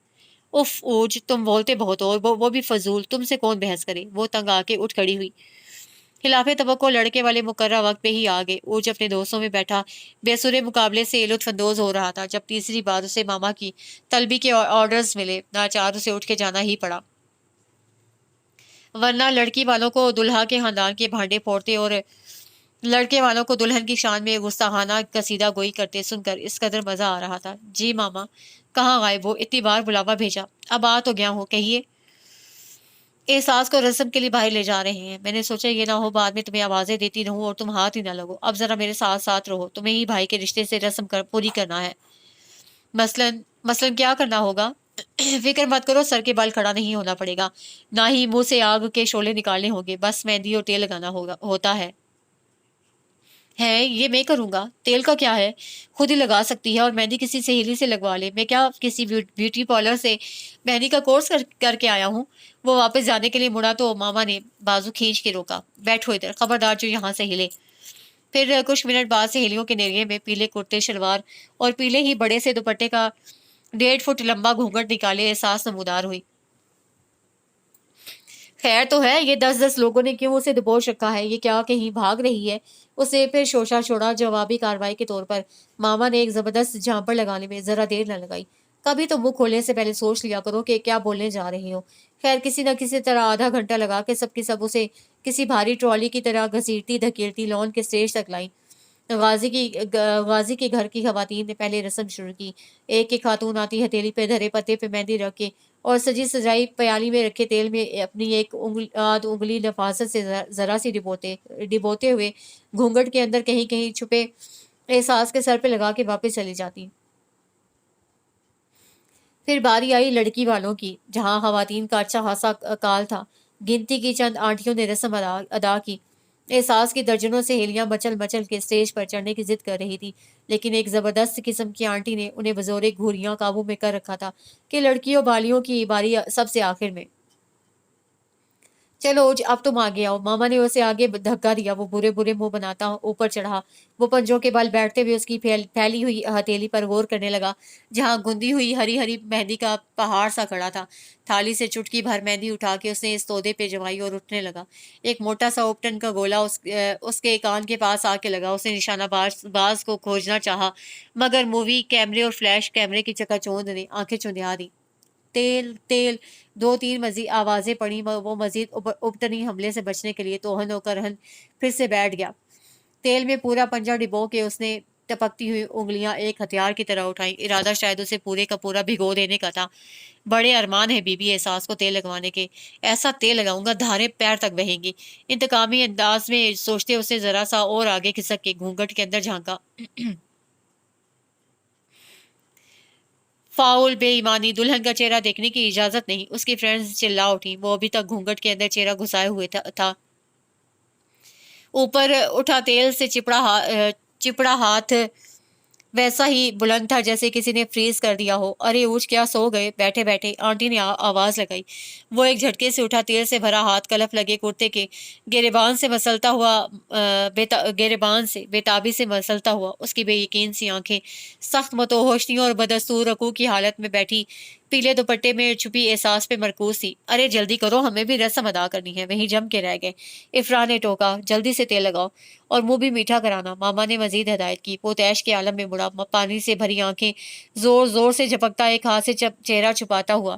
उफ ओज, तुम बोलते बहुत हो, और वो भी फजूल। तुमसे कौन बहस करे। वो तंग आके उठ खड़ी हुई। खिलाफे तवक्को लड़के वाले मुकर्रा वक्त पे ही आ गए। ऊज अपने दोस्तों में बैठा बेसुरे मुकाबले से लुत्फानंदोज हो रहा था, जब तीसरी बार उसे मामा की तलबी के ऑर्डर्स मिले। नाचार उसे उठ के जाना ही पड़ा, वरना लड़की वालों को दुल्हा के खानदान के भांडे फोड़ते और लड़के वालों को दुल्हन की शान में गुस्ताखाना कसीदा गोई करते सुनकर इस कदर मजा आ रहा था। जी मामा, कहाँ गायब हो, इतनी बार बुलावा भेजा, अब आ तो गया हूँ, कहिए। एहसास को रस्म के लिए बाहर ले जा रहे हैं। मैंने सोचा ये ना हो बाद में तुम्हें आवाजें देती रहूं और तुम हाथ ही ना लगो। अब जरा मेरे साथ साथ रहो, तुम्हें ही भाई के रिश्ते से रस्म पूरी करना है। मसलन मसलन क्या करना होगा? फिक्र मत करो, सर के बाल खड़ा नहीं होना पड़ेगा, ना ही मुंह से आग के शोले निकालने होंगे। बस मेहंदी और तेल लगाना होता है ये मैं करूंगा। तेल का क्या है, खुद ही लगा सकती है, और मेहंदी किसी सहेली से लगवा ले। मैं क्या किसी ब्यूटी पार्लर से मेहंदी का कोर्स करके आया हूँ। वो वापस जाने के लिए मुड़ा तो मामा ने बाजू खींच के रोका। बैठो इधर, खबरदार जो यहाँ से हिले। फिर कुछ मिनट बाद सहेलियों के नेरिये में पीले कुर्ते शलवार और पीले ही बड़े से दुपट्टे का 1.5 फुट लंबा घूंघट निकाले एहसास नमूदार हुई। खैर तो है, ये 10-10 लोगों ने क्यों उसे दबोच रखा है? ये क्या कहीं भाग रही है? उसे फिर शोशा छोड़ा। जवाबी कार्रवाई के तौर पर मामा ने एक जबरदस्त झांपड़ लगाने में जरा देर न लगाई। कभी तो मुंह खोलने से पहले सोच लिया करो कि क्या बोलने जा रही हो। खैर, किसी न किसी तरह आधा घंटा लगा के सबकी सब उसे किसी भारी ट्रॉली की तरह घसीटती धकेलती लॉन के स्टेज तक लाई। गाजी के घर की खवातीन ने पहले रस्म शुरू की। एक एक खातून आती हथेली पे धरे पत्ते पे मेहंदी रख के और सजी सजाई प्याली में रखे तेल में अपनी एक आध उंगली नफासत से जरा सी डिबोते हुए घूंघट के अंदर कहीं कहीं छुपे एहसास के सर पे लगा के वापस चली जाती। फिर बारी आई लड़की वालों की, जहां खवातीन का अच्छा खासा काल था। गिनती की चंद आंटियों ने रस्म अदा की। एहसास की दर्जनों सहेलियां मचल मचल के स्टेज पर चढ़ने की जिद कर रही थी, लेकिन एक जबरदस्त किस्म की आंटी ने उन्हें बजोरे घूरियां काबू में कर रखा था कि लड़कियों बालियों की बारी सबसे आखिर में। चलो अब तुम आगे आओ। मामा ने उसे आगे धक्का दिया। वो बुरे बुरे मुंह बनाता ऊपर चढ़ा। वो पंजों के बल बैठते हुए उसकी फैली हुई हथेली पर गौर करने लगा, जहां गुंदी हुई हरी हरी मेहंदी का पहाड़ सा खड़ा था। थाली से चुटकी भर मेहंदी उठा के उसने इस तोदे पे जमाई और उठने लगा। एक मोटा सा उपटन का गोला उसके कान के पास आके लगा। उसने निशाना बाज को खोजना चाहा, मगर मूवी कैमरे और फ्लैश कैमरे की चकाचौंध ने आंखें चुंधिया दी। तेल तेल। 2-3 मजीद आवाजें पड़ी। वो मजीद उबतनी हमले से बचने के लिए तोहन और करहन फिर से बैठ गया। तेल में पूरा पंजा डिबो के उसने टपकती हुई उंगलियां एक हथियार की तरह उठाई। इरादा शायद उसे पूरे का पूरा भिगो देने का था। बड़े अरमान है बीबी एहसास को तेल लगवाने के। ऐसा तेल लगाऊंगा धारे पैर तक बहेंगी। इंतकामी अंदाज में सोचते उसने जरा सा और आगे खिसक के घूंघट के अंदर झांका। फाउल, बेईमानी, दुल्हन का चेहरा देखने की इजाजत नहीं। उसकी फ्रेंड्स चिल्ला उठी। वो अभी तक घूंघट के अंदर चेहरा घुसाए हुए था। ऊपर उठा तेल से चिपड़ा हाथ वैसा ही बुलंद था जैसे किसी ने फ्रीज कर दिया हो। अरे ऊज, क्या सो गए बैठे बैठे? आंटी ने आवाज लगाई। वो एक झटके से उठा, तेल से भरा हाथ कलफ लगे कुर्ते के गिरेबान से मसलता हुआ गिरेबान से बेताबी से मसलता हुआ। उसकी बेयकीन सी आंखें सख्त मतोहोश थीं और बदस्तूर रकू की हालत में बैठी पीले दुपट्टे में छुपी एहसास पे मरकूज थी। अरे जल्दी करो, हमें भी रस्म अदा करनी है। वहीं जम के रह गए। इफरा ने टोका। जल्दी से तेल लगाओ और मुंह भी मीठा कराना। मामा ने मजीद हिदायत की। वो तैश के आलम में मुड़ा, पानी से भरी आंखें जोर जोर से झपकता, एक हाथ से चेहरा छुपाता हुआ।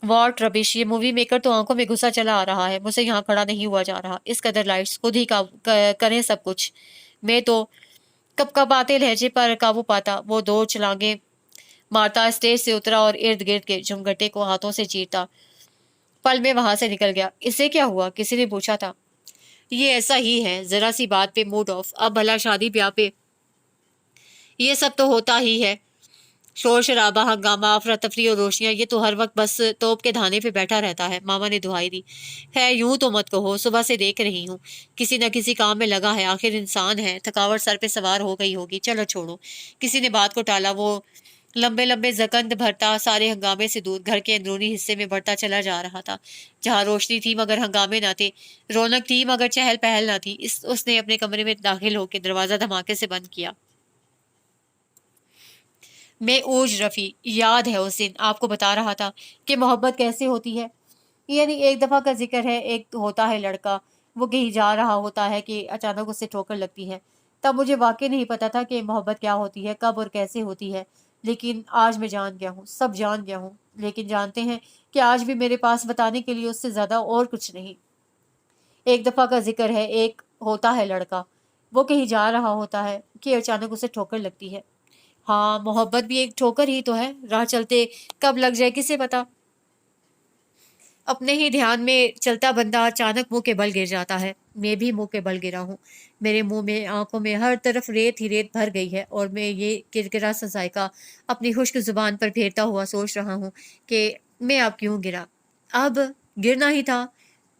वॉट रबिश, ये मूवी मेकर तो आंखों में घुसा चला आ रहा है। मुझसे यहाँ खड़ा नहीं हुआ जा रहा। इस कदर लाइट्स, खुद ही करें सब कुछ। मैं तो कब कब आते लहजे पर काबू पाता। वो दो छलांगे मारता स्टेज से उतरा और इर्द गिर्द के झुमगट्टे को हाथों से चीरता पल में वहां से निकल गया। इसे क्या हुआ? किसी ने पूछा था। ये ऐसा ही है, जरा सी बात पे मूड ऑफ। अब भला शादी ब्याह पे ये सब तो होता ही है। शोर शराबा, हंगामा, अफरा तफरी और रोशनियां, ये तो हर वक्त बस तोप के धाने पे बैठा रहता है। मामा ने दुहाई दी। है, यूं तो मत कहो, सुबह से देख रही हूँ किसी न किसी काम में लगा है। आखिर इंसान है, थकावट सर पे सवार हो गई होगी। चलो छोड़ो। किसी ने बात को टाला। वो लंबे लंबे जकंद भरता सारे हंगामे से दूर घर के अंदरूनी हिस्से में बढ़ता चला जा रहा था, जहाँ रोशनी थी मगर हंगामे ना थे, रौनक थी मगर चहल पहल ना थी। उसने अपने कमरे में दाखिल होकर दरवाजा धमाके से बंद किया। मैं ओज रफ़ी, याद है उस दिन आपको बता रहा था कि मोहब्बत कैसे होती है। यानी एक दफ़ा का जिक्र है। एक होता है लड़का, वो कहीं जा रहा होता है कि अचानक उससे ठोकर लगती है। तब मुझे वाकई नहीं पता था कि मोहब्बत क्या होती है, कब और कैसे होती है। लेकिन आज मैं जान गया हूँ, सब जान गया हूँ। लेकिन जानते हैं कि आज भी मेरे पास बताने के लिए उससे ज़्यादा और कुछ नहीं। एक दफ़ा का जिक्र है। एक होता है लड़का, वो कहीं जा रहा होता है कि अचानक उसे ठोकर लगती है। हाँ, मोहब्बत भी एक ठोकर ही तो है। राह चलते कब लग जाए किसे पता। अपने ही ध्यान में चलता बंदा अचानक मुंह के बल गिर जाता है। मैं भी मुंह के बल गिरा हूँ। मेरे मुंह में, आंखों में, हर तरफ रेत ही रेत भर गई है और मैं ये किरकिरा सा जायका अपनी खुश्क जुबान पर फेरता हुआ सोच रहा हूँ कि मैं अब क्यों गिरा। अब गिरना ही था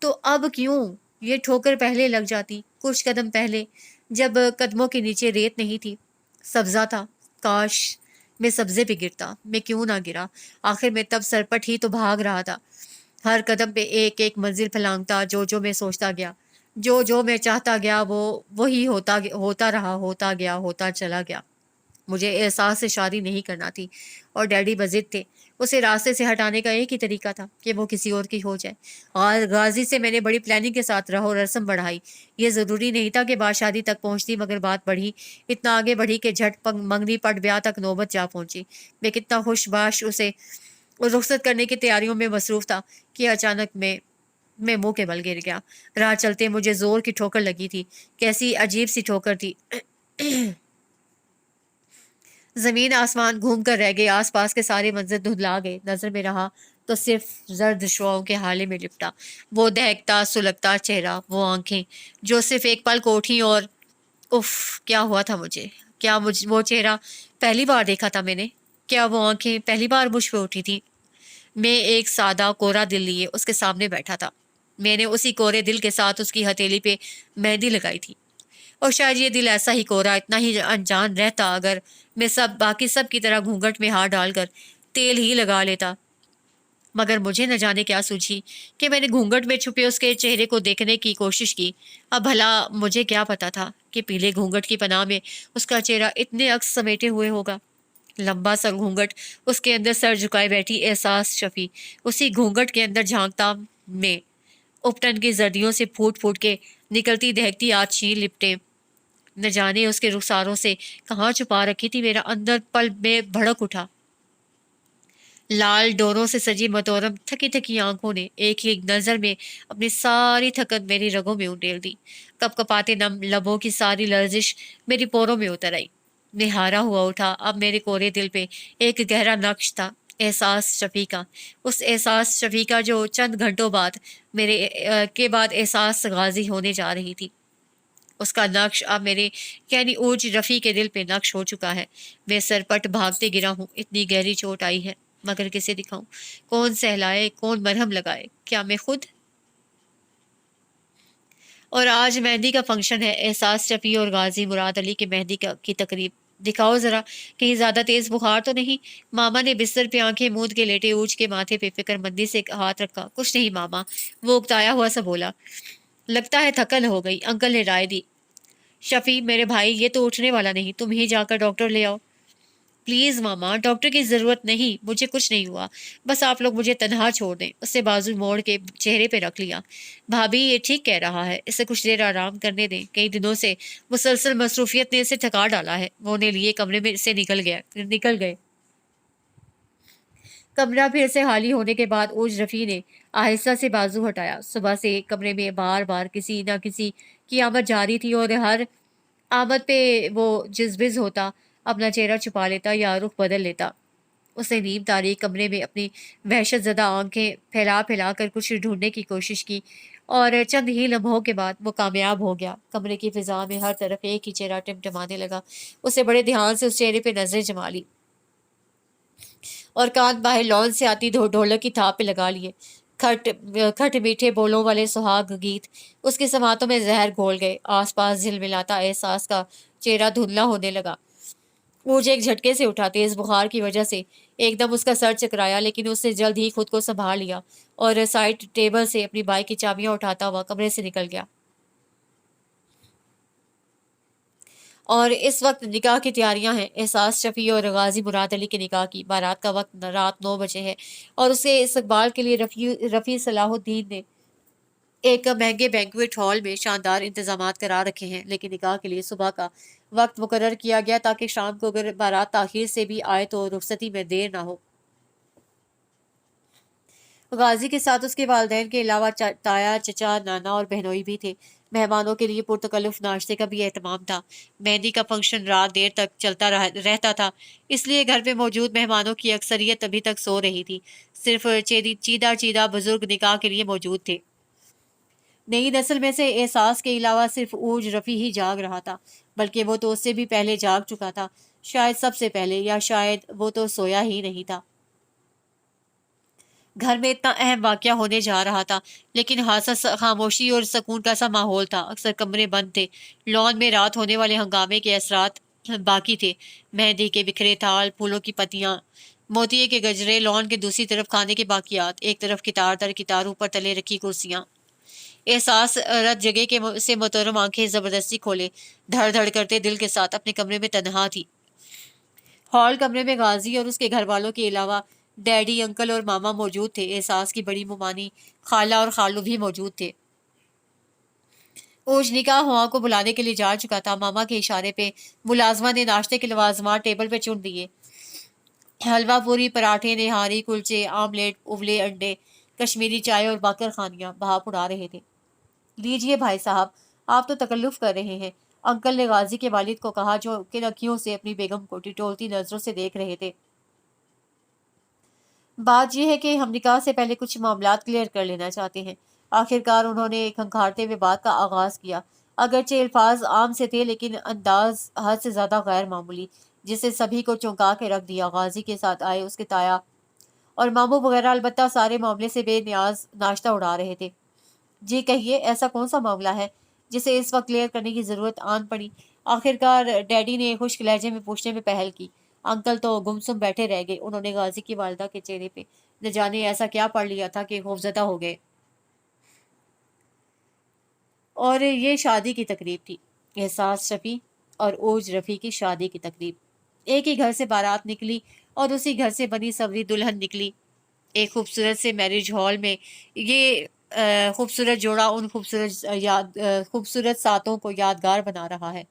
तो अब क्यों? ये ठोकर पहले लग जाती, कुछ कदम पहले, जब कदमों के नीचे रेत नहीं थी, सब्जा था। काश मैं सब्जे पे गिरता। मैं क्यों ना गिरा? आखिर मैं तब सरपट ही तो भाग रहा था। हर कदम पे एक एक मंजिल फलांगता। जो मैं सोचता गया, जो मैं चाहता गया, वो वही होता रहा, होता गया, होता चला गया। मुझे एहसास से शादी नहीं करना थी और डैडी बजिद थे। उसे रास्ते से हटाने का एक ही तरीका था कि वो किसी और की हो जाए। और गाजी से मैंने बड़ी प्लानिंग के साथ रहो रस्म बढ़ाई। ये ज़रूरी नहीं था कि बात शादी तक पहुंचती, मगर बात बढ़ी, इतना आगे बढ़ी कि झट मंगनी पट ब्याह तक नौबत जा पहुंची। मैं कितना खुशबाश उसे रुखसत करने की तैयारियों में मसरूफ था कि अचानक मैं मुंह के बल गिर गया। राह चलते मुझे जोर की ठोकर लगी थी। कैसी अजीब सी ठोकर थी। जमीन आसमान घूम कर रह गए। आसपास के सारे मंजर धुंधला गए। नजर में रहा तो सिर्फ जर्द शुआओं के हाले में लिपटा वो दहकता सुलगता चेहरा, वो आंखें जो सिर्फ एक पल को उठी। और उफ, क्या हुआ था मुझे? क्या वो चेहरा पहली बार देखा था मैंने? क्या वो आंखें पहली बार मुझ पे उठी थी? मैं एक सादा कोरा दिल लिए उसके सामने बैठा था। मैंने उसी कोरे दिल के साथ उसकी हथेली पे मेहंदी लगाई थी। और शायद ये दिल ऐसा ही कोरा, इतना ही अनजान रहता अगर मैं बाकी सब की तरह घूंघट में हाथ डालकर तेल ही लगा लेता। मगर मुझे न जाने क्या सूझी कि मैंने घूंघट में छुपे उसके चेहरे को देखने की कोशिश की। अब भला मुझे क्या पता था कि पीले घूंघट की पनाह में उसका चेहरा इतने अक्स समेटे हुए होगा। लंबा सा घूंघट, उसके अंदर सर झुकाए बैठी एहसास शफी, उसी घूंघट के अंदर झांकता में उपटन की जर्दियों से फूट फूट के निकलती दहकती आछी लिपटे। न जाने उसके रुखसारों से कहाँ छुपा रखी थी। मेरा अंदर पल में भड़क उठा। लाल डोरों से सजी मतोरम थकी थकी आंखों ने एक ही नजर में अपनी सारी थकन मेरी रगों में उंडेल दी। कपकपाते नम लबों की सारी लर्जिश मेरी पोरों में उतर आई। निहारा हुआ उठा। अब मेरे कोरे दिल पे एक गहरा नक्श था, एहसास शफी का। उस एहसास शफी का जो चंद घंटों बाद के बाद एहसास गाजी होने जा रही थी। उसका नक्श अब मेरे यानी ऊज रफ़ी के दिल पे नक्श हो चुका है। मैं सरपट भागते गिरा हूँ। इतनी गहरी चोट आई है, मगर किसे दिखाऊं? कौन सहलाए, कौन मरहम लगाए? क्या मैं खुद? और आज मेहंदी का फंक्शन है, एहसास शफी और गाजी मुराद अली के मेहंदी की तकरीब। दिखाओ जरा, कहीं ज्यादा तेज बुखार तो नहीं? मामा ने बिस्तर पे आंखें मूंद के लेटे ऊज के माथे पे फिक्रमंदी से हाथ रखा। कुछ नहीं मामा, वो उकताया हुआ सा बोला। लगता है थकन हो गई। अंकल ने राय दी। शफी मेरे भाई, ये तो उठने वाला नहीं, तुम ही जाकर डॉक्टर ले आओ। प्लीज मामा, डॉक्टर की जरूरत नहीं, मुझे कुछ नहीं हुआ। बस आप लोग मुझे तनहा छोड़ दें। उससे बाजू मोड़ के चेहरे पे रख लिया। भाभी ये ठीक कह रहा है, इसे कुछ देर आराम करने दें। कई दिनों से मुसलसल मसरूफियत ने इसे थका डाला है। वो ने लिए कमरे में से निकल गए। कमरा फिर से खाली होने के बाद ओज रफी ने आहिस्ता से बाजू हटाया। सुबह से कमरे में बार बार किसी न किसी की आमद जारी थी और हर आमद पे वो जिज़बिज़ होता, अपना चेहरा छुपा लेता या रुख बदल लेता। उसने नीम तारीक कमरे में अपनी वहशत ज़दा आंखें फैला फैला कर कुछ ढूंढने की कोशिश की, और चंद ही लम्हों के बाद वो कामयाब हो गया। कमरे की फिजा में हर तरफ एक ही चेहरा टिमटिमाने लगा। उसे बड़े ध्यान से उस चेहरे पे नजरें जमा ली और कान बाहर लॉन से आती ढोलक की थाप पे लगा लिए। खट खट मीठे बोलों वाले सुहाग गीत उसके समातों में जहर घोल गए। आसपास झिलमिलाता एहसास का चेहरा धुंधला होने लगा। मुझे एक झटके से उठा। तेज बुखार की वजह से एकदम उसका सर चकराया, लेकिन उसने जल्द ही खुद को संभाल लिया और साइड टेबल से अपनी बाइक की चाबियां उठाता हुआ कमरे से निकल गया। और इस वक्त निकाह की तैयारियां हैं। एहसास शफी और गाजी मुराद अली के निकाह की। बारात का वक्त रात 9 बजे है और उसके इस्तकबाल के लिए रफ़ी सलाहुद्दीन ने एक महंगे बैंक्वेट हॉल में शानदार इंतजामात करा रखे हैं। लेकिन निकाह के लिए सुबह का वक्त मुकर्रर किया गया ताकि शाम को अगर बारात ताखिर से भी आए तो रुखसती में देर ना हो। गाजी के साथ उसके वालिदैन के अलावा ताया, चचा, नाना और बहनोई भी थे। मेहमानों के लिए पुरतकल्लुफ नाश्ते का भी एहतमाम था। मेहंदी का फंक्शन रात देर तक रहता था, इसलिए घर में मौजूद मेहमानों की अक्सरियत अभी तक सो रही थी। सिर्फ चीदा चीदा बुजुर्ग निकाह के लिए मौजूद थे। नई नस्ल में से एहसास के अलावा सिर्फ ऊज रफ़ी ही जाग रहा था, बल्कि वो तो उससे भी पहले जाग चुका था। शायद सबसे पहले, या शायद वो तो सोया ही नहीं था। घर में इतना अहम वाकया होने जा रहा था, लेकिन खामोशी और सुकून का सा माहौल था। अक्सर कमरे बंद थे। लॉन में रात होने वाले हंगामे के असरात बाकी थे। मेहंदी के बिखरे थाल, फूलों की पत्तियां, मोतिये के गजरे, लॉन के दूसरी तरफ खाने के बाकियात, एक तरफ कितार दर कितार ऊपर तले रखी कुर्सियां। एहसास रत जगह से मोहतरम आंखें जबरदस्ती खोले, धड़ धड़ करते दिल के साथ अपने कमरे में तनहा थी। हॉल कमरे में गाजी और उसके घर वालों के अलावा डैडी, अंकल और मामा मौजूद थे। एहसास की बड़ी मुमानी खाला और खालू भी मौजूद थे। ओज निकाह हुआ को बुलाने के लिए जा चुका था। मामा के इशारे पे मुलाजमा ने नाश्ते के लवाजमात टेबल पे चुन दिए। हलवा पूरी, पराठे, निहारी, कुलचे, आमलेट, उबले अंडे, कश्मीरी चाय और बाकर खानियां भाप उड़ा रहे थे। लीजिए भाई साहब, आप तो तकल्लुफ कर रहे हैं, अंकल ने गाजी के वालिद को कहा, जो किन अखियों से अपनी बेगम को टिटोलती नजरों से देख रहे थे। बात यह है कि हम निकाह से पहले कुछ मामलात क्लियर कर लेना चाहते हैं। आखिरकार उन्होंने खंखारते हुए बात का आगाज किया। अगरचे अल्फाज आम से थे, लेकिन अंदाज हद से ज्यादा गैर मामूली, जिससे सभी को चौंका के रख दिया। गाजी के साथ आए उसके ताया और मामू वगैरह अलबत्ता सारे मामले से बेनियाज नाश्ता उड़ा रहे थे। जी कहिए, ऐसा कौन सा मामला है जिसे इस वक्त क्लियर करने की जरूरत आन पड़ी? आखिरकार डैडी ने खुश्क लहजे में पूछने में पहल की। अंकल तो गुमसुम बैठे रह गए। उन्होंने गाजी की वालदा के चेहरे पे न जाने ऐसा क्या पढ़ लिया था कि खौफजदा हो गए। और ये शादी की तकरीब थी, एहसास शफी और ओज रफ़ी की शादी की तकरीब। एक ही घर से बारात निकली और उसी घर से बनी सवरी दुल्हन निकली। एक खूबसूरत से मैरिज हॉल में ये खूबसूरत जोड़ा उन खूबसूरत सातों को यादगार बना रहा है।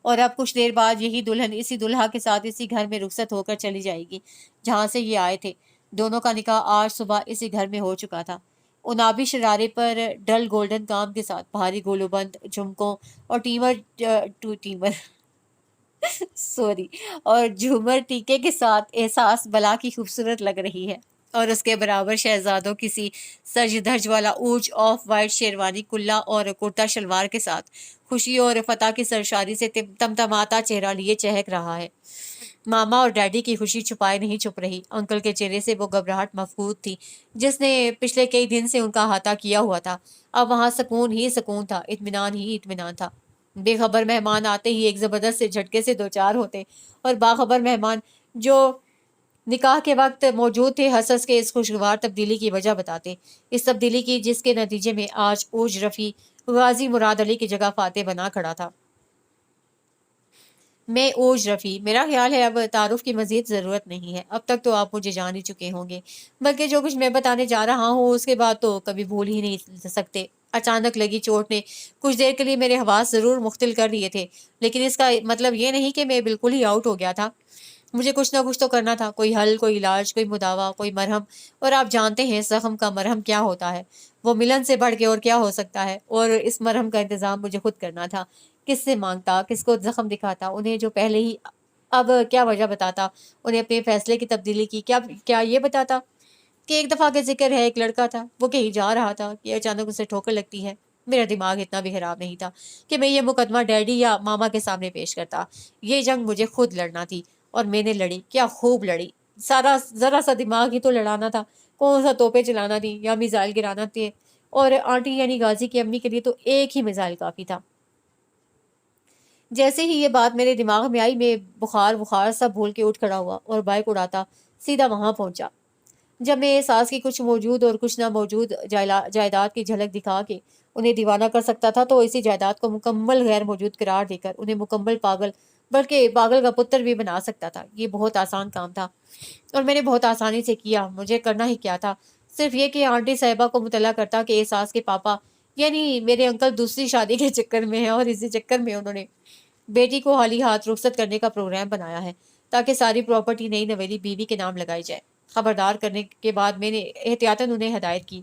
اور اب کچھ دیر بعد یہی دلہن اسی دلہا کے ساتھ اسی گھر میں رخصت ہو کر چلی جائے گی جہاں سے یہ آئے تھے۔ دونوں کا نکاح آج صبح اسی گھر میں ہو چکا تھا، انابی شرارے پر ڈل گولڈن کام کے ساتھ، بھاری گولو بند جھمکوں اور ٹیمر سوری اور جھومر ٹیکے کے ساتھ احساس بلا کی خوبصورت لگ رہی ہے، اور اس کے برابر شہزادوں کسی سرج دھرج والا اونچ آف وائٹ شیروانی کلا اور کرتا شلوار کے ساتھ خوشی اور فتح کی سرشاری سے تمتماتا چہرہ لیے چہک رہا ہے۔ ماما اور ڈیڈی کی خوشی چھپائے نہیں چھپ رہی، انکل کے چہرے سے وہ گھبراہٹ مفقود تھی جس نے پچھلے کئی دن سے ان کا احاطہ کیا ہوا تھا۔ اب وہاں سکون ہی سکون تھا، اطمینان ہی اطمینان تھا۔ بے خبر مہمان آتے ہی ایک زبردست سے جھٹکے سے دوچار ہوتے، اور باخبر مہمان جو نکاح کے وقت موجود تھے ہنس کے اس خوشگوار تبدیلی کی وجہ بتاتے، اس تبدیلی کی جس کے نتیجے میں آج اوج رفیع غازی مراد علی کی جگہ فاتح بنا کھڑا تھا۔ میں اوج رفیع، میرا خیال ہے اب تعارف کی مزید ضرورت نہیں ہے، اب تک تو آپ مجھے جان ہی چکے ہوں گے، بلکہ جو کچھ میں بتانے جا رہا ہوں اس کے بعد تو کبھی بھول ہی نہیں سکتے۔ اچانک لگی چوٹ نے کچھ دیر کے لیے میرے حواس ضرور مختل کر دیے تھے، لیکن اس کا مطلب یہ نہیں کہ میں بالکل ہی آؤٹ ہو گیا تھا۔ مجھے کچھ نہ کچھ تو کرنا تھا، کوئی حل، کوئی علاج، کوئی مداوا، کوئی مرہم، اور آپ جانتے ہیں زخم کا مرہم کیا ہوتا ہے، وہ ملن سے بڑھ کے اور کیا ہو سکتا ہے، اور اس مرہم کا انتظام مجھے خود کرنا تھا۔ کس سے مانگتا، کس کو زخم دکھاتا، انہیں جو پہلے ہی اب کیا وجہ بتاتا، انہیں اپنے فیصلے کی تبدیلی کی کیا یہ بتاتا کہ ایک دفعہ کے ذکر ہے ایک لڑکا تھا، وہ کہیں جا رہا تھا کہ اچانک اسے ٹھوکر لگتی ہے۔ میرا دماغ اتنا بھی خراب نہیں تھا کہ میں یہ مقدمہ ڈیڈی یا ماما کے سامنے پیش کرتا، یہ جنگ مجھے خود لڑنا تھی، اور میں نے لڑی، کیا خوب لڑی۔ ذرا سا دماغ ہی تو لڑانا تھا، کون سا توپے چلانا تھی یا میزائل گرانا تھے، اور آنٹی یعنی غازی کی امی کے لیے تو ایک ہی میزائل کافی تھا۔ جیسے ہی یہ بات میرے دماغ میں آئی، میں بخار سب بھول کے اٹھ کھڑا ہوا اور بائک اڑاتا سیدھا وہاں پہنچا۔ جب میں احساس کی کچھ موجود اور کچھ نہ موجود جائیداد کی جھلک دکھا کے انہیں دیوانہ کر سکتا تھا، تو اسی جائیداد کو مکمل غیر موجود قرار دے کر انہیں مکمل پاگل، بلکہ پاگل کا پتر بھی بنا سکتا تھا۔ یہ بہت آسان کام تھا اور میں نے بہت آسانی سے کیا۔ مجھے کرنا ہی کیا تھا، صرف یہ کہ آنٹی صاحبہ کو مطلع کرتا کہ احساس کے پاپا یعنی میرے انکل دوسری شادی کے چکر میں ہیں، اور اسی چکر میں انہوں نے بیٹی کو حالی ہاتھ رخصت کرنے کا پروگرام بنایا ہے تاکہ ساری پراپرٹی نئی نویلی بیوی کے نام لگائی جائے۔ خبردار کرنے کے بعد میں نے احتیاطاً انہیں ہدایت کی،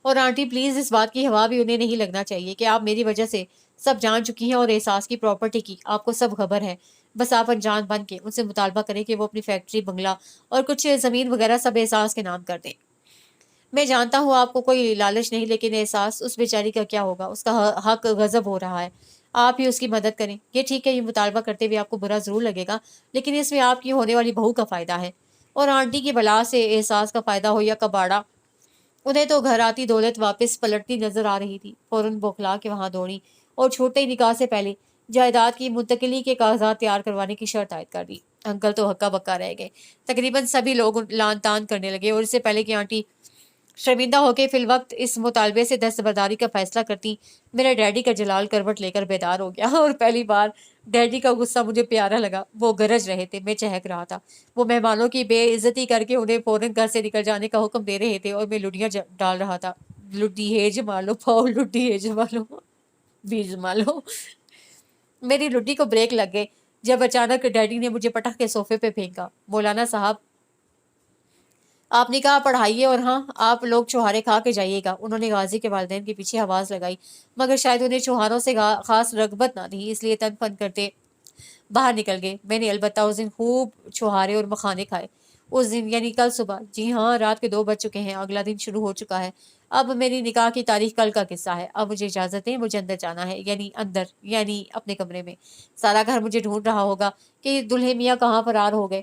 اور آنٹی پلیز اس بات کی ہوا بھی انہیں نہیں لگنا چاہیے کہ آپ میری وجہ سے سب جان چکی ہیں، اور احساس کی پراپرٹی کی آپ کو سب خبر ہے۔ بس آپ انجان بن کے ان سے مطالبہ کریں کہ وہ اپنی فیکٹری، بنگلہ اور کچھ زمین وغیرہ سب احساس کے نام کر دیں۔ میں جانتا ہوں آپ کو کوئی لالچ نہیں، لیکن احساس اس بیچاری کا کیا ہوگا، اس کا حق غضب ہو رہا ہے، آپ ہی اس کی مدد کریں۔ یہ ٹھیک ہے، یہ مطالبہ کرتے ہوئے آپ کو برا ضرور لگے گا، لیکن اس میں آپ کی ہونے والی بہو کا فائدہ ہے، اور آنٹی کی بلا سے احساس کا فائدہ ہو یا کباڑا، انہیں تو گھر آتی دولت واپس پلٹتی نظر آ رہی تھی۔ فوراً بوکھلا کے وہاں دوڑی اور چھوٹے ہی نکاح سے پہلے جائیداد کی منتقلی کے کاغذات تیار کروانے کی شرط عائد کر دی۔ انکل تو ہکا بکا رہ گئے، تقریباً سبھی لوگ لان تان کرنے لگے، اور اس سے پہلے کہ آنٹی شرمندہ ہو کے فی الوقت اس مطالبے سے دستبرداری کا فیصلہ کرتی، میرا ڈیڈی کا جلال کروٹ لے کر بیدار ہو گیا، اور پہلی بار ڈیڈی کا غصہ مجھے پیارا لگا۔ وہ گرج رہے تھے، میں چہک رہا تھا۔ وہ مہمانوں کی بے عزتی کر کے انہیں فوراً گھر سے نکل جانے کا حکم دے رہے تھے، اور میں لڈیاں ڈال رہا تھا۔ لڈی ہے جما لو پاؤ، لڈی ہے جما لو بھی جما لو۔ میری لڈی کو بریک لگ گئے جب اچانک ڈیڈی نے مجھے پٹخ کے صوفے پہ پھینکا۔ مولانا صاحب آپ نے کہا پڑھائیے، اور ہاں آپ لوگ چوہارے کھا کے جائیے گا۔ انہوں نے غازی کے والدین کے پیچھے آواز لگائی، مگر شاید انہیں چوہاروں سے خاص رغبت نہ تھی، اس لیے تن پن کرتے باہر نکل گئے۔ میں نے البتہ اس دن خوب چوہارے اور مکھانے کھائے۔ اس دن یعنی کل صبح، جی ہاں رات کے 2 بج چکے ہیں، اگلا دن شروع ہو چکا ہے۔ اب میری نکاح کی تاریخ کل کا قصہ ہے۔ اب مجھے اجازت ہے، مجھے اندر جانا ہے، یعنی اپنے کمرے میں۔ سارا گھر مجھے ڈھونڈ رہا ہوگا کہ دلہے میاں کہاں فرار ہو گئے۔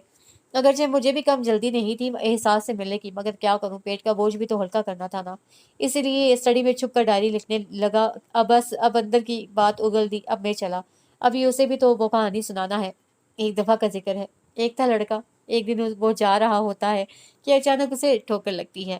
اگرچہ مجھے بھی کم جلدی نہیں تھی احساس سے ملنے کی، مگر کیا کروں، پیٹ کا بوجھ بھی تو ہلکا کرنا تھا نا۔ اسی لیے اسٹڈی میں چھپ کر ڈائری لکھنے لگا۔ اب اندر کی بات اگل دی، اب میں چلا، ابھی اسے بھی تو وہ کہانی سنانا ہے۔ ایک دفعہ کا ذکر ہے، ایک تھا لڑکا، ایک دن وہ جا رہا ہوتا ہے کہ اچانک اسے ٹھوکر لگتی ہے۔